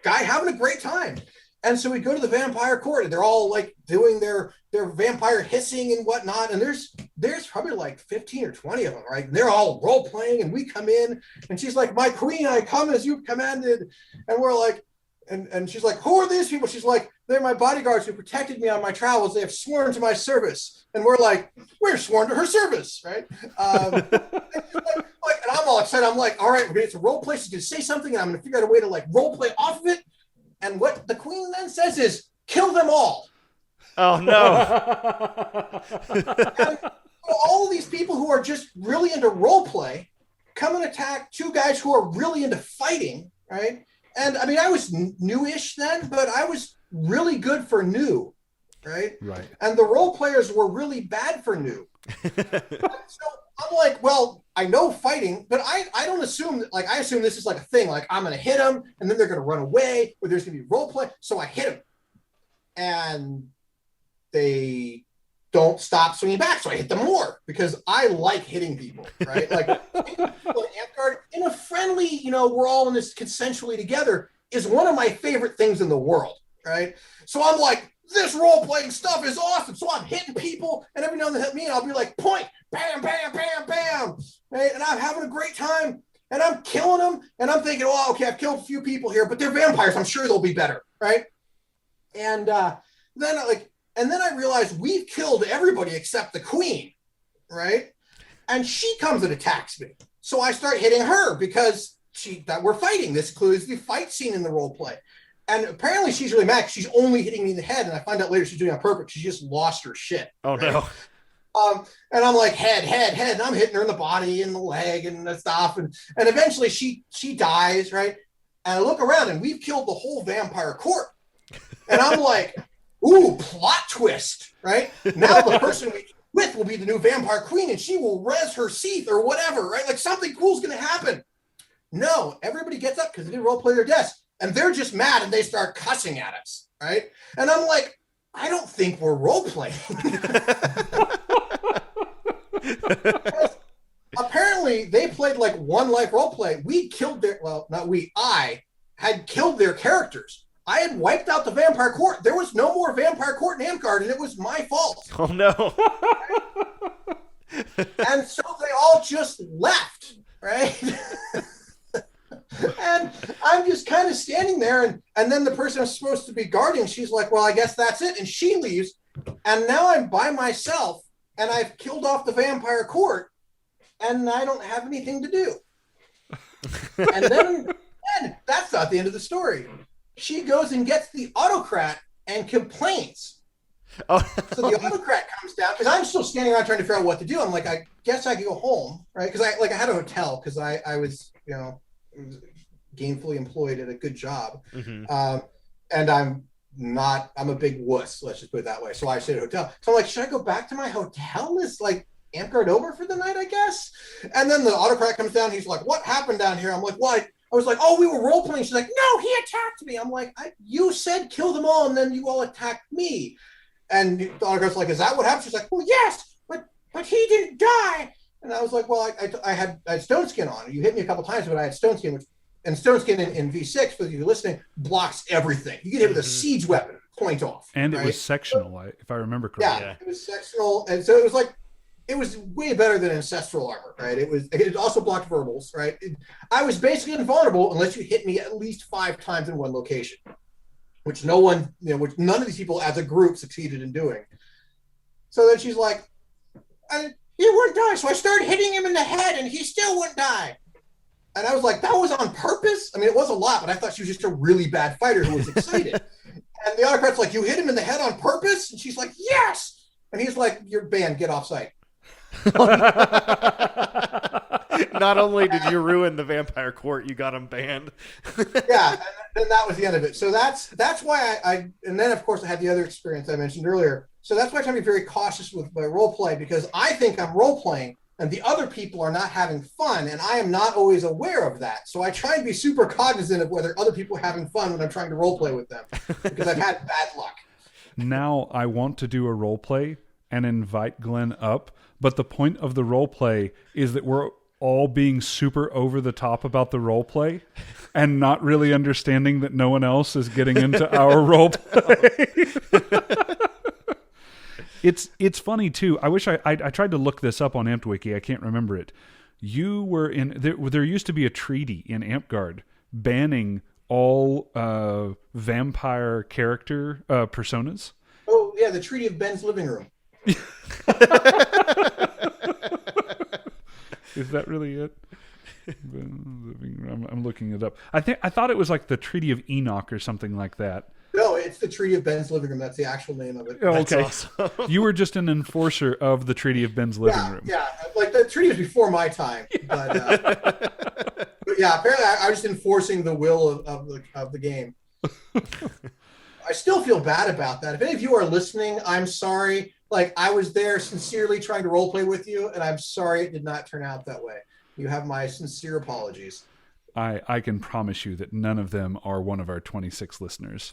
guy having a great time. And so we go to the vampire court, and they're all like doing their vampire hissing and whatnot. And there's probably like 15 or 20 of them, right? And they're all role playing, and we come in, and she's like, my queen, I come as you've commanded. And we're like, and she's like, who are these people? She's like, they're my bodyguards who protected me on my travels. They have sworn to my service. And we're like, we're sworn to her service, right? And I'm all excited. I'm like, all right, it's a role play. She's going to say something, and I'm going to figure out a way to like role play off of it. And what the queen then says is, kill them all. Oh, no. And all of these people who are just really into role play come and attack 2 guys who are really into fighting, right? And I mean, I was newish then, but I was really good for new, right? Right. And the role players were really bad for new. So I'm like, well, I know fighting, but I don't assume that, like, I assume this is like a thing. Like, I'm going to hit them, and then they're going to run away, or there's going to be role play. So I hit them, and they don't stop swinging back. So I hit them more because I like hitting people, right? Like, Amtgard, in a friendly, we're all in this consensually together, is one of my favorite things in the world, right? So I'm like, this role-playing stuff is awesome. So I'm hitting people, and every now and then hit me, and I'll be like, point, bam, bam, bam, bam, right? And I'm having a great time, and I'm killing them, and I'm thinking, oh, okay, I've killed a few people here, but they're vampires. I'm sure they'll be better, right? And then I realized we've killed everybody except the queen, right? And she comes and attacks me. So I start hitting her because that we're fighting. This includes the fight scene in the role play. And apparently she's really mad because she's only hitting me in the head. And I find out later she's doing it on purpose. She just lost her shit. Oh, right? no. And I'm like, head. And I'm hitting her in the body and the leg and the stuff. And eventually she dies, right? And I look around, and we've killed the whole vampire court. And I'm like, ooh, plot twist, right? Now the person we with will be the new vampire queen, and she will res her Seath or whatever, right? Like, something cool's going to happen. No, everybody gets up because they didn't role play their desk, and they're just mad and they start cussing at us, right? And I'm like, I don't think we're role playing. Apparently, they played like one life role play. We killed their, well, not we, I had killed their characters. I had wiped out the vampire court. There was no more vampire court in Amtgard, and it was my fault. Oh no. And so they all just left, right? And I'm just kind of standing there, and then the person I'm supposed to be guarding, she's like, well, I guess that's it. And she leaves. And now I'm by myself, and I've killed off the vampire court, and I don't have anything to do. And then that's not the end of the story. She goes and gets the autocrat and complains. Oh. So the autocrat comes down, because I'm still standing around trying to figure out what to do. I'm like, I guess I could go home, right? Because I had a hotel, because I was, gainfully employed at a good job. Mm-hmm. And I'm a big wuss, let's just put it that way. So I stayed at a hotel. So I'm like, should I go back to my hotel? Is like Amtgard over for the night, I guess? And then the autocrat comes down. He's like, what happened down here? I'm like, what? I was like, oh, we were role playing. She's like, no, he attacked me. I'm like, you said kill them all, and then you all attacked me. And the autocrat's like, is that what happened? She's like, well, yes, but he didn't die. And I was like, well, I had stone skin on. You hit me a couple times, but I had stone skin, and stone skin in V6, for you listening, blocks everything. You get hit with a siege weapon, point off. And right? It was sectional, if I remember correctly. Yeah, it was sectional, and so it was way better than ancestral armor, right? It also blocked verbals, right? I was basically invulnerable unless you hit me at least 5 times in one location, which which none of these people as a group succeeded in doing. So then she's like, he wouldn't die. So I started hitting him in the head, and he still wouldn't die. And I was like, that was on purpose? I mean, it was a lot, but I thought she was just a really bad fighter who was excited. And the autocrat's like, you hit him in the head on purpose? And she's like, yes! And he's like, you're banned, get off site. Not only did you ruin the vampire court, you got him banned. Yeah, and then that was the end of it. So that's why and then of course I had the other experience I mentioned earlier. So that's why I'm trying to be very cautious with my role play, because I think I'm role playing and the other people are not having fun, and I am not always aware of that. So I try and be super cognizant of whether other people are having fun when I'm trying to role play with them, because I've had bad luck. Now I want to do a role play and invite Glenn up, but the point of the role play is that we're all being super over the top about the role play and not really understanding that no one else is getting into our role play. It's funny too. I wish I tried to look this up on AmpWiki. I can't remember it. You were in there used to be a treaty in Amtgard banning all vampire character personas. Oh yeah, the Treaty of Ben's living room. Is that really it? I'm looking it up. I thought it was like the Treaty of Enoch or something like that. No, it's the Treaty of Ben's living room. That's the actual name of it. Oh, okay. That's awesome. You were just an enforcer of the Treaty of Ben's living room. Yeah, like the treaty was before my time. But, but yeah, apparently I was just enforcing the will of the game. I still feel bad about that. If any of you are listening, I'm sorry. Like, I was there sincerely trying to role play with you, and I'm sorry it did not turn out that way. You have my sincere apologies. I can promise you that none of them are one of our 26 listeners.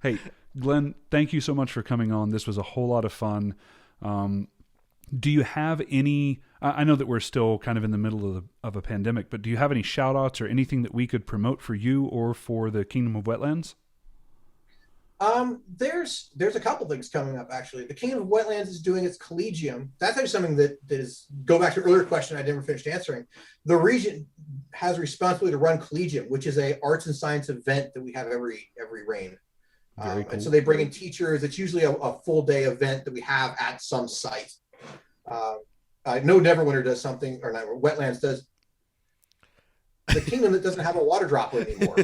Hey, Glenn, thank you so much for coming on. This was a whole lot of fun. Do you have any... I know that we're still kind of in the middle of a pandemic, but do you have any shout-outs or anything that we could promote for you or for the Kingdom of Wetlands? There's a couple things coming up, actually. The Kingdom of Wetlands is doing its Collegium. That's actually something that is, go back to an earlier question I never finished answering. The region has a responsibility to run Collegium, which is a arts and science event that we have every reign. Cool. And so they bring in teachers. It's usually a full day event that we have at some site. I know Neverwinter does something, or not, Wetlands does. The kingdom that doesn't have a water droplet anymore.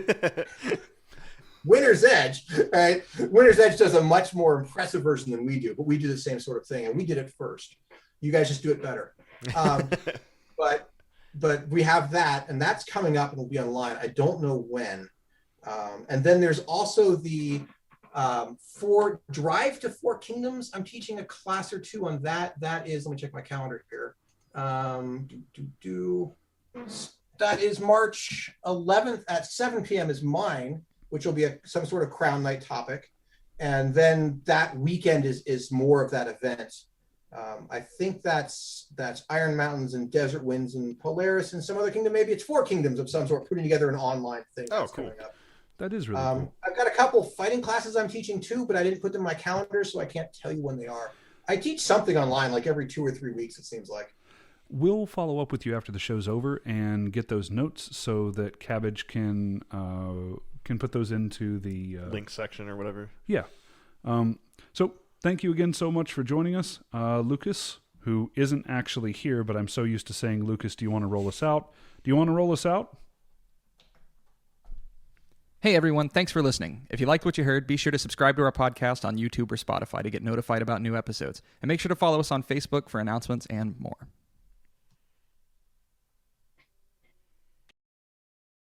Winter's Edge, right? Winter's Edge does a much more impressive version than we do, but we do the same sort of thing, and we did it first. You guys just do it better. But we have that, and that's coming up and will be online. I don't know when. And then there's also the for Drive to Four Kingdoms. I'm teaching a class or two on that. That is, let me check my calendar here. That is March 11th at 7 p.m. is mine, which will be some sort of Crown Night topic. And then that weekend is more of that event. I think that's Iron Mountains and Desert Winds and Polaris and some other kingdom. Maybe it's 4 kingdoms of some sort putting together an online thing. Oh, cool. Coming up. That is really cool. I've got a couple fighting classes I'm teaching too, but I didn't put them in my calendar, so I can't tell you when they are. I teach something online like every 2 or 3 weeks, it seems like. We'll follow up with you after the show's over and get those notes so that Cabbage can put those into the link section or whatever. Yeah. So thank you again so much for joining us. Lucas, who isn't actually here, but I'm so used to saying, Lucas, do you want to roll us out? Do you want to roll us out? Hey everyone, thanks for listening. If you liked what you heard, be sure to subscribe to our podcast on YouTube or Spotify to get notified about new episodes. And make sure to follow us on Facebook for announcements and more.